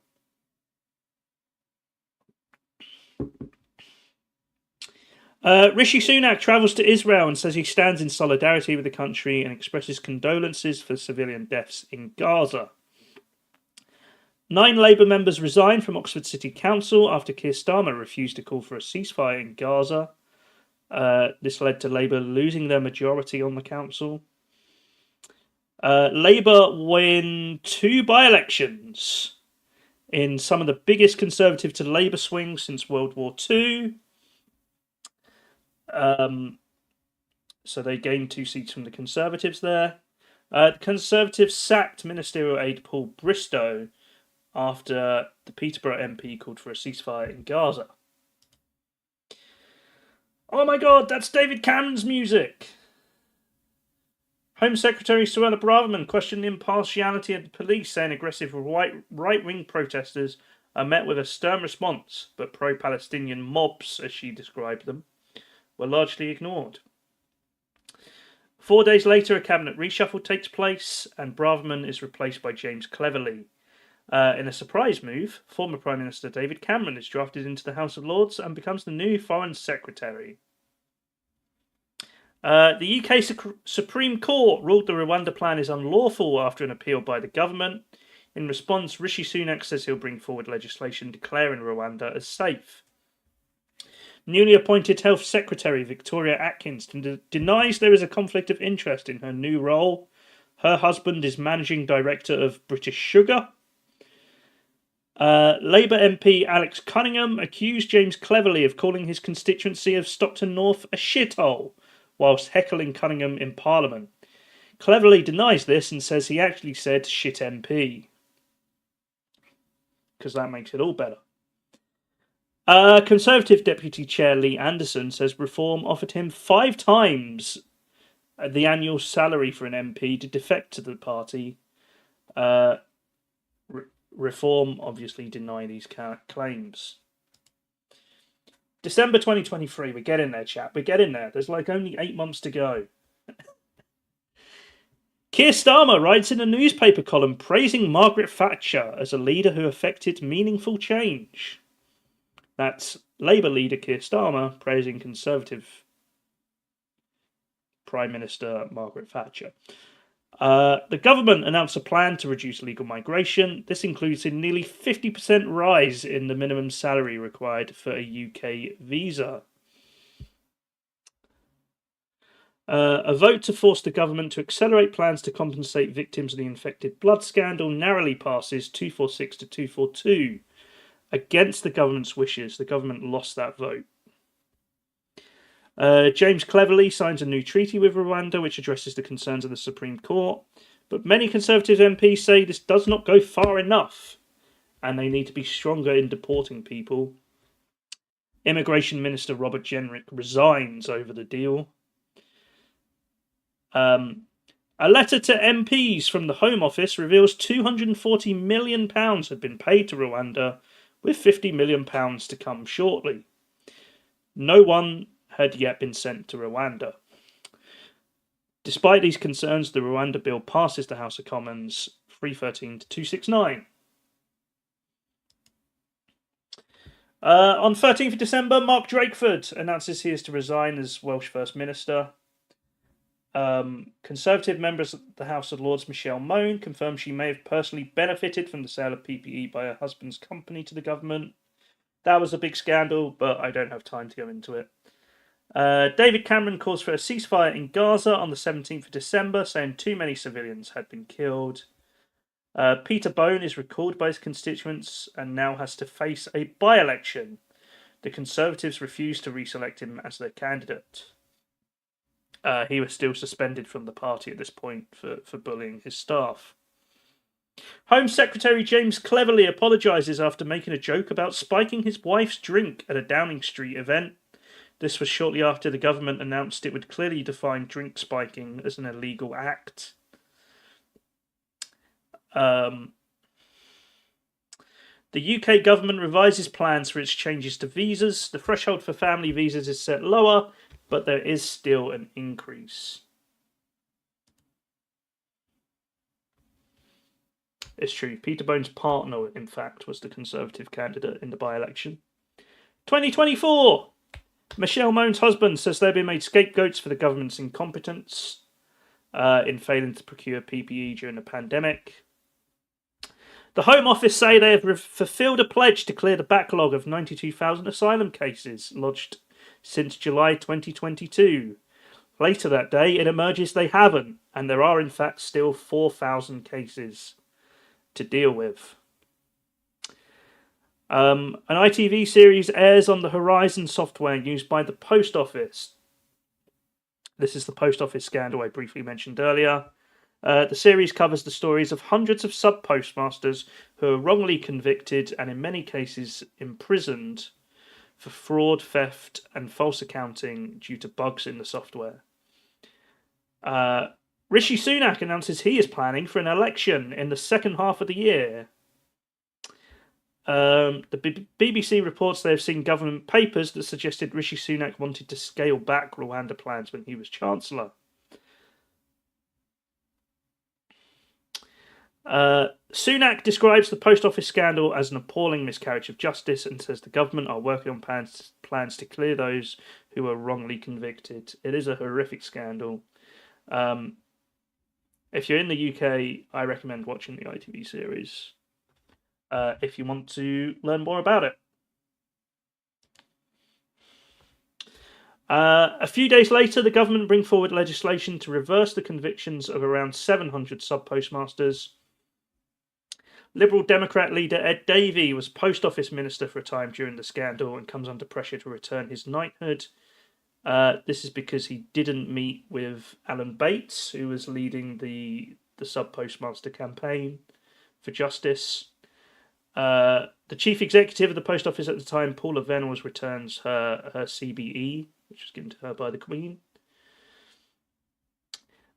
Rishi Sunak travels to Israel and says he stands in solidarity with the country and expresses condolences for civilian deaths in Gaza. 9 Labour members resigned from Oxford City Council after Keir Starmer refused to call for a ceasefire in Gaza. This led to Labour losing their majority on the council. Labour win 2 by-elections in some of the biggest Conservative to Labour swings since World War II. So they gained 2 seats from the Conservatives there. The Conservatives sacked Ministerial Aide Paul Bristow after the Peterborough MP called for a ceasefire in Gaza. Oh my god, that's David Cameron's music! Home Secretary Suella Braverman questioned the impartiality of the police, saying aggressive right-wing protesters are met with a stern response, but pro-Palestinian mobs, as she described them, were largely ignored. 4 days later, a cabinet reshuffle takes place, and Braverman is replaced by James Cleverly. In a surprise move, former Prime Minister David Cameron is drafted into the House of Lords and becomes the new Foreign Secretary. The UK Supreme Court ruled the Rwanda plan is unlawful after an appeal by the government. In response, Rishi Sunak says he'll bring forward legislation declaring Rwanda as safe. Newly appointed Health Secretary Victoria Atkins denies there is a conflict of interest in her new role. Her husband is Managing Director of British Sugar. Labour MP Alex Cunningham accused James Cleverly of calling his constituency of Stockton North a shithole, whilst heckling Cunningham in Parliament. Cleverly denies this and says he actually said shit MP. Because that makes it all better. Conservative Deputy Chair Lee Anderson says Reform offered him 5 times the annual salary for an MP to defect to the party. Reform obviously deny these claims. December 2023, we're getting there, chat. We're getting there. There's like only 8 months to go. Keir Starmer writes in a newspaper column praising Margaret Thatcher as a leader who effected meaningful change. That's Labour leader Keir Starmer praising Conservative Prime Minister Margaret Thatcher. The government announced a plan to reduce legal migration. This includes a nearly 50% rise in the minimum salary required for a UK visa. A vote to force the government to accelerate plans to compensate victims of the infected blood scandal narrowly passes 246 to 242. Against the government's wishes, the government lost that vote. James Cleverly signs a new treaty with Rwanda, which addresses the concerns of the Supreme Court. But many Conservative MPs say this does not go far enough, and they need to be stronger in deporting people. Immigration Minister Robert Jenrick resigns over the deal. A letter to MPs from the Home Office reveals £240 million had been paid to Rwanda, with £50 million to come shortly. No one had yet been sent to Rwanda. Despite these concerns, the Rwanda bill passes the House of Commons 313 to 269. On 13th of December, Mark Drakeford announces he is to resign as Welsh First Minister. Conservative members of the House of Lords, Michelle Mone, confirmed she may have personally benefited from the sale of PPE by her husband's company to the government. That was a big scandal, but I don't have time to go into it. David Cameron calls for a ceasefire in Gaza on the 17th of December, saying too many civilians had been killed. Peter Bone is recalled by his constituents and now has to face a by-election. The Conservatives refused to reselect him as their candidate. He was still suspended from the party at this point for bullying his staff. Home Secretary James Cleverly apologises after making a joke about spiking his wife's drink at a Downing Street event. This was shortly after the government announced it would clearly define drink spiking as an illegal act. The UK government revises plans for its changes to visas. The threshold for family visas is set lower, but there is still an increase. It's true. Peter Bone's partner, in fact, was the Conservative candidate in the by-election. 2024! Michelle Moan's husband says they've been made scapegoats for the government's incompetence in failing to procure PPE during the pandemic. The Home Office say they have fulfilled a pledge to clear the backlog of 92,000 asylum cases lodged since July 2022. Later that day, it emerges they haven't, and there are in fact still 4,000 cases to deal with. An ITV series airs on the Horizon software used by the Post Office. This is the Post Office scandal I briefly mentioned earlier. The series covers the stories of hundreds of sub-postmasters who are wrongly convicted and in many cases imprisoned for fraud, theft and false accounting due to bugs in the software. Rishi Sunak announces he is planning for an election in the second half of the year. The BBC reports they have seen government papers that suggested Rishi Sunak wanted to scale back Rwanda plans when he was Chancellor. Sunak describes the Post Office scandal as an appalling miscarriage of justice and says the government are working on plans to clear those who are wrongly convicted. It is a horrific scandal. If you're in the UK, I recommend watching the ITV series if you want to learn more about it. A few days later, the government bring forward legislation to reverse the convictions of around 700 sub-postmasters. Liberal Democrat leader Ed Davey was Post Office Minister for a time during the scandal and comes under pressure to return his knighthood. This is because he didn't meet with Alan Bates, who was leading the sub-postmaster campaign for justice. The chief executive of the Post Office at the time, Paula Venables, returns her CBE, which was given to her by the Queen.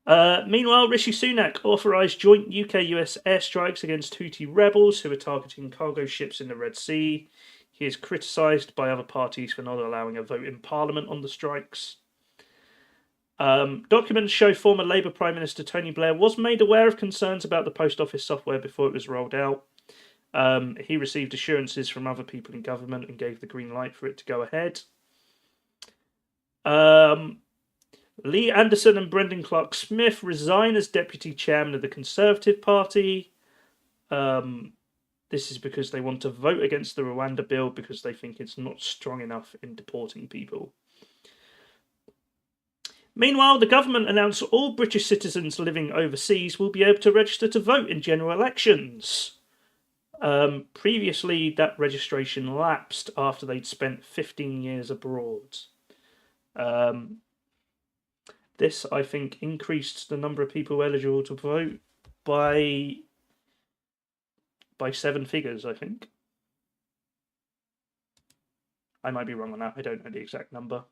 Meanwhile, Rishi Sunak authorised joint UK-US airstrikes against Houthi rebels who are targeting cargo ships in the Red Sea. He is criticised by other parties for not allowing a vote in Parliament on the strikes. Documents show former Labour Prime Minister Tony Blair was made aware of concerns about the Post Office software before it was rolled out. He received assurances from other people in government and gave the green light for it to go ahead. Lee Anderson and Brendan Clark-Smith resign as deputy chairman of the Conservative Party. This is because they want to vote against the Rwanda bill because they think it's not strong enough in deporting people. Meanwhile, the government announced all British citizens living overseas will be able to register to vote in general elections. Previously, that registration lapsed after they'd spent 15 years abroad. This, I think, increased the number of people eligible to vote by 7 figures, I think. I might be wrong on that. I don't know the exact number.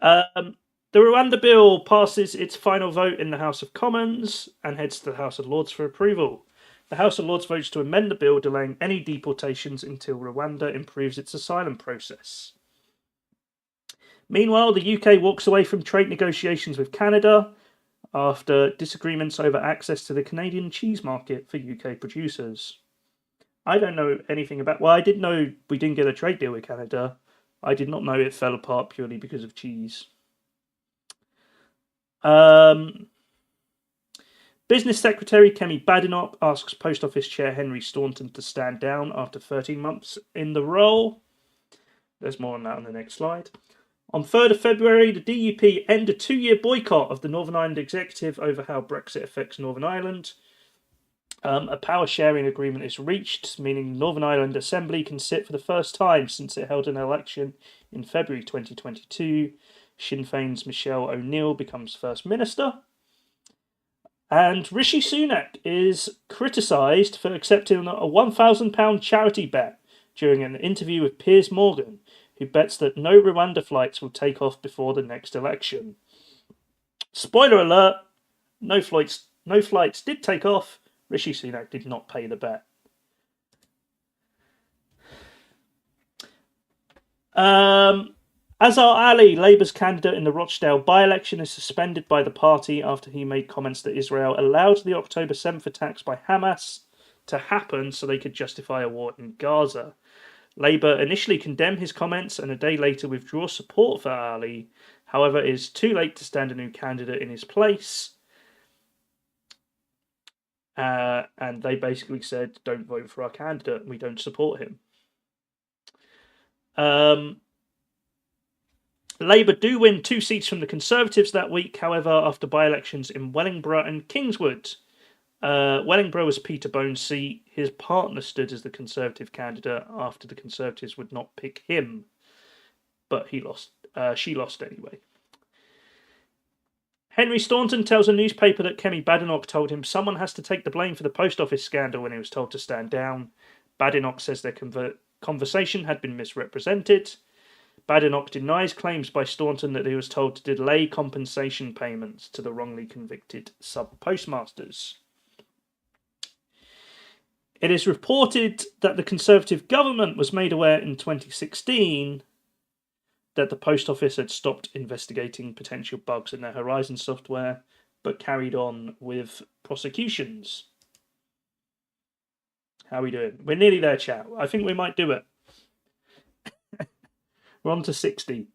The Rwanda bill passes its final vote in the House of Commons and heads to the House of Lords for approval. The House of Lords votes to amend the bill, delaying any deportations until Rwanda improves its asylum process. Meanwhile, the UK walks away from trade negotiations with Canada after disagreements over access to the Canadian cheese market for UK producers. I don't know anything about... Well, I did know we didn't get a trade deal with Canada. I did not know it fell apart purely because of cheese. Business Secretary Kemi Badenoch asks Post Office Chair Henry Staunton to stand down after 13 months in the role. There's more on that on the next slide. On 3rd of February, the DUP end a 2-year boycott of the Northern Ireland Executive over how Brexit affects Northern Ireland. A power sharing agreement is reached, meaning the Northern Ireland Assembly can sit for the first time since it held an election in February 2022. Sinn Féin's Michelle O'Neill becomes First Minister. And Rishi Sunak is criticised for accepting a £1,000 charity bet during an interview with Piers Morgan, who bets that no Rwanda flights will take off before the next election. Spoiler alert, no flights did take off. Rishi Sunak did not pay the bet. Azhar Ali, Labour's candidate in the Rochdale by-election, is suspended by the party after he made comments that Israel allowed the October 7th attacks by Hamas to happen so they could justify a war in Gaza. Labour initially condemned his comments and a day later withdrew support for Ali. However, it is too late to stand a new candidate in his place. And they basically said, don't vote for our candidate, we don't support him. Labour do win 2 seats from the Conservatives that week, however, after by-elections in Wellingborough and Kingswood. Wellingborough was Peter Bone's seat. His partner stood as the Conservative candidate after the Conservatives would not pick him, but he lost. She lost anyway. Henry Staunton tells a newspaper that Kemi Badenoch told him someone has to take the blame for the post office scandal when he was told to stand down. Badenoch says their conversation had been misrepresented. Badenoch denies claims by Staunton that he was told to delay compensation payments to the wrongly convicted sub-postmasters. It is reported that the Conservative government was made aware in 2016 that the Post Office had stopped investigating potential bugs in their Horizon software, but carried on with prosecutions. How are we doing? We're nearly there, chat. I think we might do it. We're on to 60.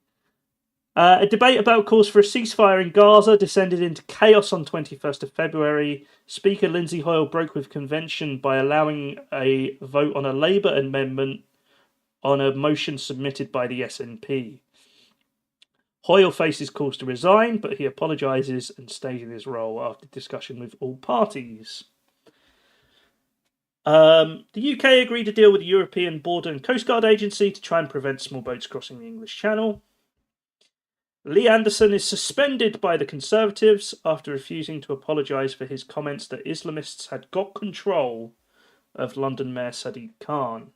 A debate about calls for a ceasefire in Gaza descended into chaos on 21st of February. Speaker Lindsay Hoyle broke with convention by allowing a vote on a Labour amendment on a motion submitted by the SNP. Hoyle faces calls to resign, but he apologises and stays in his role after discussion with all parties. The UK agreed to deal with the European Border and Coast Guard Agency to try and prevent small boats crossing the English Channel. Lee Anderson is suspended by the Conservatives after refusing to apologise for his comments that Islamists had got control of London Mayor Sadiq Khan.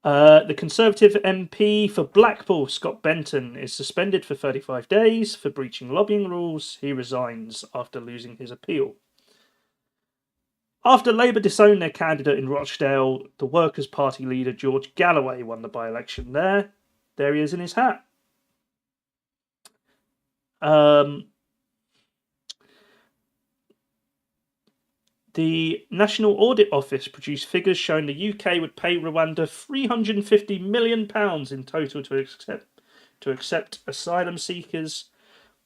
The Conservative MP for Blackpool, Scott Benton, is suspended for 35 days for breaching lobbying rules. He resigns after losing his appeal. After Labour disowned their candidate in Rochdale, the Workers' Party leader George Galloway won the by-election there. There he is in his hat. The National Audit Office produced figures showing the UK would pay Rwanda £350 million in total to accept asylum seekers,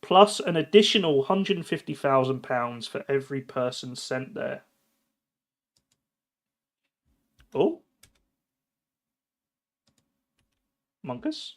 plus an additional £150,000 for every person sent there. Oh. Monkus?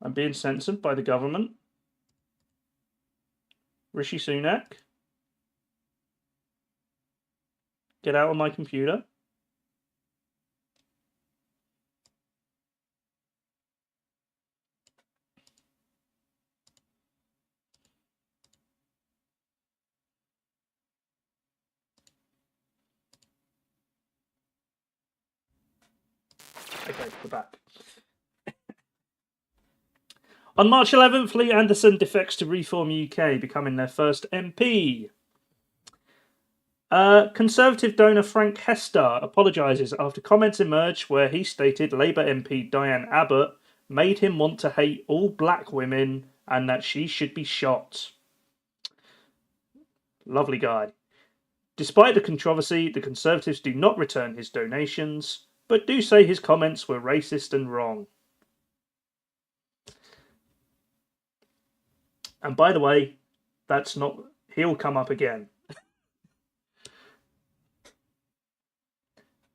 I'm being censored by the government. Rishi Sunak. Get out of my computer. Okay, we're back. On March 11th, Lee Anderson defects to Reform UK, becoming their first MP. Conservative donor Frank Hester apologises after comments emerged where he stated Labour MP Diane Abbott made him want to hate all black women and that she should be shot. Lovely guy. Despite the controversy, the Conservatives do not return his donations, but do say his comments were racist and wrong. And by the way, that's not... he'll come up again.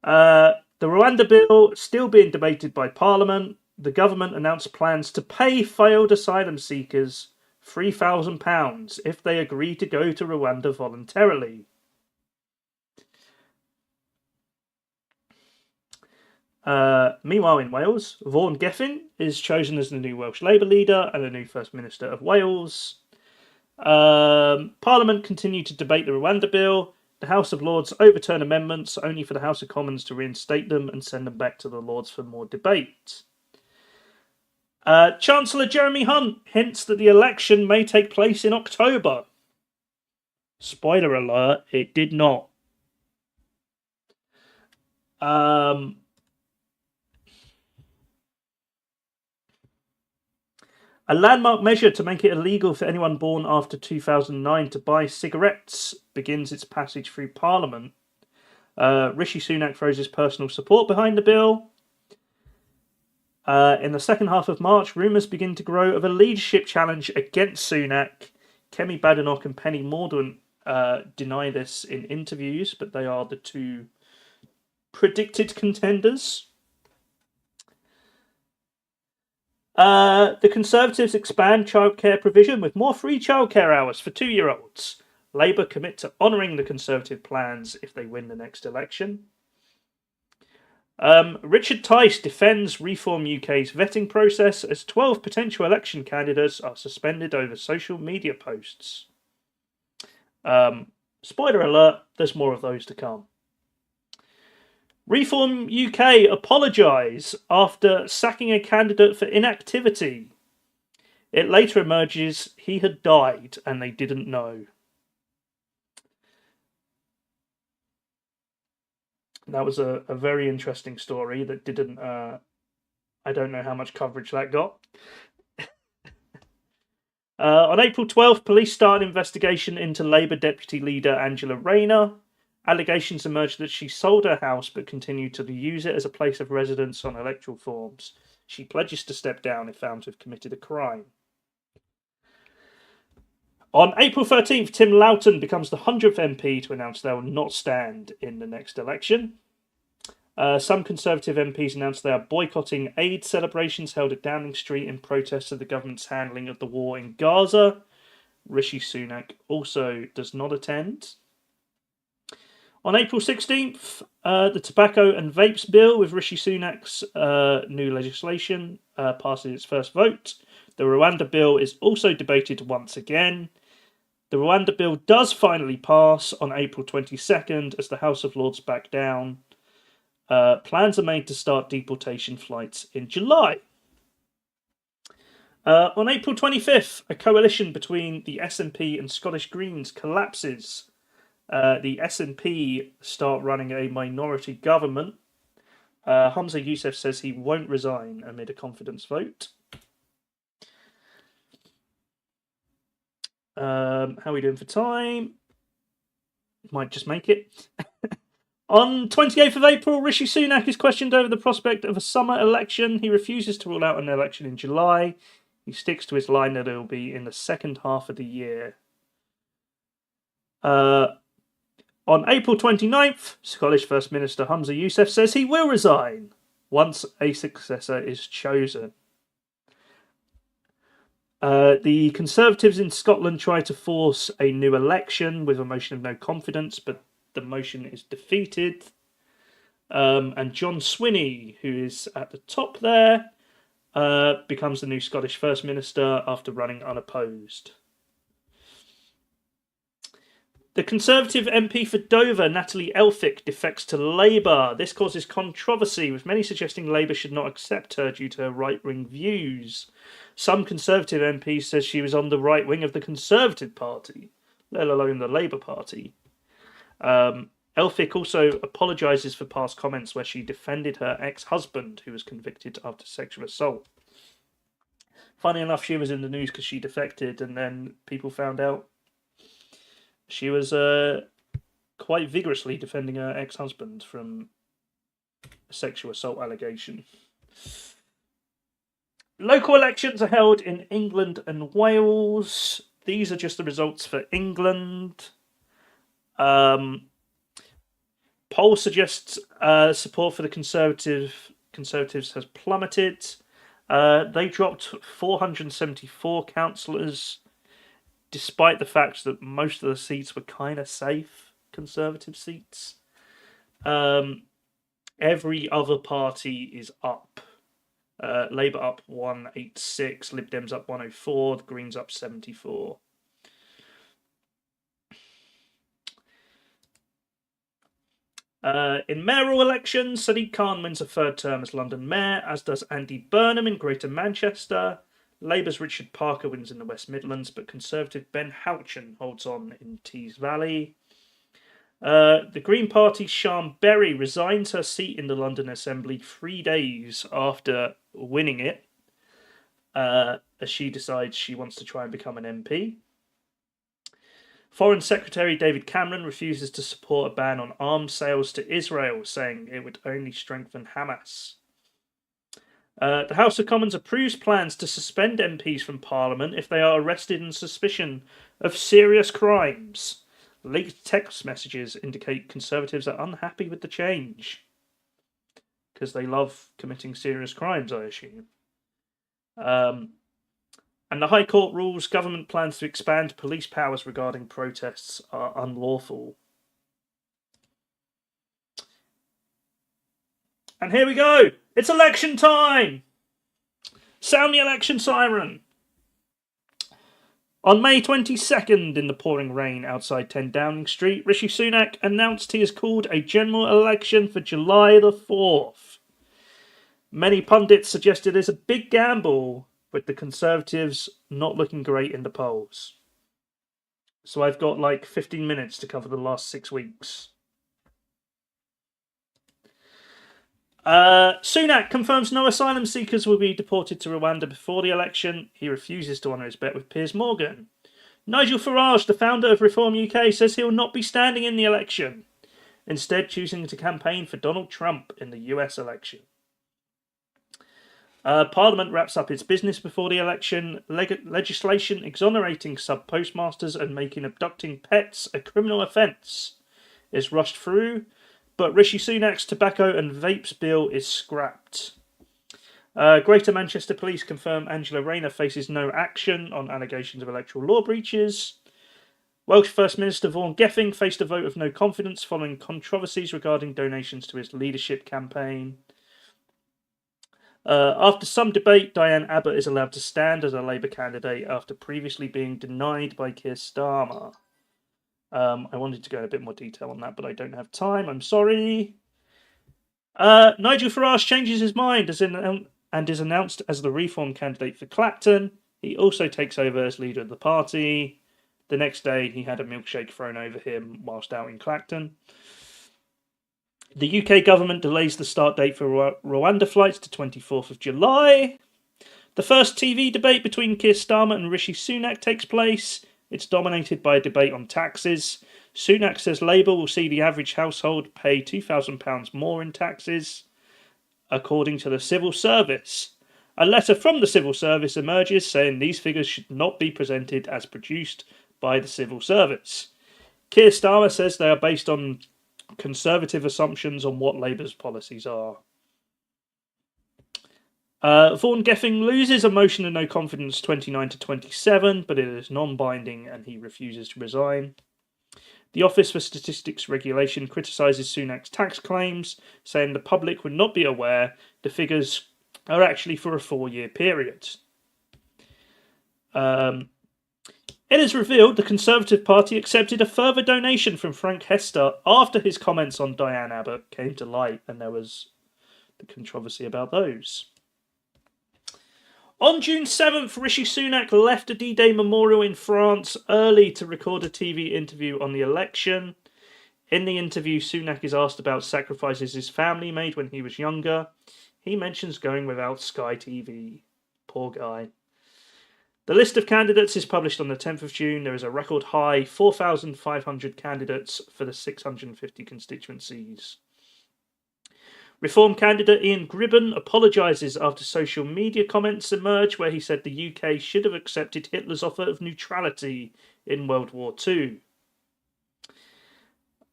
The Rwanda bill still being debated by Parliament. The government announced plans to pay failed asylum seekers £3,000 if they agree to go to Rwanda voluntarily. Meanwhile, in Wales, Vaughan Geffin is chosen as the new Welsh Labour leader and the new First Minister of Wales. Parliament continue to debate the Rwanda bill. The House of Lords overturn amendments only for the House of Commons to reinstate them and send them back to the Lords for more debate. Chancellor Jeremy Hunt hints that the election may take place in October. Spoiler alert, it did not. A landmark measure to make it illegal for anyone born after 2009 to buy cigarettes begins its passage through Parliament. Rishi Sunak throws his personal support behind the bill. In the second half of March, rumours begin to grow of a leadership challenge against Sunak. Kemi Badenoch and Penny Mordaunt deny this in interviews, but they are the two predicted contenders. The Conservatives expand childcare provision with more free childcare hours for 2-year-olds. Labour commit to honouring the Conservative plans if they win the next election. Richard Tice defends Reform UK's vetting process as 12 potential election candidates are suspended over social media posts. Spoiler alert, there's more of those to come. Reform UK apologise after sacking a candidate for inactivity. It later emerges he had died and they didn't know. That was a very interesting story that didn't... I don't know how much coverage that got. On April 12th, police start an investigation into Labour Deputy Leader Angela Rayner. Allegations emerged that she sold her house but continued to use it as a place of residence on electoral forms. She pledges to step down if found to have committed a crime. On April 13th, Tim Loughton becomes the 100th MP to announce they will not stand in the next election. Some Conservative MPs announced they are boycotting Eid celebrations held at Downing Street in protest of the government's handling of the war in Gaza. Rishi Sunak also does not attend. On April 16th, the Tobacco and Vapes Bill with Rishi Sunak's new legislation passes its first vote. The Rwanda Bill is also debated once again. The Rwanda Bill does finally pass on April 22nd as the House of Lords back down. Plans are made to start deportation flights in July. On April 25th, a coalition between the SNP and Scottish Greens collapses. The SNP start running a minority government. Humza Yousaf says he won't resign amid a confidence vote. How are we doing for time? Might just make it. On 28th of April, Rishi Sunak is questioned over the prospect of a summer election. He refuses to rule out an election in July. He sticks to his line that it will be in the second half of the year. On April 29th, Scottish First Minister Humza Yousaf says he will resign once a successor is chosen. The Conservatives in Scotland try to force a new election with a motion of no confidence, but the motion is defeated. And John Swinney, who is at the top there, becomes the new Scottish First Minister after running unopposed. The Conservative MP for Dover, Natalie Elphicke, defects to Labour. This causes controversy, with many suggesting Labour should not accept her due to her right-wing views. Some Conservative MPs says she was on the right wing of the Conservative Party, let alone the Labour Party. Elphicke also apologises for past comments where she defended her ex-husband, who was convicted after sexual assault. Funny enough, she was in the news because she defected, and then people found out she was quite vigorously defending her ex-husband from a sexual assault allegation. Local elections are held in England and Wales. These are just the results for England. Poll suggests support for the Conservatives has plummeted. They dropped 474 councillors, despite the fact that most of the seats were kind of safe Conservative seats. every other party is up. Labour up 186, Lib Dems up 104, the Greens up 74. In mayoral elections, Sadiq Khan wins a third term as London Mayor, as does Andy Burnham in Greater Manchester. Labour's Richard Parker wins in the West Midlands, but Conservative Ben Houchen holds on in Tees Valley. The Green Party's Sian Berry resigns her seat in the London Assembly 3 days after winning it, as she decides she wants to try and become an MP. Foreign Secretary David Cameron refuses to support a ban on arms sales to Israel, saying it would only strengthen Hamas. The House of Commons approves plans to suspend MPs from Parliament if they are arrested on suspicion of serious crimes. Leaked text messages indicate Conservatives are unhappy with the change. Because they love committing serious crimes, I assume. And the High Court rules government plans to expand police powers regarding protests are unlawful. And here we go! It's election time! Sound the election siren! On May 22nd, in the pouring rain outside 10 Downing Street, Rishi Sunak announced he has called a general election for July the 4th. Many pundits suggested it's a big gamble, with the Conservatives not looking great in the polls. So I've got like 15 minutes to cover the last 6 weeks. Sunak confirms no asylum seekers will be deported to Rwanda before the election. He refuses to honour his bet with Piers Morgan. Nigel Farage, the founder of Reform UK, says he will not be standing in the election, instead choosing to campaign for Donald Trump in the US election. Parliament wraps up its business before the election. Legislation exonerating sub-postmasters and making abducting pets a criminal offence is rushed through, but Rishi Sunak's tobacco and vapes bill is scrapped. Greater Manchester Police confirm Angela Rayner faces no action on allegations of electoral law breaches. Welsh First Minister Vaughan Gething faced a vote of no confidence following controversies regarding donations to his leadership campaign. After some debate, Diane Abbott is allowed to stand as a Labour candidate after previously being denied by Keir Starmer. I wanted to go in a bit more detail on that, but I don't have time. I'm sorry. Nigel Farage changes his mind and is announced as the Reform candidate for Clacton. He also takes over as leader of the party. The next day, he had a milkshake thrown over him whilst out in Clacton. The UK government delays the start date for Rwanda flights to 24th of July. The first TV debate between Keir Starmer and Rishi Sunak takes place. It's dominated by a debate on taxes. Sunak says Labour will see the average household pay £2,000 more in taxes, according to the civil service. A letter from the civil service emerges saying these figures should not be presented as produced by the civil service. Keir Starmer says they are based on Conservative assumptions on what Labour's policies are. Vaughan Gething loses a motion of no confidence 29 to 27, but it is non-binding and he refuses to resign. The Office for Statistics Regulation criticises Sunak's tax claims, saying the public would not be aware the figures are actually for a 4-year period. It is revealed the Conservative Party accepted a further donation from Frank Hester after his comments on Diane Abbott came to light, and there was the controversy about those. On June 7th, Rishi Sunak left a D-Day memorial in France early to record a TV interview on the election. In the interview, Sunak is asked about sacrifices his family made when he was younger. He mentions going without Sky TV. Poor guy. The list of candidates is published on the 10th of June. There is a record high 4,500 candidates for the 650 constituencies. Reform candidate Ian Gribben apologises after social media comments emerge where he said the UK should have accepted Hitler's offer of neutrality in World War II.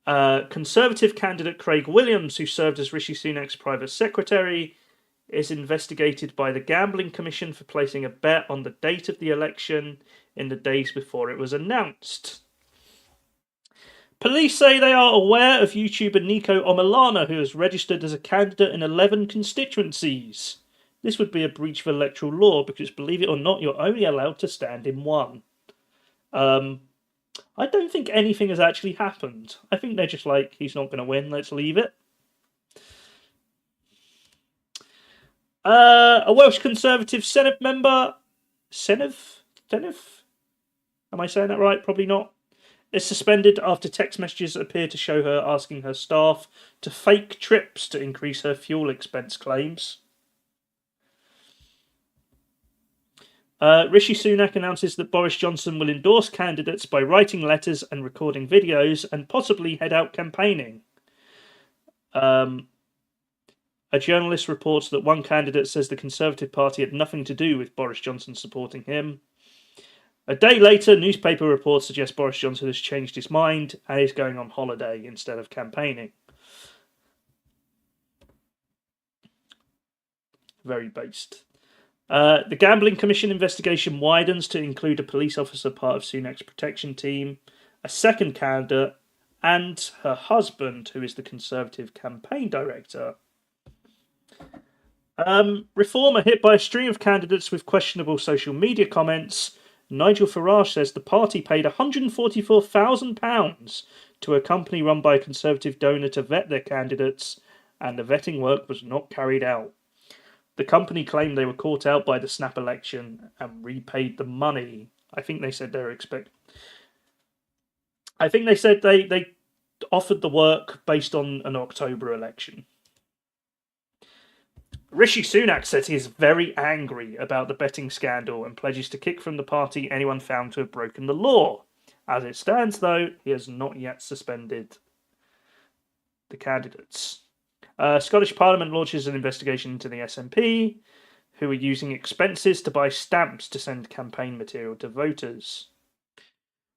Conservative candidate Craig Williams, who served as Rishi Sunak's private secretary, is investigated by the Gambling Commission for placing a bet on the date of the election in the days before it was announced. Police say they are aware of YouTuber Nico Omilana, who has registered as a candidate in 11 constituencies. This would be a breach of electoral law because, believe it or not, you're only allowed to stand in one. I don't think anything has actually happened. I think they're just like, he's not going to win, let's leave it. A Welsh Conservative Senate member, Senedd? Am I saying that right? Probably not. Is suspended after text messages appear to show her asking her staff to fake trips to increase her fuel expense claims. Rishi Sunak announces that Boris Johnson will endorse candidates by writing letters and recording videos and possibly head out campaigning. A journalist reports that one candidate says the Conservative Party had nothing to do with Boris Johnson supporting him. A day later, newspaper reports suggest Boris Johnson has changed his mind and is going on holiday instead of campaigning. Very based. The Gambling Commission investigation widens to include a police officer part of Sunak's protection team, a second candidate, and her husband, who is the Conservative campaign director. Reform are hit by a string of candidates with questionable social media comments. Nigel Farage says the party paid £144,000 to a company run by a Conservative donor to vet their candidates, and the vetting work was not carried out. The company claimed they were caught out by the snap election and repaid the money. I think they said they offered the work based on an October election. Rishi Sunak says he is very angry about the betting scandal and pledges to kick from the party anyone found to have broken the law. As it stands, though, he has not yet suspended the candidates. Scottish Parliament launches an investigation into the SNP, who are using expenses to buy stamps to send campaign material to voters.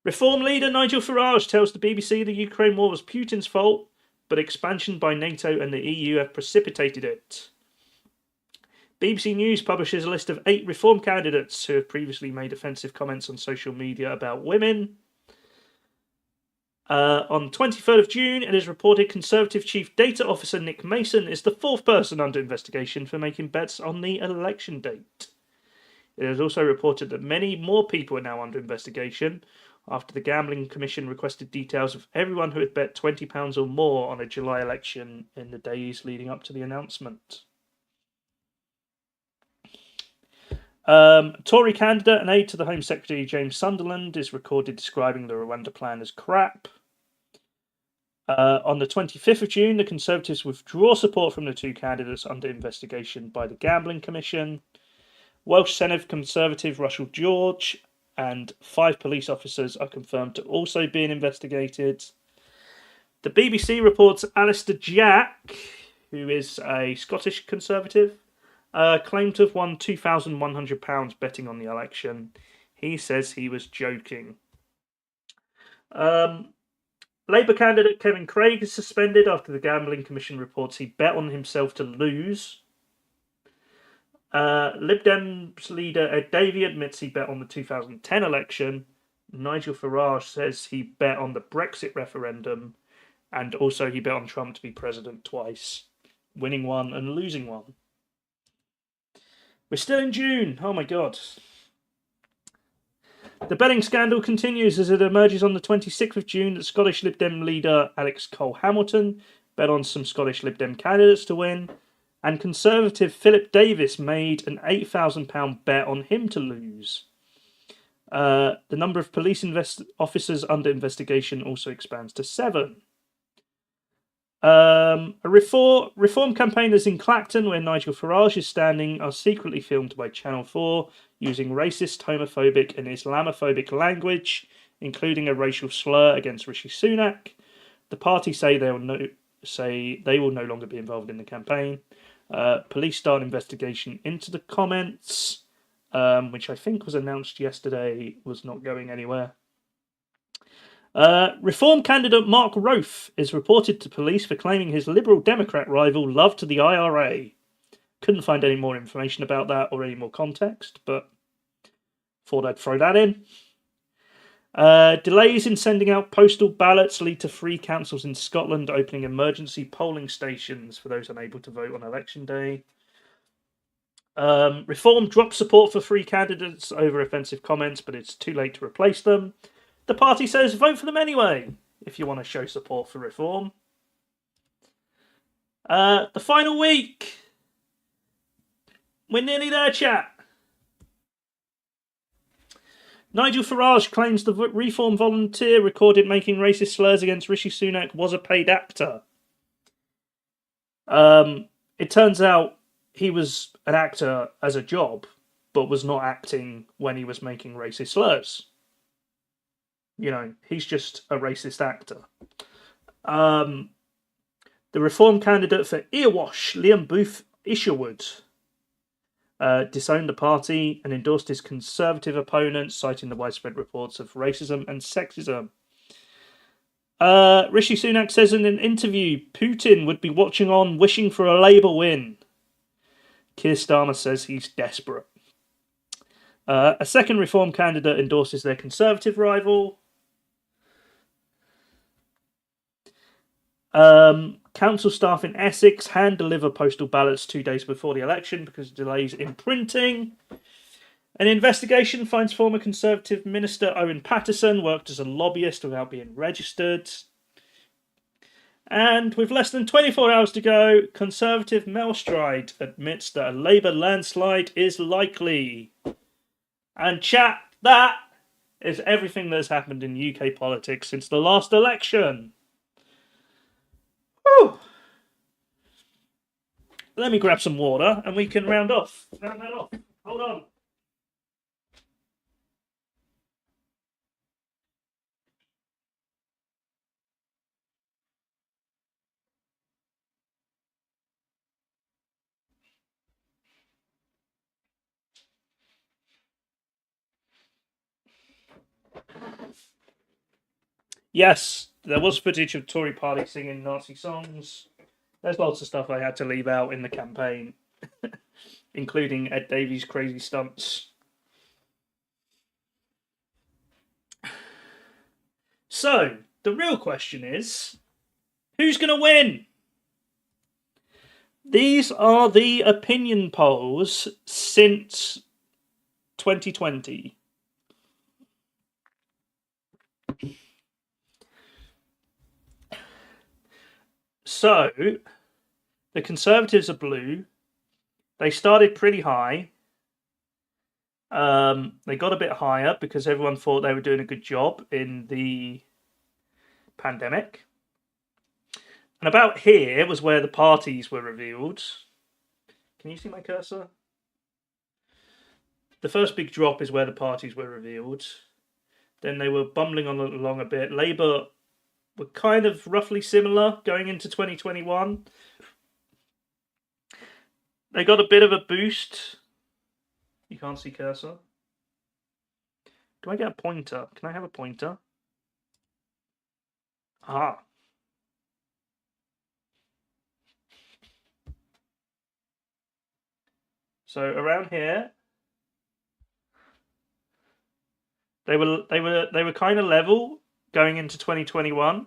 Reform leader Nigel Farage tells the BBC the Ukraine war was Putin's fault, but expansion by NATO and the EU have precipitated it. BBC News publishes a list of 8 Reform candidates who have previously made offensive comments on social media about women. On 23rd of June, it is reported Conservative Chief Data Officer Nick Mason is the 4th person under investigation for making bets on the election date. It is also reported that many more people are now under investigation after the Gambling Commission requested details of everyone who had bet £20 or more on a July election in the days leading up to the announcement. Tory candidate and aide to the Home Secretary James Sunderland is recorded describing the Rwanda plan as crap. On the 25th of June, the Conservatives withdraw support from the 2 candidates under investigation by the Gambling Commission. Welsh Senedd Conservative Russell George and 5 police officers are confirmed to also be investigated. The BBC reports Alistair Jack, who is a Scottish Conservative, claimed to have won £2,100 betting on the election. He says he was joking. Labour candidate Kevin Craig is suspended after the Gambling Commission reports he bet on himself to lose. Lib Dems leader Ed Davey admits he bet on the 2010 election. Nigel Farage says he bet on the Brexit referendum, and also he bet on Trump to be president twice, winning one and losing one. We're still in June. Oh my God. The betting scandal continues as it emerges on the 26th of June that Scottish Lib Dem leader Alex Cole-Hamilton bet on some Scottish Lib Dem candidates to win, and Conservative Philip Davis made an £8,000 bet on him to lose. The number of police officers under investigation also expands to 7. Reform campaigners in Clacton, where Nigel Farage is standing, are secretly filmed by Channel 4 using racist, homophobic and Islamophobic language, including a racial slur against Rishi Sunak. The party say they will no longer be involved in the campaign. Police start an investigation into the comments, which I think was announced yesterday was not going anywhere. Reform candidate Mark Rofe is reported to police for claiming his Liberal Democrat rival loved the IRA. Couldn't find any more information about that or any more context, but thought I'd throw that in. Delays in sending out postal ballots lead to 3 councils in Scotland opening emergency polling stations for those unable to vote on election day. Reform drops support for 3 candidates over offensive comments, but it's too late to replace them. The party says vote for them anyway if you want to show support for Reform. The final week. We're nearly there, chat. Nigel Farage claims the Reform volunteer recorded making racist slurs against Rishi Sunak was a paid actor. It turns out he was an actor as a job, but was not acting when he was making racist slurs. You know, he's just a racist actor. The Reform candidate for Erewash, Liam Booth Isherwood, disowned the party and endorsed his Conservative opponents, citing the widespread reports of racism and sexism. Rishi Sunak says in an interview, Putin would be watching on, wishing for a Labour win. Keir Starmer says he's desperate. A second Reform candidate endorses their Conservative rival. Council staff in Essex hand deliver postal ballots 2 days before the election because of delays in printing. An investigation finds former Conservative Minister Owen Paterson worked as a lobbyist without being registered. And with less than 24 hours to go, Conservative Mel Stride admits that a Labour landslide is likely. And chat, that is everything that has happened in UK politics since the last election. Whew. Let me grab some water and we can round that off. Hold on. Yes, there was footage of Tory party singing Nazi songs. There's lots of stuff I had to leave out in the campaign, including Ed Davies' crazy stunts. So, the real question is, who's going to win? These are the opinion polls since 2020. So, the Conservatives are blue. They started pretty high. They got a bit higher because everyone thought they were doing a good job in the pandemic. And about here was where the parties were revealed. Can you see my cursor? The first big drop is where the parties were revealed. Then they were bumbling on along a bit. Labour were kind of roughly similar going into 2021. They got a bit of a boost. You can't see cursor. Do I get a pointer? Can I have a pointer? Ah. So around here, they were kind of level going into 2021.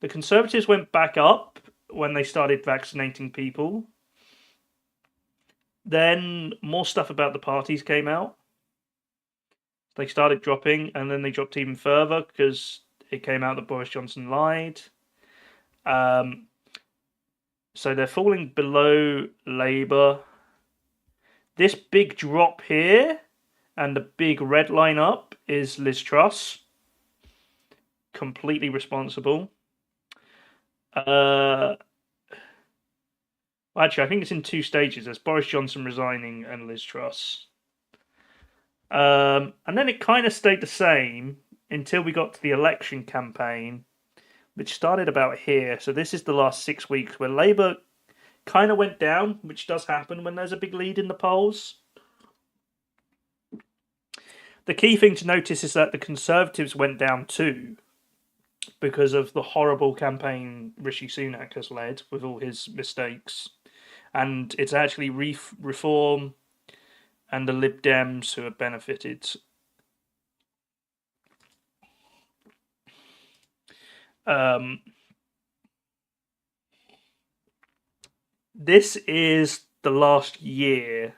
The Conservatives went back up when they started vaccinating people. Then more stuff about the parties came out. They started dropping, and then they dropped even further because it came out that Boris Johnson lied. So they're falling below Labour. This big drop here and the big red line up is Liz Truss. Completely responsible. Actually, I think it's in 2 stages. There's Boris Johnson resigning and Liz Truss. And then it kind of stayed the same until we got to the election campaign, which started about here. So this is the last 6 weeks where Labour kind of went down, which does happen when there's a big lead in the polls. The key thing to notice is that the Conservatives went down too, because of the horrible campaign Rishi Sunak has led with all his mistakes. And it's actually Reform and the Lib Dems who have benefited. This is the last year.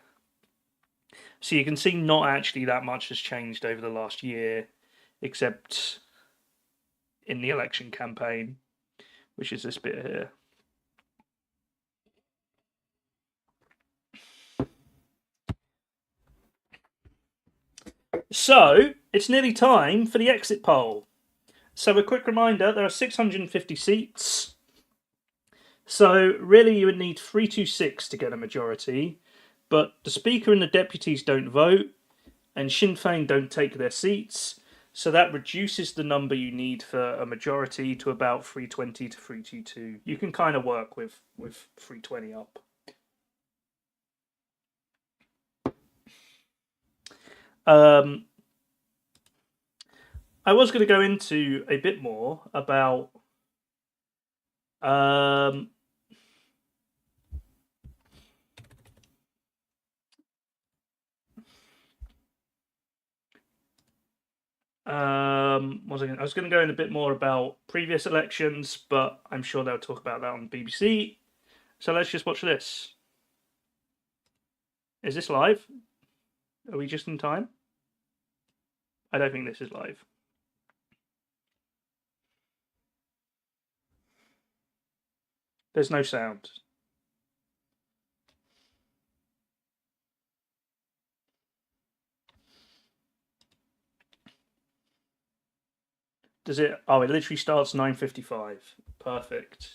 So you can see not actually that much has changed over the last year, except in the election campaign, which is this bit here. So, it's nearly time for the exit poll. So, a quick reminder, there are 650 seats. So, really, you would need 326 to get a majority. But the Speaker and the deputies don't vote, and Sinn Féin don't take their seats. So that reduces the number you need for a majority to about 320 to 322. You can kind of work with 320 up. I was going to go into a bit more about I was going to go in a bit more about previous elections, but I'm sure they'll talk about that on the BBC. So let's just watch this. Is this live? Are we just in time? I don't think this is live. There's no sound. Does it? Oh, it literally starts 9:55. Perfect.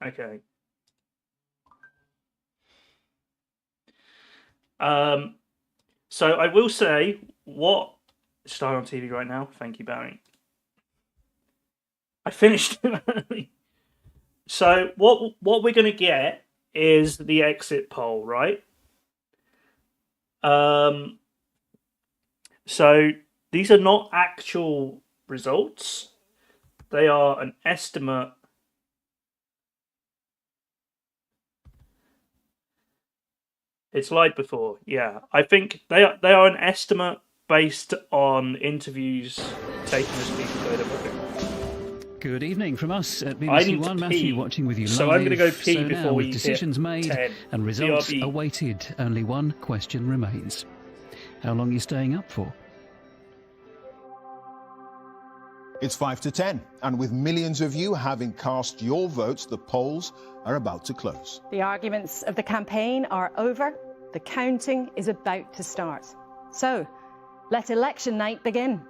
Okay. So I will say what Star on TV right now. Thank you, Barry. I finished it early. So what we're going to get is the exit poll, right? So these are not actual results. They are an estimate. It's lied before, yeah. I think they are an estimate based on interviews taken as people go to vote.
Good evening from us at BBC One. Matthew watching with you live.
So I'm going to go pee before we
with decisions made
10.
and results
BRB.
awaited. Only one question remains. How long are you staying up for?
It's 5 to 10, and with millions of you having cast your votes, the polls are about to close.
The arguments of the campaign are over. The counting is about to start. So, let election night begin.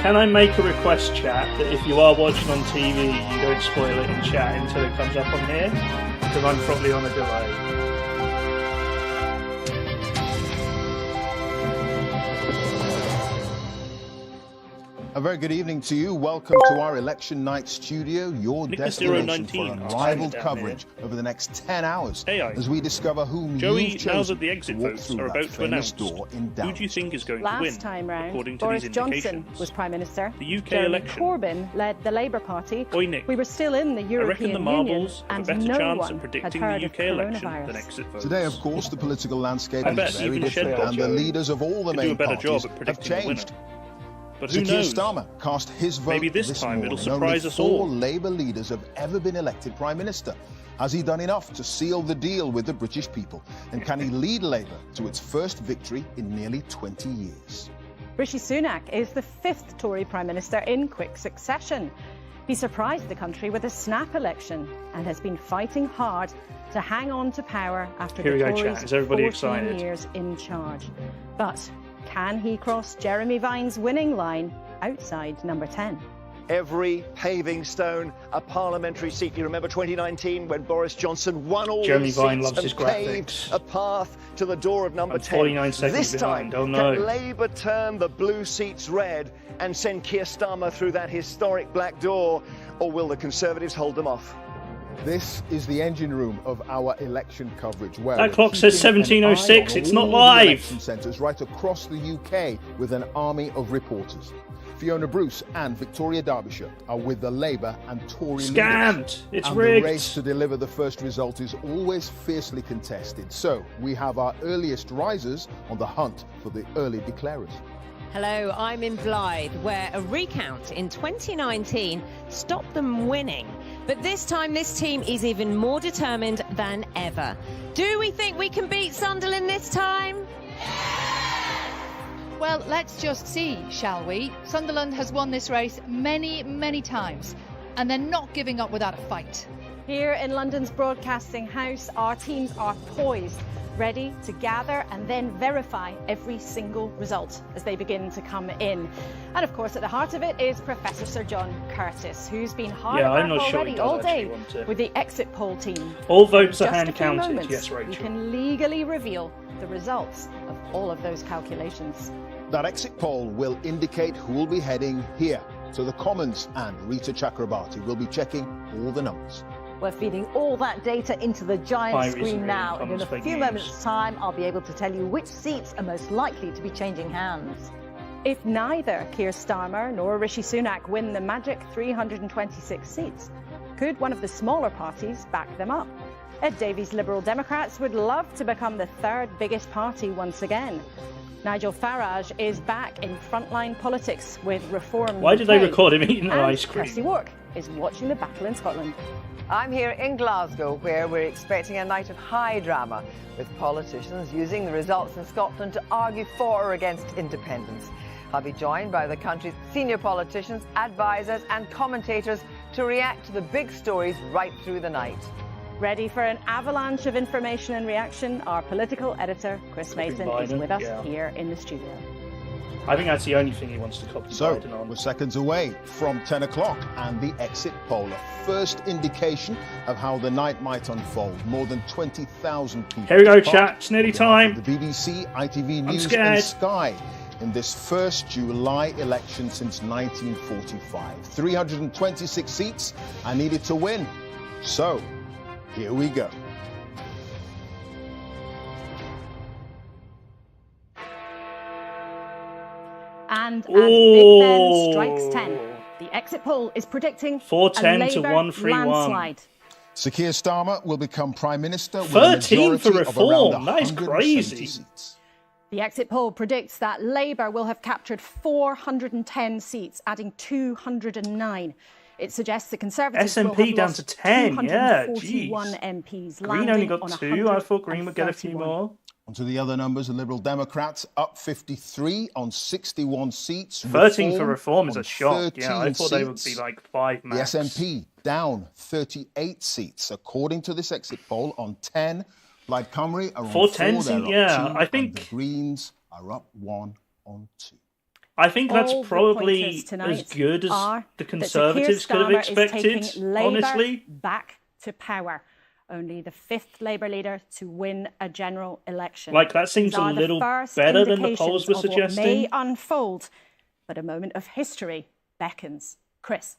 Can I make a request, chat, that if you are watching on TV, you don't spoil it in chat until it comes up on here? Because I'm probably on a delay.
A very good evening to you. Welcome to our election night studio, your destination for unrivaled coverage over the next 10 hours as we discover whom you've chosen
now that the exit
to walk
votes
through
are
that
about to
famous
announce,
door in
who
Downing.
do you think is going to win?
Last time round,
according to
Boris
these
Johnson
indications?
was Prime Minister.
The UK
Jeremy
election.
Corbyn led the Labour Party.
Oi, Nick.
We were still in the
I
European
reckon the
Union,
Marbles have a
and
better
no
chance
one
of
had
predicting
heard
the
of
UK election
coronavirus.
than exit votes.
Today, of course, the political landscape
I
is
bet
very
even
different,
Shale
and the
Joe
leaders of all the
could do a
main
better
parties
job at
have
predicting the winner.
changed.
But
Sir
who
Keir
knows?
Starmer cast his vote
Maybe this time
morning.
it'll surprise
Only
us all.
4 Labour leaders have ever been elected Prime Minister. Has he done enough to seal the deal with the British people? And can he lead Labour to its first victory in nearly 20 years?
Rishi Sunak is the 5th Tory Prime Minister in quick succession. He surprised the country with a snap election and has been fighting hard to hang on to power after
Here we
the
go,
Tories'
chat. Is everybody
14
excited?
years in charge. But can he cross Jeremy Vine's winning line outside number 10?
every paving stone a parliamentary seat. You remember 2019 when Boris Johnson won all
Jeremy
these
Vine
seats
loves his
and paved
graphics.
a path to the door of number 10.
49 seconds
this time,
behind. Oh no.
can Labour turn the blue seats red and send Keir Starmer through that historic black door, or will the Conservatives hold them off?
This is the engine room of our election coverage. Where
That clock says 17:06. It's not live.
Election centres right across the UK with an army of reporters. Fiona Bruce and Victoria Derbyshire are with the Labour and Tory
Scammed.
leaders.
It's
and
rigged.
The race to deliver the first result is always fiercely contested. So we have our earliest risers on the hunt for the early declarers.
Hello, I'm in Blythe, where a recount in 2019 stopped them winning. But this time, this team is even more determined than ever. Do we think we can beat Sunderland this time?
Well, let's just see, shall we? Sunderland has won this race many, many times, and they're not giving up without a fight.
Here in London's Broadcasting House, our teams are poised, ready to gather and then verify every single result as they begin to come in. And of course, at the heart of it is Professor Sir John Curtice, who's been hard at
I'm
work
not sure
already
he
all
does
day
actually want to.
with the exit poll team.
All votes are
In just
hand
a few
counted.
moments,
Yes,
we
Rachel.
can legally reveal the results of all of those calculations.
That exit poll will indicate who will be heading here. So the Commons and Rita Chakrabarti will be checking all the numbers.
We're feeding all that data into the giant
Virus
screen
really
now, and in
comes
a
fake
few
news.
moments' time, I'll be able to tell you which seats are most likely to be changing hands.
If neither Keir Starmer nor Rishi Sunak win the magic 326 seats, could one of the smaller parties back them up? Ed Davey's Liberal Democrats would love to become the third biggest party once again. Nigel Farage is back in frontline politics with Reform
Why did they
UK.
record him eating an
And
ice cream?
Kirsty Wark is watching the battle in Scotland.
I'm here in Glasgow, where we're expecting a night of high drama, with politicians using the results in Scotland to argue for or against independence. I'll be joined by the country's senior politicians, advisers and commentators to react to the big stories right through the night.
Ready for an avalanche of information and reaction, our political editor, Chris Mason, is
Biden,
with us
yeah.
here in the studio.
I think that's the only thing he wants to copy
So
Biden on.
we're seconds away from 10 o'clock and the exit poll, a first indication of how the night might unfold. More than 20,000 people.
Here we go,
take part
chat. It's nearly
on behalf of
time.
The BBC, ITV
I'm
News
scared.
and Sky in this first July election since 1945. 326 seats I needed to win. So here we go.
And as Big Ben strikes 10, the exit poll is predicting
410
a
to
Labour
131.
landslide.
Sir Keir Starmer will become Prime Minister with
13
a
for
majority of around
Reform. That is
170
crazy.
seats.
The exit poll predicts that Labour will have captured 410 seats, adding 209. It suggests the Conservatives will
SNP
have
down
lost
to 10, yeah,
241
jeez.
MPs,
Green only
landing
got
on
2. I thought Green would get a few
131.
more.
On to the other numbers, the Liberal Democrats up 53 on 61 seats.
13 for Reform is
on
a shock. Yeah, I
13
thought they would be
seats.
like 5
The
max.
SNP down 38 seats. According to this exit poll, on 10, Plaid Cymru are on 4,
410
they're
seat,
up
yeah,
2,
I
and
think-
the Greens are up 1 on 2.
I think that's
All the
probably
pointers tonight
as good as
are
the
that Sir Keir
Conservatives could have
Starmer is
expected,
taking Labour
honestly.
back to power. Only the fifth Labour leader to win a general election.
Like, that seems
These
a
are the
little
first
better than the polls were
indications of what may
suggesting.
unfold, but a moment of history beckons. Chris.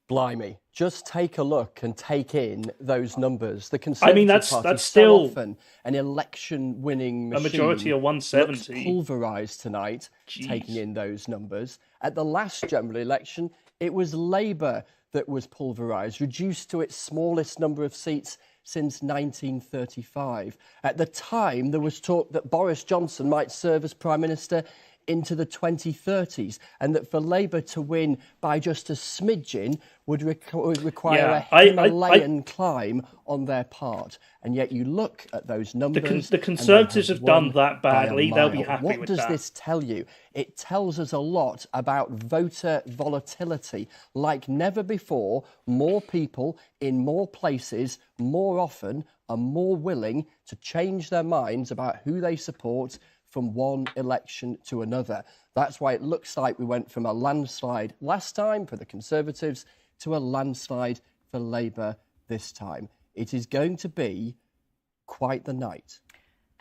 Blimey, just take a look and take in those numbers. The
I
Conservative
mean, that's
Party,
still
so often an election-winning
a
machine,
majority of 170.
looks pulverised tonight,
Jeez.
taking in those numbers. At the last general election, it was Labour that was pulverised, reduced to its smallest number of seats since 1935. At the time, there was talk that Boris Johnson might serve as Prime Minister into the 2030s, and that for Labour to win by just a smidgen would require
Yeah,
a Himalayan climb on their part. And yet you look at those numbers.
The Conservatives
and
have
they
done
won
that
by a
badly. They'll be
mile.
happy
What
with
does
that.
this tell you? It tells us a lot about voter volatility. Like never before, more people in more places, more often, are more willing to change their minds about who they support from one election to another. That's why it looks like we went from a landslide last time for the Conservatives to a landslide for Labour this time. It is going to be quite the night.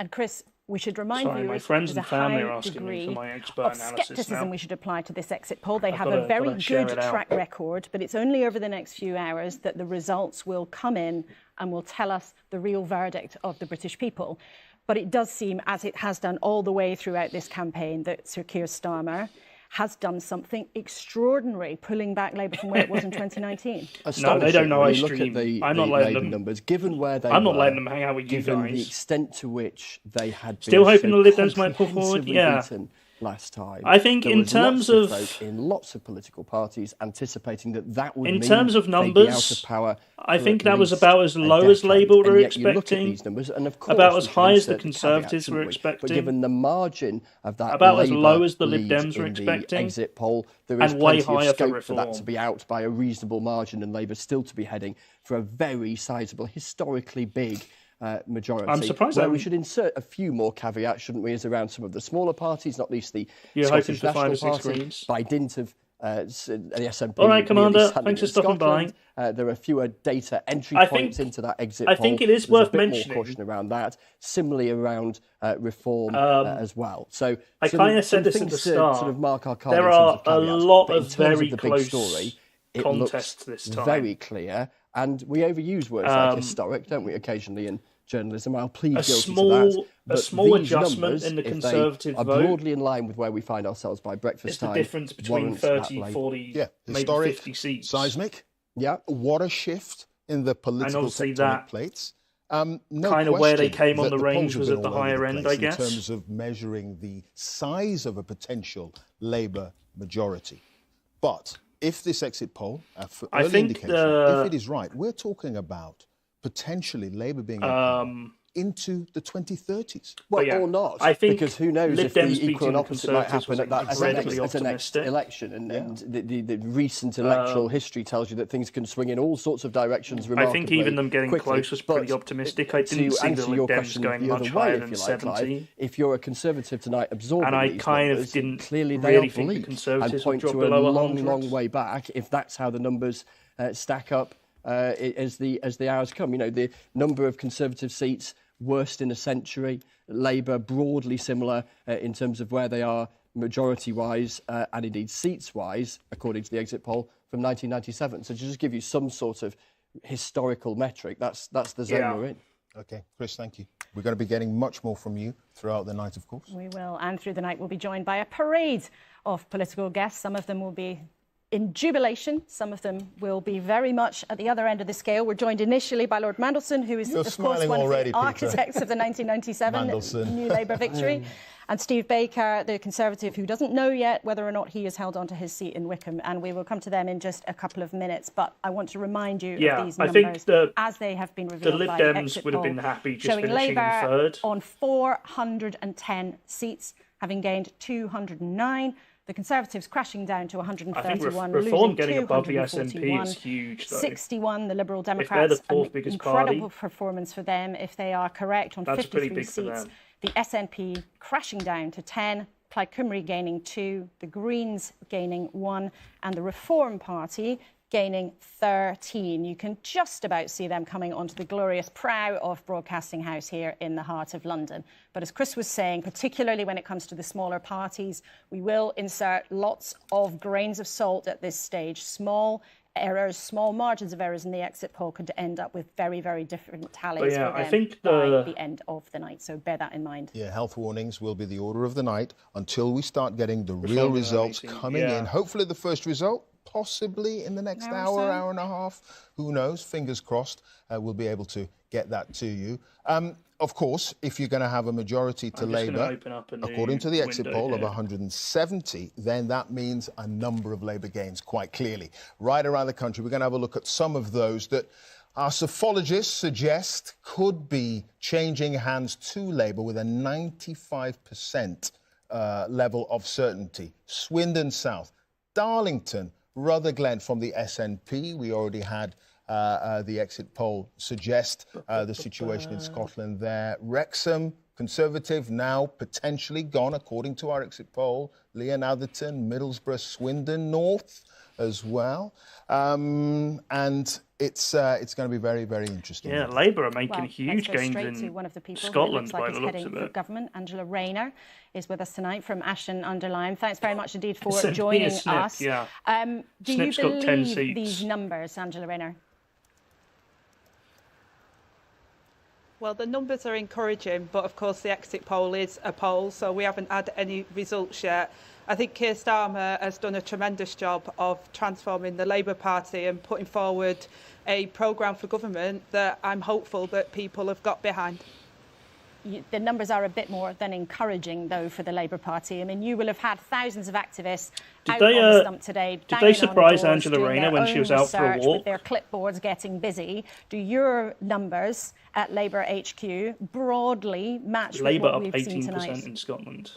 And Chris, we should remind you,
my friends and family are asking me for my expert
of
analysis
scepticism
now.
we should apply to this exit poll. They have a very good track record, but it's only over the next few hours that the results will come in and will tell us the real verdict of the British people. But it does seem, as it has done all the way throughout this campaign, that Sir Keir Starmer has done something extraordinary, pulling back Labour from where it was in 2019.
No, they don't know I
look
stream.
at the
I'm not letting
Labour
them.
numbers, given where they
I'm not
were,
letting them hang out with you
given
guys.
the extent to which they had
Still
been
hoping
so
the Lib Dems might pull forward.
comprehensively
Yeah.
beaten last time.
I think
there
in
was
terms
lots
of
vote in lots of political parties anticipating that would
in
mean
terms of
they'd be out
numbers,
of power.
I
for
think
at
that was
least
about as
a
low as
decade.
Labour were
And yet you look at
expecting,
these numbers, and of course
about
we
as
should
high as the
insert
Conservatives
caveats,
were
shouldn't we?
expecting,
But given the margin of that
about as
Labour
low as the Lib
lead
Dems were
in the
expecting,
exit poll, there is
and way
plenty
higher
of
for
scope for that
Reform.
to be out by a reasonable margin, and Labour still to be heading for a very sizable, historically big majority.
I'm surprised
where we should insert a few more caveats, shouldn't we, is around some of the smaller parties, not least the
You're hoping
Scottish
for 5 or
National
6
Party,
Greens.
by dint of the SNP.
All right, Commander,
really standing
thanks for
in
stopping by.
Scotland. There are fewer data entry
I
points
think-
into that exit
I
poll.
think it is
There's
worth
a bit
mentioning-
more caution around that. Similarly around Reform as well. So
I
some-
kind of
some
said this at
things
the
to
start.
sort of mark our card
There
in terms
are
of
a
caveats,
lot
but in
of
terms
very
the big
close
story, it
contests
looks
this time.
very clear, and we overuse words like historic, don't we, occasionally in journalism? I'll plead guilty to that. But
a small
these
adjustment
numbers,
in the
if they
Conservative
are
vote
broadly in line with where we find ourselves by breakfast
is the
time.
difference between
warrants that
30,
label.
40,
Yeah,
maybe
historic,
50 seats.
seismic.
Yeah.
What a shift in the political
obviously
tectonic
that
plates.
kind
No
of where they
question
came on
that
the
polls
range
have
was
been
at the
all over
higher end,
place
I guess.
in terms of measuring the size of a potential Labour majority. But if this exit poll, for
I
early
think
indication, if it is right, we're talking about potentially Labour being in power into the 2030s.
Well,
yeah,
or not,
I think
because who knows
Lib
if the
Dems
equal
beating
and
the
opposite might
Conservatives
happen at that
was
as
incredibly
the next
optimistic.
election, and the recent electoral history tells you that things can swing in all sorts of directions
I
remarkably
think even them getting
quickly.
close was pretty
But
optimistic. I
to
didn't see the
answer
Lib
your
Dems
question
going
the
much
other way,
higher
if
than
you like, Clive,
17.
if you're a Conservative tonight absorbing
And I
these
kind
numbers,
of didn't
clearly they
really
are
think the
bleak
Conservatives
and point
would
to
drop
a
below
long,
100.
long way back if that's how the numbers stack up as the hours come. You know, the number of Conservative seats worst in a century. Labour broadly similar in terms of where they are majority-wise and indeed seats-wise, according to the exit poll from 1997. So to just give you some sort of historical metric, that's the zone we're in.
Okay, Chris, thank you. We're going to be getting much more from you throughout the night, of course.
We will, and through the night we'll be joined by a parade of political guests. Some of them will be in jubilation. Some of them will be very much at the other end of the scale. We're joined initially by Lord Mandelson, who is,
You're
of course,
smiling
one
already,
of the
Peter.
architects of the 1997
Mandelson.
New Labour victory. And Steve Baker, the Conservative, who doesn't know yet whether or not he has held on to his seat in Wickham. And we will come to them in just a couple of minutes. But I want to remind you of these numbers as they have been revealed
the Lib
by
Dems
the exit
would have
poll,
been happy just
showing
finishing in
Labour
third.
on 410 seats, having gained 209. The Conservatives crashing down to 131,
I think Reform
losing
getting above the
241.
SNP is huge, though.
61, the Liberal
they're
Democrats.
the fourth
an
biggest
incredible
party.
performance for them if they are correct on
That's pretty
53
big for
seats.
them.
The SNP crashing down to 10, Plaid Cymru gaining 2, the Greens gaining 1, and the Reform Party gaining 13. You can just about see them coming onto the glorious prow of Broadcasting House here in the heart of London. But as Chris was saying, particularly when it comes to the smaller parties, we will insert lots of grains of salt at this stage. Small errors, small margins of errors in the exit poll could end up with very, very different tallies
yeah,
for them
I think
by the end of the night. So bear that in mind.
Yeah, health warnings will be the order of the night until we start getting the real results coming in. Hopefully the first result, possibly in the next hour, hour and a half. Who knows? Fingers crossed we'll be able to get that to you. Of course, if you're going to have a majority to Labour, according to the exit poll of 170, then that means a number of Labour gains, quite clearly. Right around the country, we're going to have a look at some of those that our psephologists suggest could be changing hands to Labour with a 95% level of certainty. Swindon South, Darlington, Rutherglen from the SNP. We already had the exit poll suggest the situation in Scotland there. Wrexham, Conservative, now potentially gone, according to our exit poll. Leon Atherton, Middlesbrough, Swindon, North as well. And it's going to be very, very interesting.
Yeah, Labour are making huge
let's go
gains
straight
in
to one of the people
Scotland
who looks like
by the
is
looks
heading
of
for
it.
government. Angela Rayner is with us tonight from Ashton-under-Lyne. Thanks very much indeed for
Sent me a
joining
snip,
us.
yeah.
Do
Snip's
you
got 10
believe
seats.
these numbers, Angela Rayner?
Well, the numbers are encouraging, but of course the exit poll is a poll, so we haven't had any results yet. I think Keir Starmer has done a tremendous job of transforming the Labour Party and putting forward a programme for government that I'm hopeful that people have got behind.
The numbers are a bit more than encouraging, though, for the Labour Party. I mean, you will have had thousands of activists out on the stump today.
Did they surprise
doors,
Angela
doing
Rayner
their
when she
own
was out for a
research,
walk?
with their clipboards getting busy? Do your numbers at Labour HQ broadly match
Labour
with what
up
we've seen
18%
tonight?
in Scotland.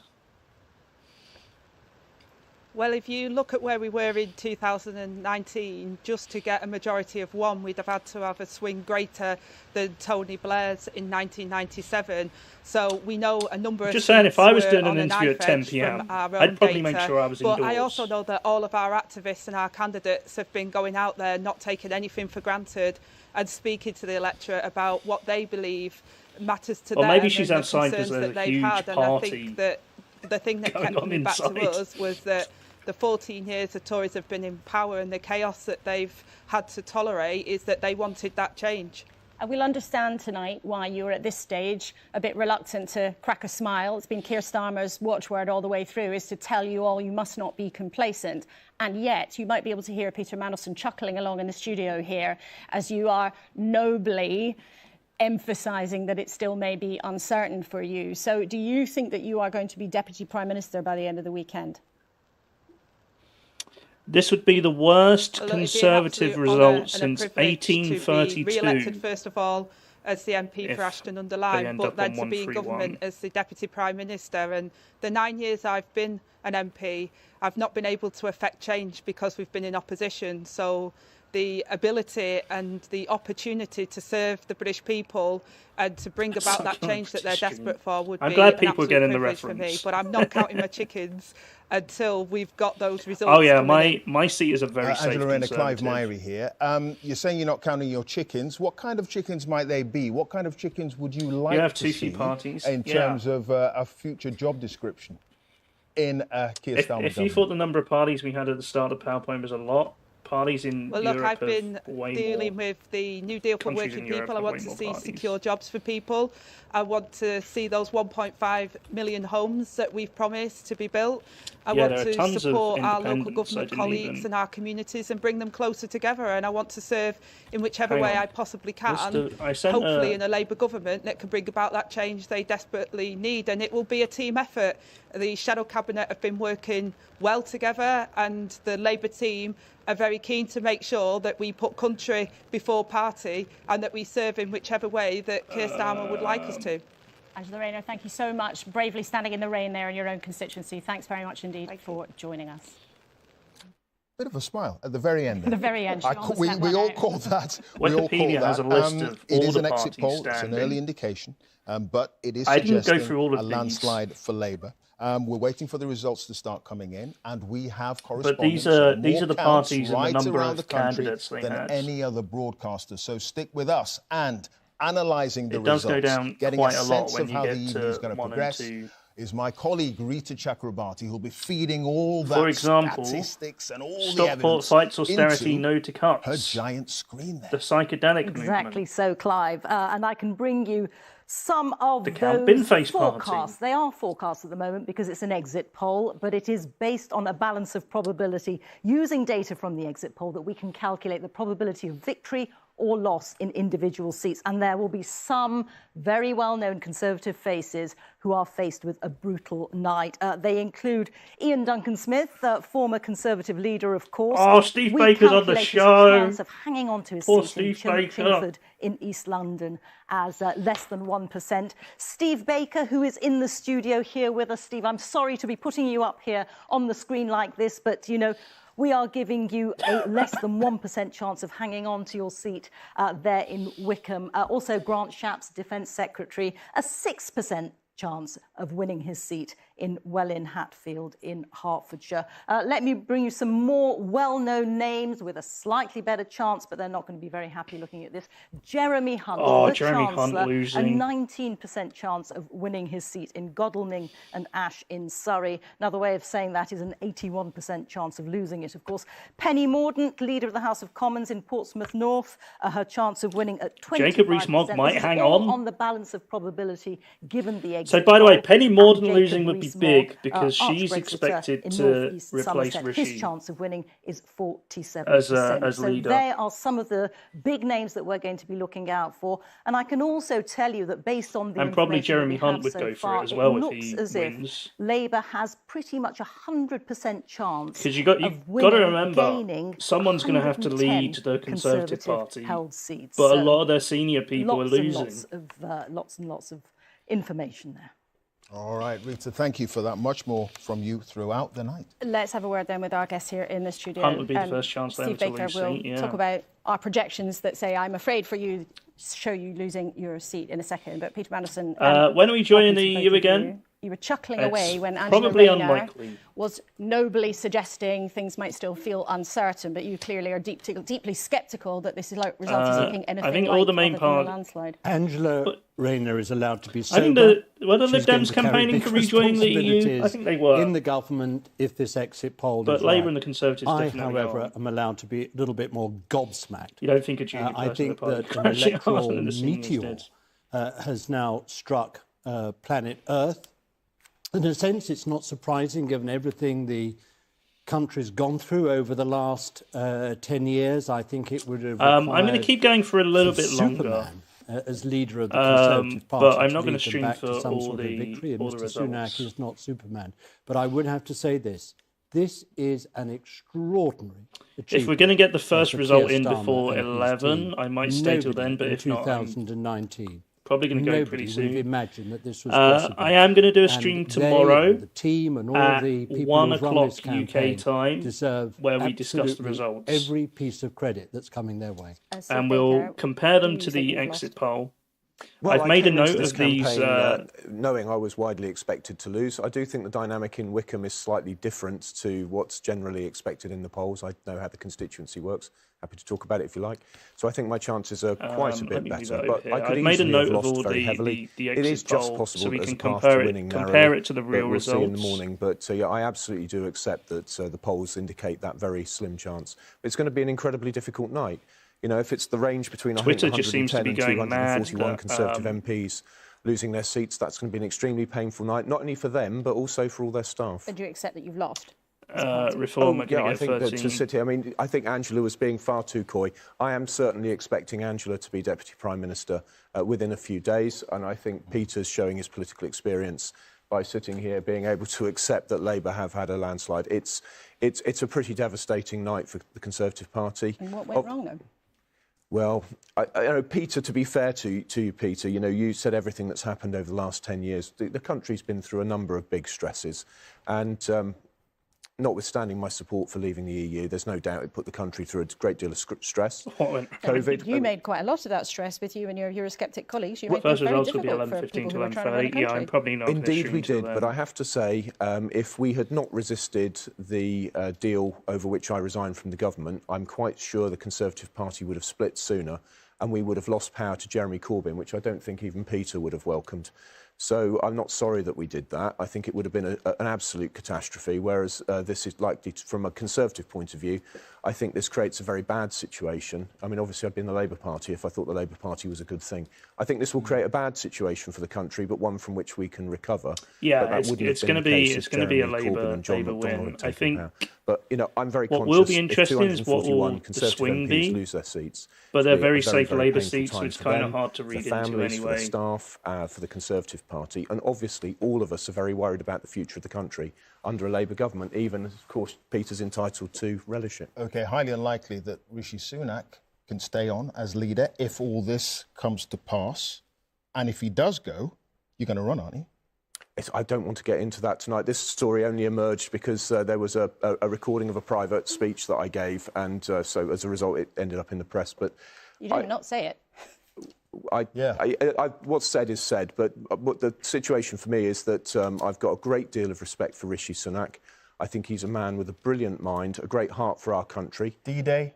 Well, if you look at where we were in 2019, just to get a majority of one, we'd have had to have a swing greater than Tony Blair's in 1997. So we know a number of
Just saying, if I was
were
doing
on
an
a
interview
knife
at 10
edge
p.m,
from our
I'd
own
probably
data.
make sure I was
But
indoors.
I also know that all of our activists and our candidates have been going out there, not taking anything for granted, and speaking to the electorate about what they believe matters to
Or
them.
maybe she's
and the
outside because
concerns
there's a
that they've
huge
had. And I
party
think that the thing that
going
kept
on
coming back to
inside.
us was that the 14 years the Tories have been in power and the chaos that they've had to tolerate is that they wanted that change.
And we'll understand tonight why you're at this stage a bit reluctant to crack a smile. It's been Keir Starmer's watchword all the way through, is to tell you all you must not be complacent. And yet you might be able to hear Peter Mandelson chuckling along in the studio here as you are nobly emphasising that it still may be uncertain for you. So do you think that you are going to be Deputy Prime Minister by the end of the weekend?
This would be the worst
Well, it'd be an
Conservative
absolute
result
honour and a
since
privilege to be
1832.
re-elected, first of all, as the MP
If
for
they
Ashton-under-Lyne,
end
but
up
then
on
to be in
131.
government as the Deputy Prime Minister. And the 9 years I've been an MP, I've not been able to effect change because we've been in opposition. So the ability and the opportunity to serve the British people and to bring about that change that they're desperate for would
I'm
be
glad
an
people are
absolute
getting the
privilege for me.
reference.
But I'm not counting my chickens until we've got those results.
Oh yeah,
coming in.
my seat is a very safe
Angela Rayner, Clive
Conservative.
Myrie here. You're saying you're not counting your chickens. What kind of chickens might they be? What kind of chickens would you like
have
to
too
see
few parties.
in
Yeah.
terms of a future job description in Keir
If
Starmer
you
government?
thought the number of parties we had at the start of PowerPoint was a lot, parties in
Well,
Europe
look, I've
have
been
way
dealing
more.
with the New Deal for
Countries
working
in Europe
people. I
have
want
way
to
more
see
parties.
secure jobs for people. I want to see those 1.5 million homes that we've promised to be built. I
Yeah,
want
there are
to
tons of
support our local
independents. I
government
didn't
colleagues
even-
and our communities and bring them closer together. And I want to serve in whichever
Hang
way
on.
I possibly can,
I sent
hopefully
a-
in a Labour government that can bring about that change they desperately need. And it will be a team effort. The Shadow Cabinet have been working well together, and the Labour team are very keen to make sure that we put country before party and that we serve in whichever way that Keir Starmer would like us to.
Angela Rayner, thank you so much. Bravely standing in the rain there in your own constituency. Thanks very much indeed for joining us.
Bit of a smile at the very end.
At the very end.
We all call that. We all call
Wikipedia
that.
has a list of
It
all
is
the
an exit
parties
poll. It's an
standing.
early indication, but it is
I didn't go
suggesting
through all of
a
these.
landslide for Labour. We're waiting for the results to start coming in, and we have
But
correspondence.
these are
and
these
more
are the
counts
parties and the
right
number
around
of
the country
candidates they
than
had.
any other broadcaster. So stick with us and analysing the
It does
results,
go down
getting
quite
a
a lot
sense
when
of
you
how the
get
evening is
to
going to
1 and
progress.
2.
Is my colleague Rita Chakrabarti, who'll be feeding all that
For example,
statistics and all the
Stockport
evidence
fights austerity,
into
no to cuts.
her giant screen there.
The psychedelic
Exactly
movement.
so, Clive. And I can bring you some of
The Camp Bin
those
Face Party.
forecasts. They are forecasts at the moment because it's an exit poll, but it is based on a balance of probability using data from the exit poll that we can calculate the probability of victory or loss in individual seats. And there will be some very well-known Conservative faces who are faced with a brutal night. They include Ian Duncan-Smith, former Conservative leader, of course.
Oh, Steve
We
Baker's on the
calculate his
show.
chance of hanging on to his
Poor
seat in
Steve Baker.
Chingford in East London as less than 1%. Steve Baker, who is in the studio here with us. Steve, I'm sorry to be putting you up here on the screen like this, but, you know, we are giving you a less than 1% chance of hanging on to your seat there in Wickham. Also, Grant Shapps, Defence Secretary, a 6% chance of winning his seat in Welwyn Hatfield in Hertfordshire. Let me bring you some more well-known names with a slightly better chance, but they're not going to be very happy looking at this. Jeremy Hunt, the
Jeremy
Chancellor,
Hunt losing.
a 19% chance of winning his seat in Godalming and Ash in Surrey. Another way of saying that is an 81% chance of losing it, of course. Penny Mordaunt, Leader of the House of Commons in Portsmouth North, her chance of winning at 25%.
Jacob Rees-Mogg might hang
on the balance of probability, given the exit
So, by the way, Penny Mordaunt
Jacob
losing would be
Rees-Mogg,
big because
arch
she's
Brexiter
expected
in
to
North East
replace
Somerset.
Rishi
His chance of winning is 47%.
as
so
leader.
there are some of the big names that we're going to be looking out for. And I can also tell you that based on the
And probably
information
Jeremy
that we
Hunt
have
would
so
go for
far,
it as well if
looks
he
as
wins.
if Labour has pretty much 100% chance.
Because you've got to remember, someone's going to have to lead the Conservative Party,
held seats.
but a lot of their senior people are losing.
Lots and lots of information there.
All right, Rita, thank you for that. Much more from you throughout the night.
Let's have a word then with our guest here in the studio.
Hunt would be the first Chancellor
Steve
to
Baker
lose
will
seat, yeah.
talk about our projections that say, I'm afraid for you, show you losing your seat in a second. But Peter Mandelson...
when are we joining the EU again?
You were chuckling
It's
away when Angela
probably
Rayner
unlikely.
was nobly suggesting things might still feel uncertain, but you clearly are deeply sceptical that this result is looking anything
I think
like
all the main
other than a
part.
landslide.
Angela Rayner is allowed to be
I
sober.
think were the Lib
She's going
Dems
to carry
campaigning
big
for rejoining the EU? I
responsibilities
think they were.
in the government if this exit poll
But
is
Labour
right.
and the Conservatives
I,
definitely
however,
are.
am allowed to be a little bit more gobsmacked.
You don't think a junior
I
person in
think
the party
that
could
an
actually
electoral
answer than the seniors
meteor
did.
has now struck planet Earth. In a sense, it's not surprising given everything the country's gone through over the last 10 years. I think it would have
I'm going to keep going for a little bit longer.
Superman, as leader of the Conservative Party,
but I'm not
to
going
lead
to
them
stream
back
for
to some
all
sort of
the
victory, and Mr.
results.
Sunak is not Superman. But I would have to say this. This is an extraordinary achievement.
If we're going to get the first
for
result
Keir
in
Starmer
before
and his
11,
team.
I might stay till then, but
Nobody
if not, I'm
2019.
probably going to go
Nobody
pretty
would
soon.
have imagined that this was possible.
I am going to do a
And
stream
they
tomorrow
and the team and all
at
the people
1
who've run
o'clock
this campaign
UK time,
deserve
where we discuss the
absolutely
results.
every piece of credit that's coming their way.
And we'll compare them to the exit poll.
Well,
I've made a
came into
note
this
of these.
campaign, knowing I was widely expected to lose. I do think the dynamic in Wickham is slightly different to what's generally expected in the polls. I know how the constituency works. Happy to talk about it if you like. So I think my chances are quite a bit better. But I could
I've made a
easily
note
have
of
lost
all
very heavily.
the
It
exit
is just
poll,
possible
so we
that
can
there's a path
compare
to
it,
winning
compare
narrowly,
it to the
but
real
we'll see in the
results.
morning. But yeah, I absolutely do accept that the polls indicate that very slim chance. It's going to be an incredibly difficult night. You know, if it's the range between
Twitter
110
just seems to be
and
going mad
241
that,
Conservative MPs losing their seats, that's going to be an extremely painful night, not only for them, but also for all their staff.
But do you accept that you've lost?
Reform are going
I
to get
think
13.
that to sit here, I mean, I think Angela was being far too coy. I am certainly expecting Angela to be Deputy Prime Minister within a few days, and I think Peter's showing his political experience by sitting here, being able to accept that Labour have had a landslide. It's a pretty devastating night for the Conservative Party.
And what went wrong, then?
Well, I know, Peter, to be fair to you, Peter, you know, you said everything that's happened over the last 10 years. The country's been through a number of big stresses, and notwithstanding my support for leaving the EU, there's no doubt it put the country through a great deal of stress. COVID.
You made quite a lot of that stress with you and your Eurosceptic colleagues. You made
First
things very
results will be
difficult for
11:15
people
to
who are trying to run the
11:30. Yeah,
country.
I'm probably not.
Indeed, we did, but I have to say, if we had not resisted the deal over which I resigned from the government, I'm quite sure the Conservative Party would have split sooner, and we would have lost power to Jeremy Corbyn, which I don't think even Peter would have welcomed. So I'm not sorry that we did that. I think it would have been an absolute catastrophe, whereas this is likely, from a Conservative point of view, I think this creates a very bad situation. I mean, obviously, I'd be in the Labour Party if I thought the Labour Party was a good thing. I think this will create a bad situation for the country, but one from which we can recover.
Yeah,
but
it's going to be a Labour win. I think.
But you know, I'm very
what
conscious.
will be interesting is what will the
Conservative
swing
MPs
be.
lose their seats.
But they're very
very,
safe
very
Labour
painful
seats, so
time
it's
for
kind of
them,
hard to
for
read
the
into
families,
anyway.
For the staff, for the Conservative Party, and obviously all of us are very worried about the future of the country under a Labour government. Even, of course, Peter's entitled to relish it.
OK, highly unlikely that Rishi Sunak can stay on as leader if all this comes to pass. And if he does go, you're going to run, aren't you?
I don't want to get into that tonight. This story only emerged because there was a recording of a private speech that I gave, and so as a result, it ended up in the press. But
You did not say it.
What's said is said, but what the situation for me is that I've got a great deal of respect for Rishi Sunak. I think he's a man with a brilliant mind, a great heart for our country.
D-Day,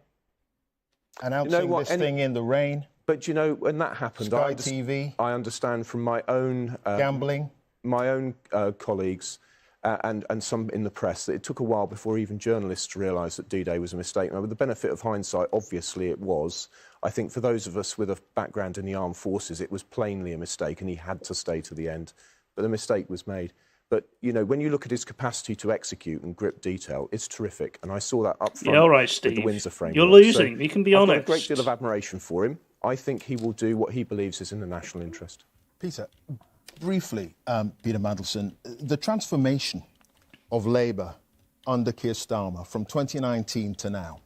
announcing this thing in the rain.
But, you know, when that happened,
Sky TV.
I understand from my own...
gambling.
My own colleagues and some in the press that it took a while before even journalists realised that D-Day was a mistake. Now, with the benefit of hindsight, obviously it was. I think for those of us with a background in the armed forces, it was plainly a mistake and he had to stay to the end. But the mistake was made. But, you know, when you look at his capacity to execute and grip detail, it's terrific. And I saw that up front
all right,
with
Steve.
the Windsor framework.
You're losing. You can be honest.
I've got a great deal of admiration for him. I think he will do what he believes is in the national interest.
Peter, briefly, Peter Mandelson, the transformation of Labour under Keir Starmer from 2019 to now,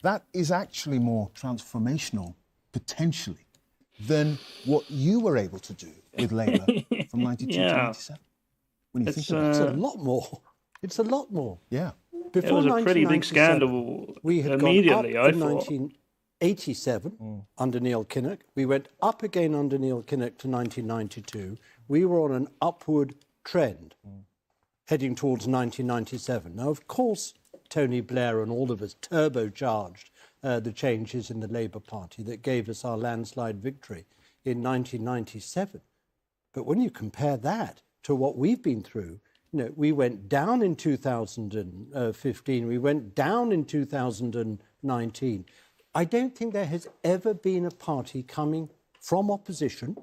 that is actually more transformational, potentially, than what you were able to do with Labour from 92 to 97. When you think about it.
It's a lot more. It's a lot more.
Yeah.
Before
it was a pretty big scandal
we had
immediately,
gone up
I
in
thought.
1987 under Neil Kinnock. We went up again under Neil Kinnock to 1992. We were on an upward trend heading towards 1997. Now, of course, Tony Blair and all of us turbocharged the changes in the Labour Party that gave us our landslide victory in 1997. But when you compare that to what we've been through, you know, we went down in 2015, we went down in 2019. I don't think there has ever been a party coming from opposition.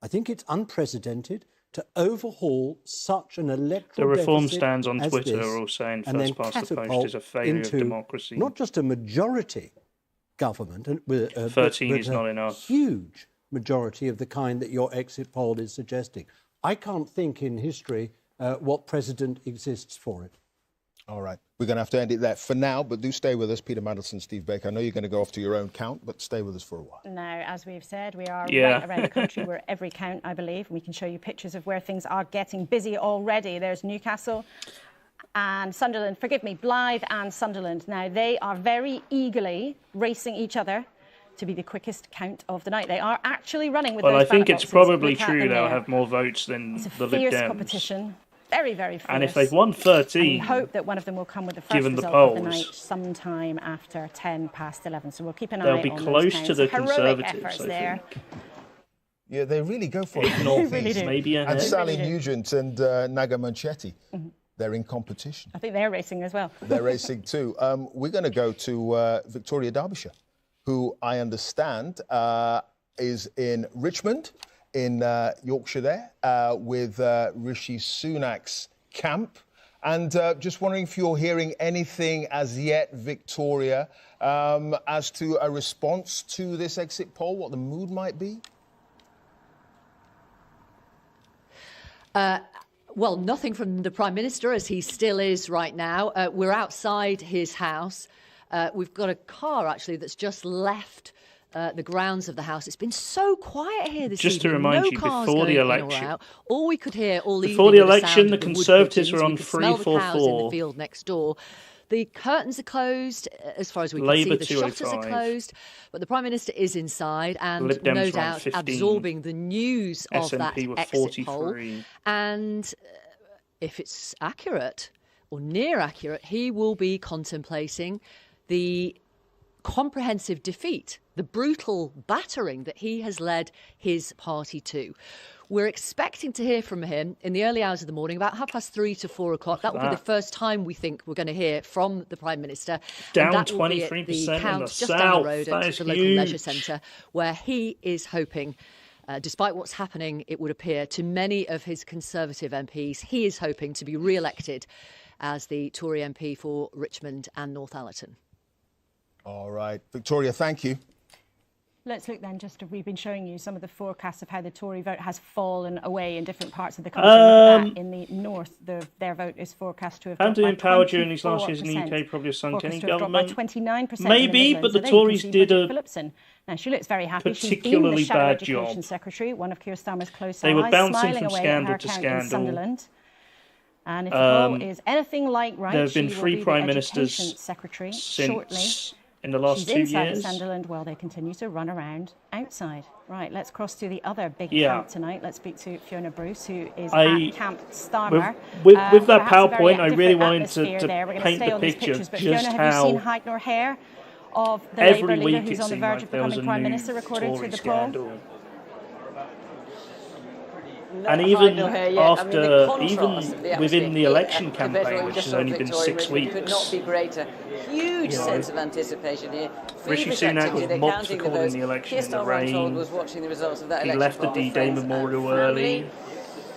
I think it's unprecedented to overhaul such an electoral
The reform
deficit
stands on
as
Twitter
this,
are all saying
and then
first past the post
catapult
is a failure of
into
democracy.
Not just a majority government,
13
but
is not enough.
Huge majority of the kind that your exit poll is suggesting. I can't think in history what precedent exists for it.
All right. We're going to have to end it there for now, but do stay with us, Peter Mandelson, Steve Baker. I know you're going to go off to your own count, but stay with us for a while.
Now, as we've said, we are right around the country. We're every count, I believe. And we can show you pictures of where things are getting busy already. There's Newcastle and Sunderland. Forgive me, Blythe and Sunderland. Now, they are very eagerly racing each other to be the quickest count of the night. They are actually running with those
I think
ballot
it's
boxes.
probably
Look at
true
them
they'll
there.
have more votes than
It's a
the Lib
fierce
Dems.
competition. Very, very fierce.
And if they've won 13,
and we hope that one of them will come with the first
given the
result of the
polls,
night sometime after 10 past 11. So we'll keep an
they'll
eye
be
on
close
those
to the
counts. Heroic
Conservatives,
efforts
I
there.
think.
Yeah, they really go for it.
If Northeast, maybe
And
ahead.
Sally Nugent and Naga Munchetty, they're in competition.
I think they're racing as well.
They're racing too. We're going to go to Victoria Derbyshire, who I understand is in Richmond, in Yorkshire there, with Rishi Sunak's camp. And just wondering if you're hearing anything as yet, Victoria, as to a response to this exit poll, what the mood might be?
Well, nothing from the Prime Minister, as he still is right now. We're outside his house. We've got a car, actually, that's just left the grounds of the house. It's been so quiet here this
Just to
evening.
remind
no
you,
cars
before the
going in or
election-
out. All we could hear all
Before
evening
the
were
election,
sound
the
of wood
Conservatives
pigeons.
were on
We could smell the cows in the
344.
field next door. The curtains are closed, as far as we can
Labour
see. The shutters are
205.
closed. But the Prime Minister is inside and,
Lib Dems
no
were on
doubt,
15.
absorbing the news of that
SNP were
exit poll.
43.
And if it's accurate or near accurate, he will be contemplating the comprehensive defeat, the brutal battering that he has led his party to. We're expecting to hear from him in the early hours of the morning, about 3:30 to 4 o'clock. That will be the first time we think we're going to hear from the Prime Minister.
Down
and that will be at
23%
the
in
count
the
just down
south.
the road
That
at
is
the local leisure
huge.
centre, where he is hoping, despite what's happening, it would appear, to many of his Conservative MPs, he is hoping to be re-elected as the Tory MP for Richmond and Northallerton.
All right. Victoria, thank you.
Let's look then, we've been showing you some of the forecasts of how the Tory vote has fallen away in different parts of the country. Look at that. In the north, their vote is forecast to have dropped by 24%.
Andy Power during these last years in the UK probably have sunk any government.
Dropped by 29%.
Maybe, but the Tories did a
now she looks very happy.
particularly
She's been the
bad
Education
job.
Secretary, one of Keir Starmer's close
They were
allies,
bouncing from
away
scandal
at her
to
account in
scandal.
Sunderland. And if the poll is anything like right,
there have been
she will
3
be
prime
the
ministers
Education Secretary
since
shortly.
in the last
She's
2
inside
years.
of Sunderland while they continue to run around outside. Right, let's cross to the other big
Yeah.
camp tonight. Let's speak to Fiona Bruce, who is
I-
at Camp Starmer.
With that
Perhaps a very
PowerPoint, I really
different
wanted
atmosphere
to
there. We're gonna
paint
stay
the
on these
picture
pictures, but
just
Fiona, have you seen
how
height nor hair of the
every
Labour leader
week
who's
it
on the
seemed
verge
like
of
there was
becoming
a
Prime
new
Minister, according
Tory
to the poll?
scandal.
Not
And
high
even
nor hair yet. I mean, the contrast
even
of the
within
atmosphere
the
here
election
at Cathedral,
campaign,
we
which
just
has
saw
only been
Victoria
6
Richmond,
weeks,
could not be greater. Huge
You know,
sense of anticipation here.
Rishi
Feverish
Sunak
activity.
was
They're
mocked
counting
for
the
calling
votes.
the election
Keir
in the
Starmer, I'm told,
rain.
was watching the results of that
He
election
left the
poll with
D-Day
friends and
memorial
family.
early.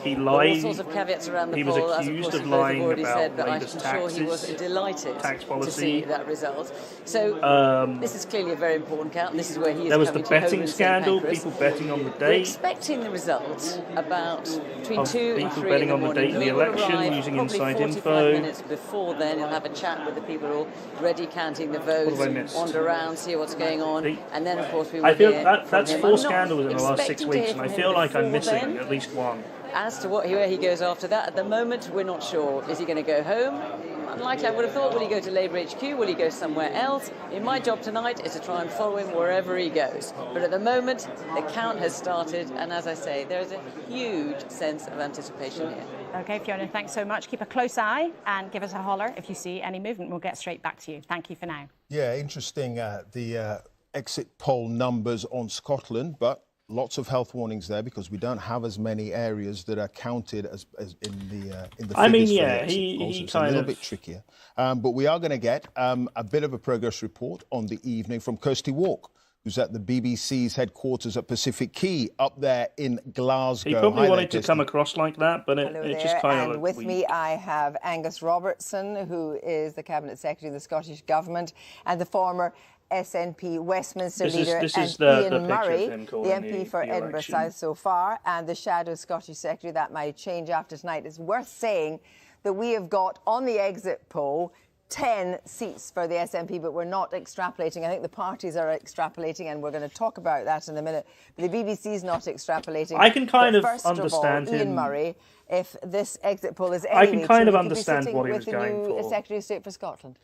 He
All
lied.
sorts of caveats around the
He was
poll, as of
accused
course
of
you both have
lying
already
about
said, but I'm
Labour's
sure he was
taxes,
delighted
tax
to
policy.
see that result. So this is clearly a very important count, and this is where he is
There was the
coming to home
betting
in St.
scandal,
Pancras.
people betting on the
We're
date.
expecting the results about between
Of
2 and
people
3
betting
in the
on the
morning.
date in the
He will
election
arrive
using
probably
inside
45
info.
minutes before then. He'll have a chat with the people who are already counting the votes,
What have I missed?
wander around, see what's going on, and then of course we will
I feel
hear
that's
from him.
4
I'm not
scandals in the last 6
expecting to
weeks,
hear
and I
from
feel
him
like I'm
before
missing
then.
at least one.
As to where he goes after that, at the moment we're not sure. Is he going to go home? Unlikely, I would have thought. Will he go to Labour HQ? Will he go somewhere else? My job tonight is to try and follow him wherever he goes. But at the moment, the count has started, and as I say, there's a huge sense of anticipation here.
Okay, Fiona, thanks so much. Keep a close eye and give us a holler if you see any movement. We'll get straight back to you. Thank you for now.
Yeah, interesting, the exit poll numbers on Scotland, but lots of health warnings there because we don't have as many areas that are counted as in the figures.
I mean,
for the
yeah,
exit
he
polls. It's
kind
a little
of
bit trickier. But we are going to get a bit of a progress report on the evening from Kirsty Walk, who's at the BBC's headquarters at Pacific Quay up there in Glasgow.
He probably
Hi
wanted
there,
to come across like that, but
Hello
it
there,
just kind of
and
looked
with
weak.
me I have Angus Robertson, who is the Cabinet Secretary of the Scottish Government, and the former SNP Westminster leader,
this
and
is the
Ian
picture of
Murray,
him
the
calling
MP for
the
Edinburgh
election.
South so far, and the shadow Scottish Secretary. That might change after tonight. It's worth saying that we have got on the exit poll 10 seats for the SNP, but we're not extrapolating. I think the parties are extrapolating, and we're going to talk about that in a minute. But the BBC's not extrapolating.
I can kind
But
of
first
understand
of all, Ian
him.
Murray, if this exit poll is
I can
any
kind
way
of
true,
understand
he could be
what he
sitting
was
with
going
the new
for.
Secretary of State for Scotland.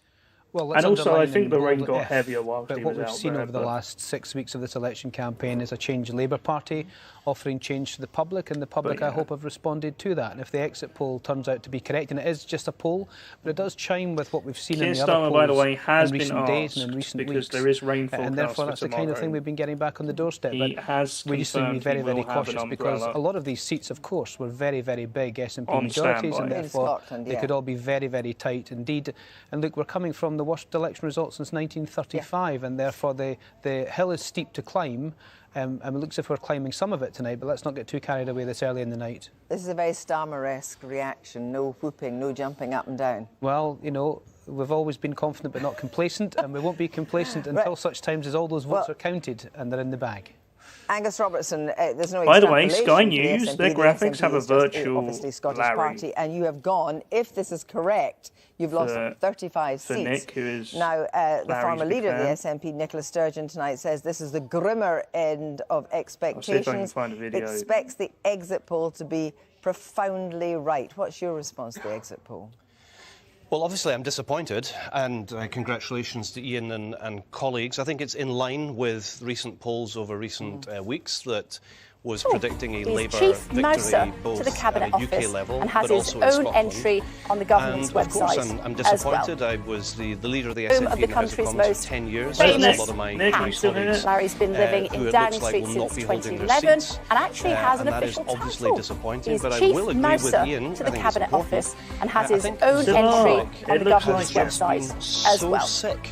Well,
And also, I
underline
think
in
the rain
bold
got
F,
heavier whilst
but
he
what
was
we've
out
seen
there,
over the
but-
last 6 weeks of this election campaign is a changed Labour Party offering change to the public, and the public,
But,
I
yeah.
hope, have responded to that. And if the exit poll turns out to be correct, and it is just a poll, but it does chime with what we've seen
Keir
in the other
Starmer,
polls
by the way, has
in
been
recent days and in
asked
recent
because
weeks.
there is rain
And
forecast
therefore,
for
that's the kind of
tomorrow.
thing we've been getting back on the doorstep.
He
But
has
we used to be
confirmed
very,
he
very
will have an
cautious because
umbrella.
a lot of these seats, of course, were very, very big SNP
On
majorities,
standby.
and
In
therefore
Scotland,
they
yeah.
could all be very, very tight indeed. And look, we're coming from the worst election results since 1935, and therefore the hill is steep to climb. And it looks as if we're climbing some of it tonight, but let's not get too carried away this early in the night.
This is a very Starmer-esque reaction. No whooping, no jumping up and down.
Well, you know, we've always been confident but not complacent, and we won't be complacent until such times as all those votes are counted and they're in the bag.
Angus Robertson, there's no
By the way,
extrapolation
Sky
for the
News,
SNP.
their
The
graphics
SNP
have a
is just
virtual
obviously Scottish
Larry.
Party, and you have gone, if this is correct, you've lost
For-
35
for
seats.
Nick, who is
now, the
Larry's
former
big
leader of the
fan.
SNP, Nicola Sturgeon, tonight says this is the grimmer end of
see if I can
expectations.
find a video.
Expects the exit poll to be profoundly right. What's your response to the exit poll?
Well, obviously, I'm disappointed, and congratulations to Ian and colleagues. I think it's in line with recent polls over recent weeks that was predicting a
He's
Labour
Chief
victory
Mouser
both
to the Cabinet
at a UK
Office
level,
and has
but
his
also in
own
Scotland.
entry on the government's
And of course,
website
I'm
as well.
disappointed. I was the leader of the
Home
SNP
of the
in the House of
country's
Commons
most
for 10 years.
famous
There's a lot of my colleagues
Larry's been living
who
in
it
Downing
looks like
Street
will not
since
be holding their
2011
seats.
and actually has an
and that is
official
obviously
title.
disappointing,
He's
but I
Chief
will agree
Mouser
with Ian.
to
I
the
think it's
Cabinet
important.
Office and has
I
his
think
own
the
entry
public
on the government's
has just
website
been
as
so
well.
sick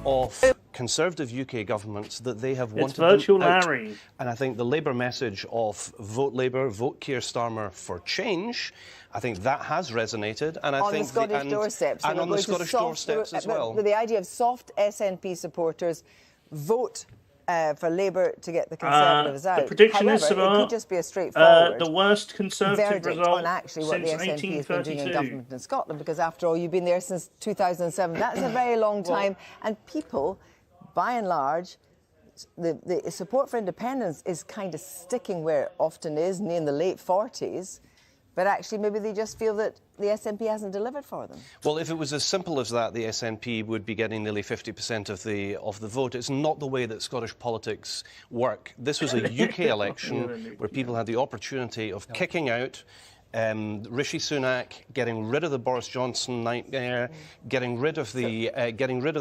of Conservative UK governments that they have
It's
wanted
virtual
them out.
Larry.
And I think the Labour message of vote Labour, vote Keir Starmer for change, I think that has resonated. And I
on
think
the Scottish doorsteps.
and
we're
on the
going to
Scottish
soft-
doorsteps as well.
The idea of soft SNP supporters vote for Labour to get the Conservatives out.
The prediction
However,
is
it
about
could just be a straightforward
the worst Conservative
verdict
result
on actually what the
since
SNP has been doing in
1832.
government in Scotland, because after all, you've been there since 2007. That's a very long time, and people, by and large, the support for independence is kind of sticking where it often is, in the late 40s. But actually, maybe they just feel that the SNP hasn't delivered for them.
Well, if it was as simple as that, the SNP would be getting nearly 50% of the vote. It's not the way that Scottish politics work. This was a UK election where people had the opportunity of kicking out Rishi Sunak, getting rid of the Boris Johnson nightmare, getting rid of the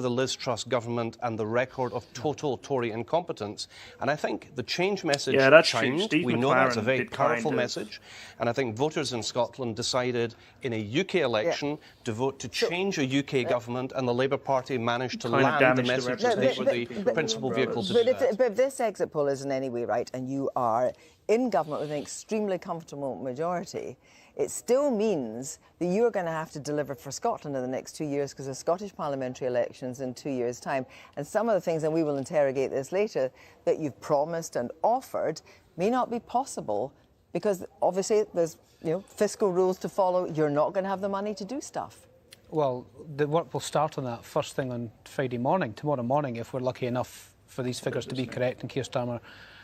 Liz Truss government, and the record of total Tory incompetence. And I think the change message chimed. We know that's a very powerful message. And I think voters in Scotland decided in a UK election to vote to change a UK government, and the Labour Party managed to land the message that they were the principal vehicle to do that.
But if this exit poll is in any way right, and you are in government with an extremely comfortable majority, it still means that you're going to have to deliver for Scotland in the next 2 years, because the Scottish parliamentary elections in 2 years' time. And some of the things, and we will interrogate this later, that you've promised and offered may not be possible, because obviously there's fiscal rules to follow. You're not going to have the money to do stuff.
Well, the work will start on that first thing on Friday morning, tomorrow morning, if we're lucky enough for these figures to be correct and Keir Starmer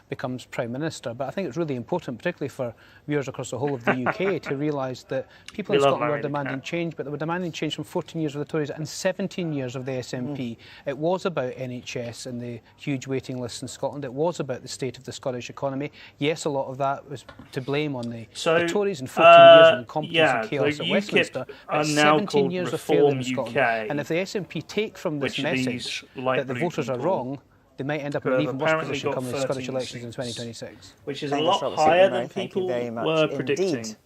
becomes Prime Minister. But I think it's really important, particularly for viewers across the whole of the UK, to realise that people in Scotland were demanding change, but they were demanding change from 14 years of the Tories and 17 years of the SNP. It was about NHS and the huge waiting lists in Scotland. It was about the state of the Scottish economy. Yes, a lot of that was to blame on the Tories and 14 years of incompetence and chaos at Westminster, but 17 years of failure in Scotland. And if the SNP take from this message that the voters are wrong, they might end up in an even worse position come the Scottish elections in 2026.
Which is a lot higher than people were predicting.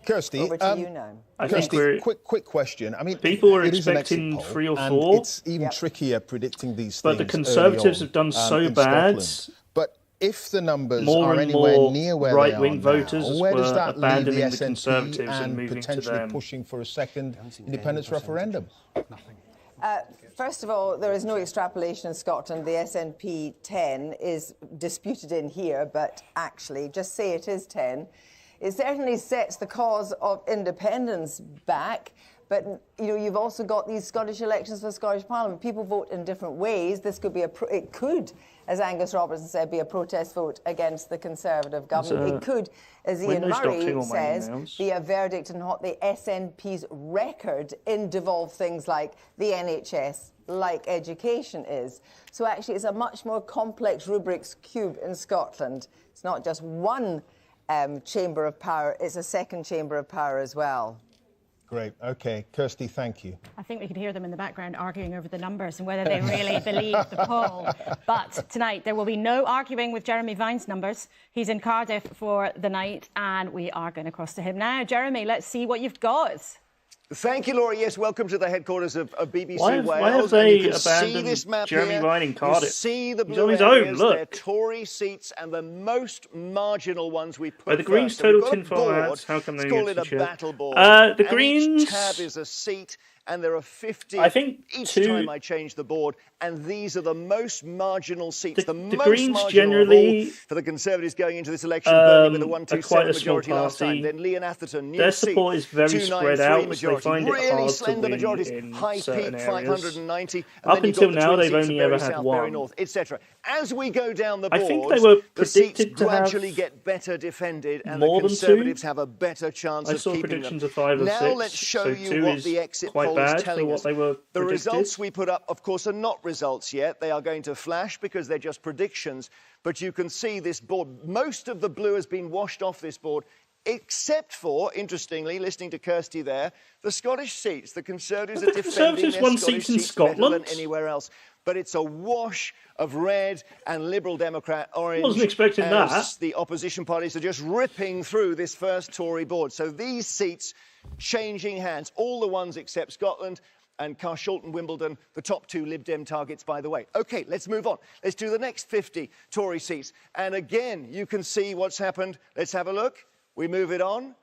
Kirsty,
over to you now.
Kirsty, quick question. I mean,
people were
it is an
expecting
exit poll,
3 or
and
4.
It's even trickier predicting these
but
things.
But the Conservatives have done so bad.
But if the numbers
more
are anywhere near where
right-wing
they are
voters
now, where does that leave the
abandoning the
SNP
Conservatives and
and
moving to
potentially
them?
pushing for a second independence referendum?
First of all, there is no extrapolation in Scotland. The SNP 10 is disputed in here, but actually, just say it is 10. It certainly sets the cause of independence back. But you've also got these Scottish elections for the Scottish Parliament. People vote in different ways. This could be it could, as Angus Robertson said, be a protest vote against the Conservative government. It could, as Ian Murray says, be a verdict on what the SNP's record in devolved things like the NHS, like education is. So actually, it's a much more complex Rubik's Cube in Scotland. It's not just one chamber of power; it's a second chamber of power as well.
Great. OK. Kirsty, thank you.
I think we could hear them in the background arguing over the numbers and whether they really believe the poll. But tonight, there will be no arguing with Jeremy Vine's numbers. He's in Cardiff for the night, and we are going across to him now. Jeremy, let's see what you've got.
Thank you, Laura. Yes, welcome to the headquarters of BBC
why
Wales.
have they
you can see
abandoned
this map
Jeremy
here.
Vine in Cardiff?
You see the
He's on
blue
his own,
areas,
look.
they're Tory seats, and the most marginal ones we put
But the Greens
first. So we've
total
got a
tinfoil
board.
hats. How come they
Let's call
get
it
to
a
share?
battle board.
The
And
Greens.
each tab is a seat, and there are 50
I think
each
two-
time I change the board, and these are the most marginal seats. The most
Greens
marginal
generally,
of all for the Conservatives going into this election, Burnley with a
are quite a
127
small
majority last time.
party.
Then Leon Atherton, new
Their
seat,
support is very
293
spread out, so they
majority.
find it
really
hard to
slender
win
majorities.
in
High
certain
peak,
areas.
590. And
Up
then you've
until
got the
now,
twin
they've
seats
only
of
ever
Bury
had
South, Bury
one.
North, etc. As we go down the board,
I think they were
the seats
predicted to have
gradually get better defended, and
more
the
than
Conservatives
two.
have a better chance
I
of
saw
keeping
predictions
them.
of 5 or
now
6.
let's show
so
you
2
what
is
the exit
quite
poll
bad
is telling
for what
us.
they were
The
predicted.
results we put up, of course, are not results yet. They are going to flash because they're just predictions. But you can see this board. Most of the blue has been washed off this board, except for, interestingly, listening to Kirsty there, the Scottish seats. The Conservatives are defending
Conservatives
their
won
Scottish
seats in
seats better than
Scotland?
anywhere else. But it's a wash of red and Liberal Democrat orange.
Wasn't expecting
as
that.
The opposition parties are just ripping through this first Tory board. So these seats changing hands, all the ones except Scotland and Carshalton and Wimbledon, the top 2 Lib Dem targets, by the way. OK, let's move on. Let's do the next 50 Tory seats. And again, you can see what's happened. Let's have a look. We move it on.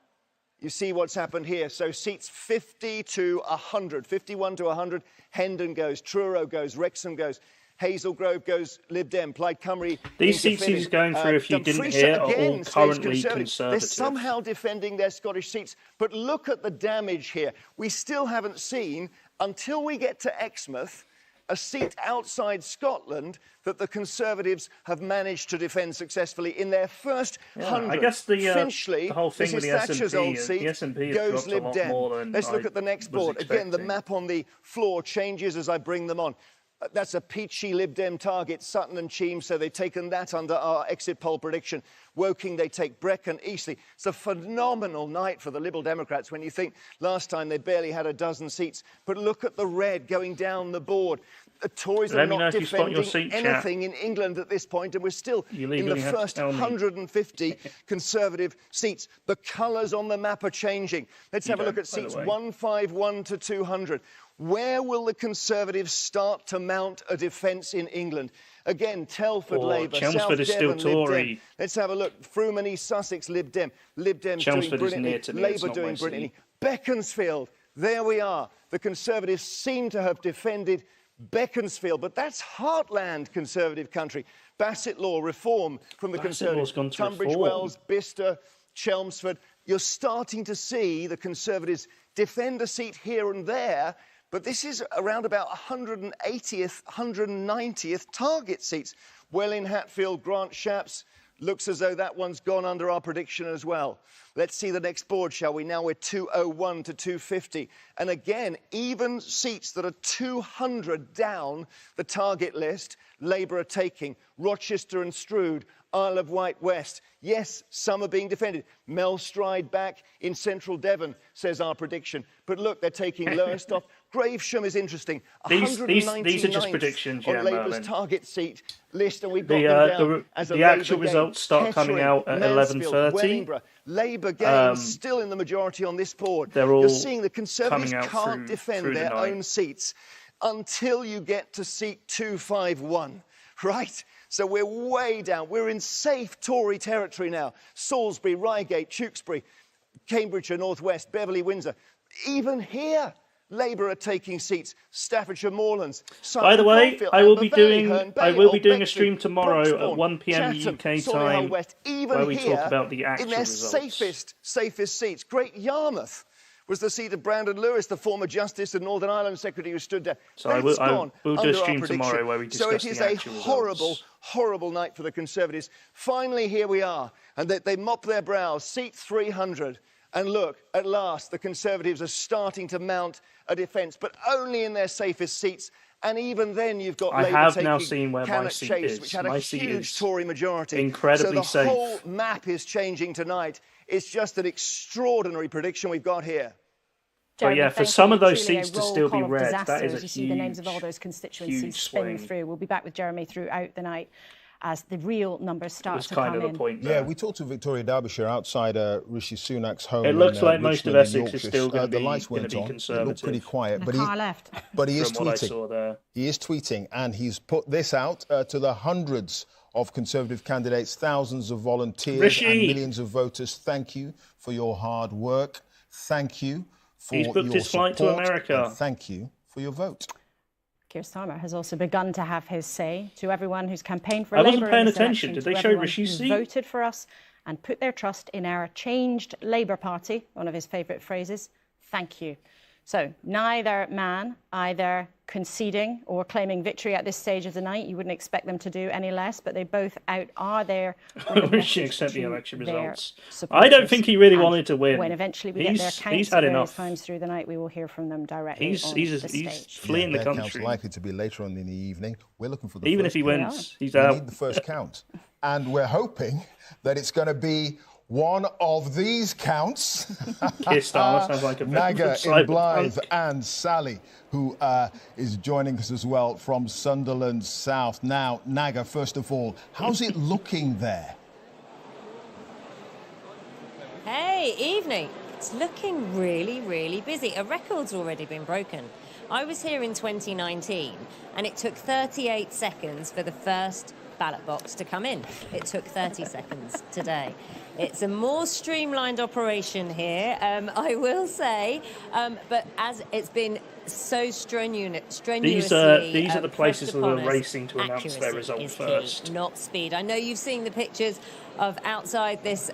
You see what's happened here. So seats 50 to 100, 51 to 100. Hendon goes, Truro goes, Wrexham goes. Hazel Grove goes Lib Dem. Plaid Cymru.
These seats he's going through, if you didn't hear, are all currently Conservative.
They're somehow defending their Scottish seats. But look at the damage here. We still haven't seen, until we get to Exmouth, a seat outside Scotland that the Conservatives have managed to defend successfully in their first 100.
I guess the
Finchley,
whole thing with the
Thatcher's old seat,
the SNP has
goes
dropped
Lib
a lot
Dem.
more than
Let's look
I
at the next
was
board. Again, the
expecting.
map on the floor changes as I bring them on. That's a peachy Lib Dem target, Sutton and Cheam, so they've taken that under our exit poll prediction. Woking, they take Brecon, Eastleigh. It's a phenomenal night for the Liberal Democrats when you think last time they barely had a dozen seats. But look at the red going down the board. The Tories are not defending anything in England at this point, and we're still in the first 150 Conservative seats. The colours on the map are changing. Let's have a look at seats 151 to 200. Where will the Conservatives start to mount a defence in England? Again, Telford, Labour,
Chelmsford is still Tory.
Let's have a look. Frome and East Sussex, Lib Dem. Lib Dem's doing brilliantly. Labour doing brilliantly. Beaconsfield, there we are. The Conservatives seem to have defended Beaconsfield, but that's heartland Conservative country. Bassett Law, Reform from the Conservatives. Tunbridge Wells, Bicester, Chelmsford. You're starting to see the Conservatives defend a seat here and there, but this is around about 180th, 190th target seats. Welling, Hatfield, Grant Shapps. Looks as though that one's gone under our prediction as well. Let's see the next board, shall we? Now we're 201 to 250. And again, even seats that are 200 down the target list, Labour are taking. Rochester and Strood, Isle of Wight West. Yes, some are being defended. Melstride back in central Devon, says our prediction. But look, they're taking Lowestoft. Gravesham is interesting.
These are just predictions,
on
yeah,
Labour's
Merlin.
target seat list, and we've got them down as a
the
Labour
actual
gain.
results start coming
Kettering,
out at
Mansfield,
11:30.
Wellingborough. Labour gains still in the majority on this board.
They're all
You're seeing the Conservatives
coming out
can't
through
defend
the
their
night.
own seats until you get to seat 251, right? So we're way down. We're in safe Tory territory now. Salisbury, Reigate, Tewkesbury, Cambridgeshire, North West, Beverley, Windsor. Even here, Labour are taking seats. Staffordshire Moorlands.
By the way, I will be doing a
Bexley,
stream tomorrow
Broxbourne,
at 1 p.m.
Chatham,
UK
Solihull
time,
West. Even
where we
here,
talk about the actual
in their
results.
safest seats. Great Yarmouth was the seat of Brandon Lewis, the former Justice and Northern Ireland Secretary who stood there.
So I will do a stream tomorrow where we discuss
So it is
the
a
actual
horrible,
results.
horrible night for the Conservatives. Finally, here we are, and they mop their brows. Seat 300. And look, at last, the Conservatives are starting to mount a defence, but only in their safest seats. And even then, you've got Labour
have
taking
now seen where my
Cannock
seat
Chase,
is.
which had
My
a
seat
huge
is
Tory majority.
incredibly
so the
safe.
whole map is changing tonight. It's just an extraordinary prediction we've got here.
But yeah, for
thank
some
you.
of those
Truly a
seats to
roll
still be
call of
red, that
disaster
is a
as you see the names of all those constituencies
huge
spinning
swing.
through. We'll be back with Jeremy throughout the night as the real numbers start
was
to
kind
come
of the
in.
point
Yeah, we talked to Victoria Derbyshire outside Rishi Sunak's home.
It looks
in,
like most of
Richmond in
Essex is
Yorkshire.
still going
The
to
lights
be
weren't on. It
conservative.
looked pretty quiet,
The
but
car left.
he is
From what I
tweeting.
saw there.
He is tweeting, and he's put this out to the hundreds of Conservative candidates, thousands of volunteers,
Rishi.
and millions of voters. Thank you for your hard work. Thank you for
He's booked
your
his flight to
support,
America.
and thank you for your vote.
Keir Starmer has also begun to have his say to everyone who's campaigned for
I wasn't
Labour
paying
in this
attention.
election,
Did they
to
show
everyone
Rishi's
who
seat?
voted for us and put their trust in our changed Labour Party, one of his favourite phrases. Thank you. So neither man either conceding or claiming victory at this stage of the night. You wouldn't expect them to do any less, but they both are there.
Rishi accept the election results. I don't think he really wanted to win.
When eventually we get their counts
he's had
various
enough.
times through the night, we will hear from them directly
He's
the stage.
fleeing the
their count's
country.
likely to be later on in the evening. We're looking for the
Even
first
if he
count.
wins, he's
We
out.
need the first count. And we're hoping that it's going to be one of these counts.
Keir Starmer sounds like a
Naga in
cyberpunk.
Blythe and Sally, who is joining us as well from Sunderland South. Now, Naga, first of all, how's it looking there?
Hey, evening. It's looking really, really busy. A record's already been broken. I was here in 2019 and it took 38 seconds for the first ballot box to come in. It took 30 seconds today. It's a more streamlined operation here, I will say, but as it's been so strenuously...
These are the places that are
pressed upon us,
racing to announce their
accuracy
result
is
first.
key, not speed. I know you've seen the pictures of outside this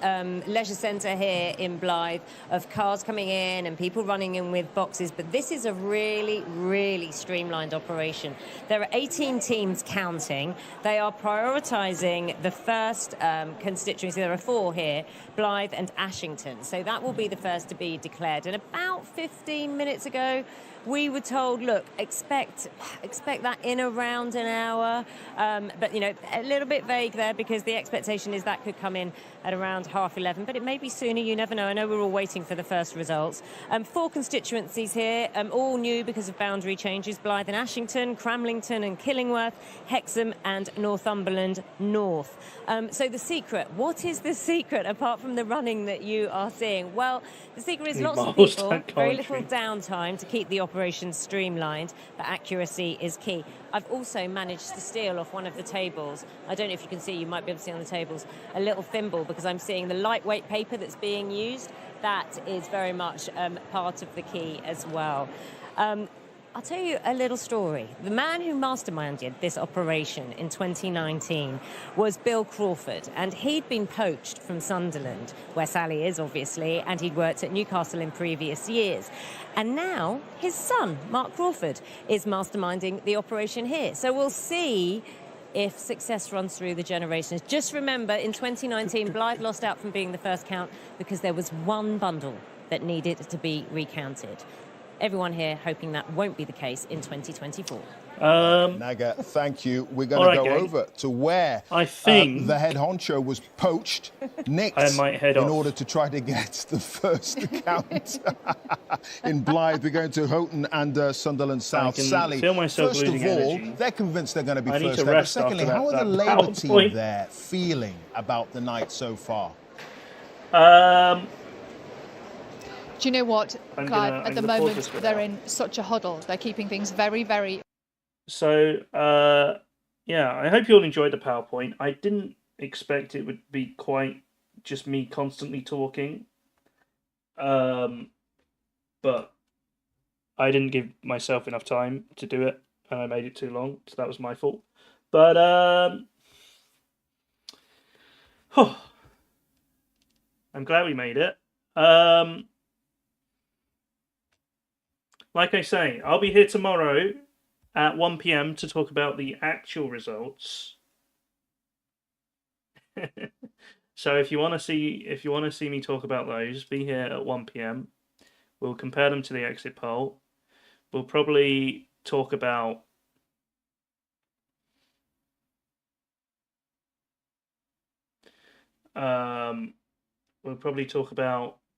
leisure centre here in Blythe, of cars coming in and people running in with boxes, but this is a really, really streamlined operation. There are 18 teams counting. They are prioritising the first constituency. There are 4 here, Blythe and Ashington. So that will be the first to be declared. And about 15 minutes ago, we were told, look, expect that in around an hour. But, you know, a little bit vague there because the expectation is that could come in at around 11:30. But it may be sooner, you never know. I know we're all waiting for the first results. 4 constituencies here, all new because of boundary changes. Blythe and Ashington, Cramlington and Killingworth, Hexham and Northumberland North. So the secret, what is the secret apart from the running that you are seeing? Well, the secret is lots of people, very little downtime to keep the operation streamlined, but accuracy is key. I've also managed to steal off one of the tables. I don't know if you can see, you might be able to see on the tables, a little thimble, because I'm seeing the lightweight paper that's being used. That is very much part of the key as well. I'll tell you a little story. The man who masterminded this operation in 2019 was Bill Crawford, and he'd been poached from Sunderland, where Sally is, obviously, and he'd worked at Newcastle in previous years. And now his son, Mark Crawford, is masterminding the operation here. So we'll see if success runs through the generations. Just remember, in 2019, Blythe lost out from being the first count because there was one bundle that needed to be recounted. Everyone here hoping that won't be the case in 2024.
Naga, thank you. We're going to go over to where
I think
the head honcho was poached, nicked, in order to try to get the first count in Blythe. We're going to Houghton and Sunderland South. Sally,
feel myself
first of
losing
all,
energy.
they're convinced they're going to be
I need
first
to
ever.
rest
Secondly,
after
how are the
that
Labour team
PowerPoint.
there feeling about the night so far?
Do you know what, Clive? At the
gonna pause
moment,
this bit
they're
now.
in such a huddle. They're keeping things very, very...
So, yeah, I hope you all enjoyed the PowerPoint. I didn't expect it would be quite just me constantly talking. But I didn't give myself enough time to do it, and I made it too long, so that was my fault. But, I'm glad we made it. Like I say, I'll be here tomorrow at 1 p.m. to talk about the actual results. So if you want to see me talk about those, be here at 1 p.m. We'll compare them to the exit poll. We'll probably talk about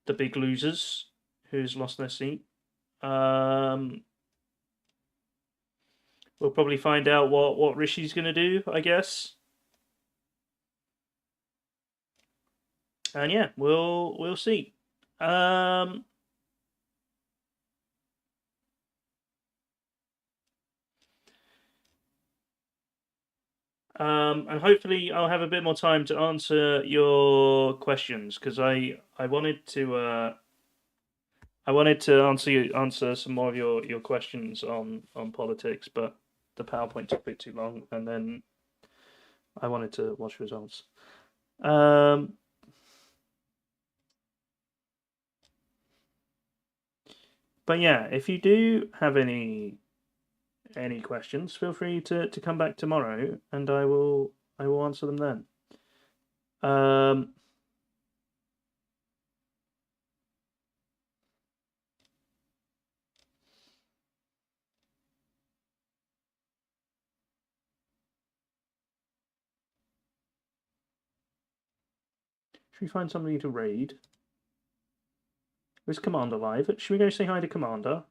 the big losers who's lost their seat. We'll probably find out what Rishi's going to do, I guess. And yeah, we'll see. And hopefully I'll have a bit more time to answer your questions, because I wanted to answer some more of your questions on politics, but the PowerPoint took a bit too long, and then I wanted to watch results. But yeah, if you do have any questions, feel free to come back tomorrow, and I will answer them then. Should we find somebody to raid? Is Commander live? Should we go say hi to Commander?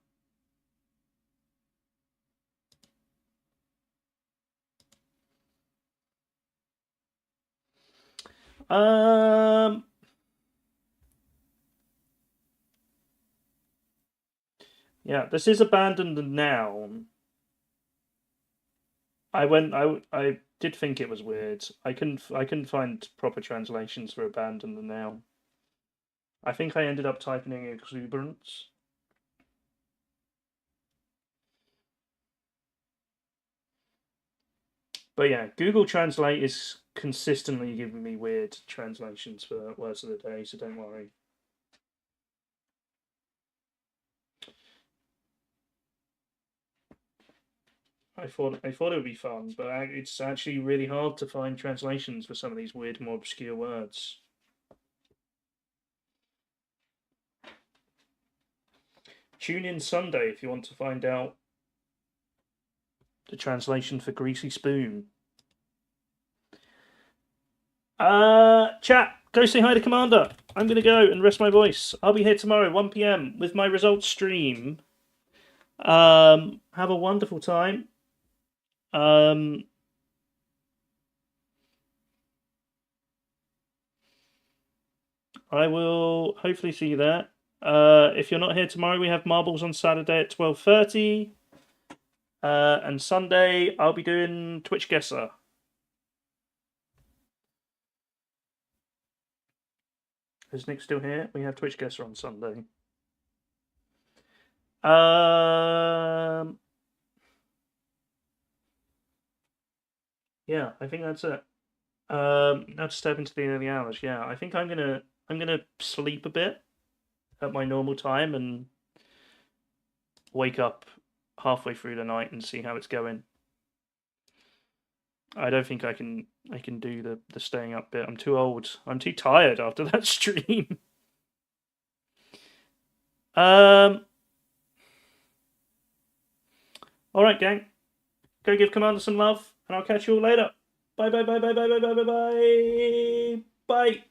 Yeah, this is abandoned noun. I did think it was weird. I couldn't find proper translations for abandon the noun. I think I ended up typing in exuberance. But yeah, Google Translate is consistently giving me weird translations for words of the day, so don't worry. I thought it would be fun, but it's actually really hard to find translations for some of these weird, more obscure words. Tune in Sunday if you want to find out the translation for greasy spoon. Chat, go say hi to Commander. I'm going to go and rest my voice. I'll be here tomorrow, 1 PM, with my results stream. Have a wonderful time. I will hopefully see you there. If you're not here tomorrow, we have marbles on Saturday at 12:30. And Sunday, I'll be doing Twitch Guesser. Is Nick still here? We have Twitch Guesser on Sunday. Yeah, I think that's it. Now to step into the early hours. Yeah, I think I'm gonna sleep a bit at my normal time and wake up halfway through the night and see how it's going. I don't think I can do the staying up bit. I'm too old. I'm too tired after that stream. All right, gang. Go give Commander some love, and I'll catch you all later. Bye, bye, bye, bye, bye, bye, bye, bye, bye. Bye.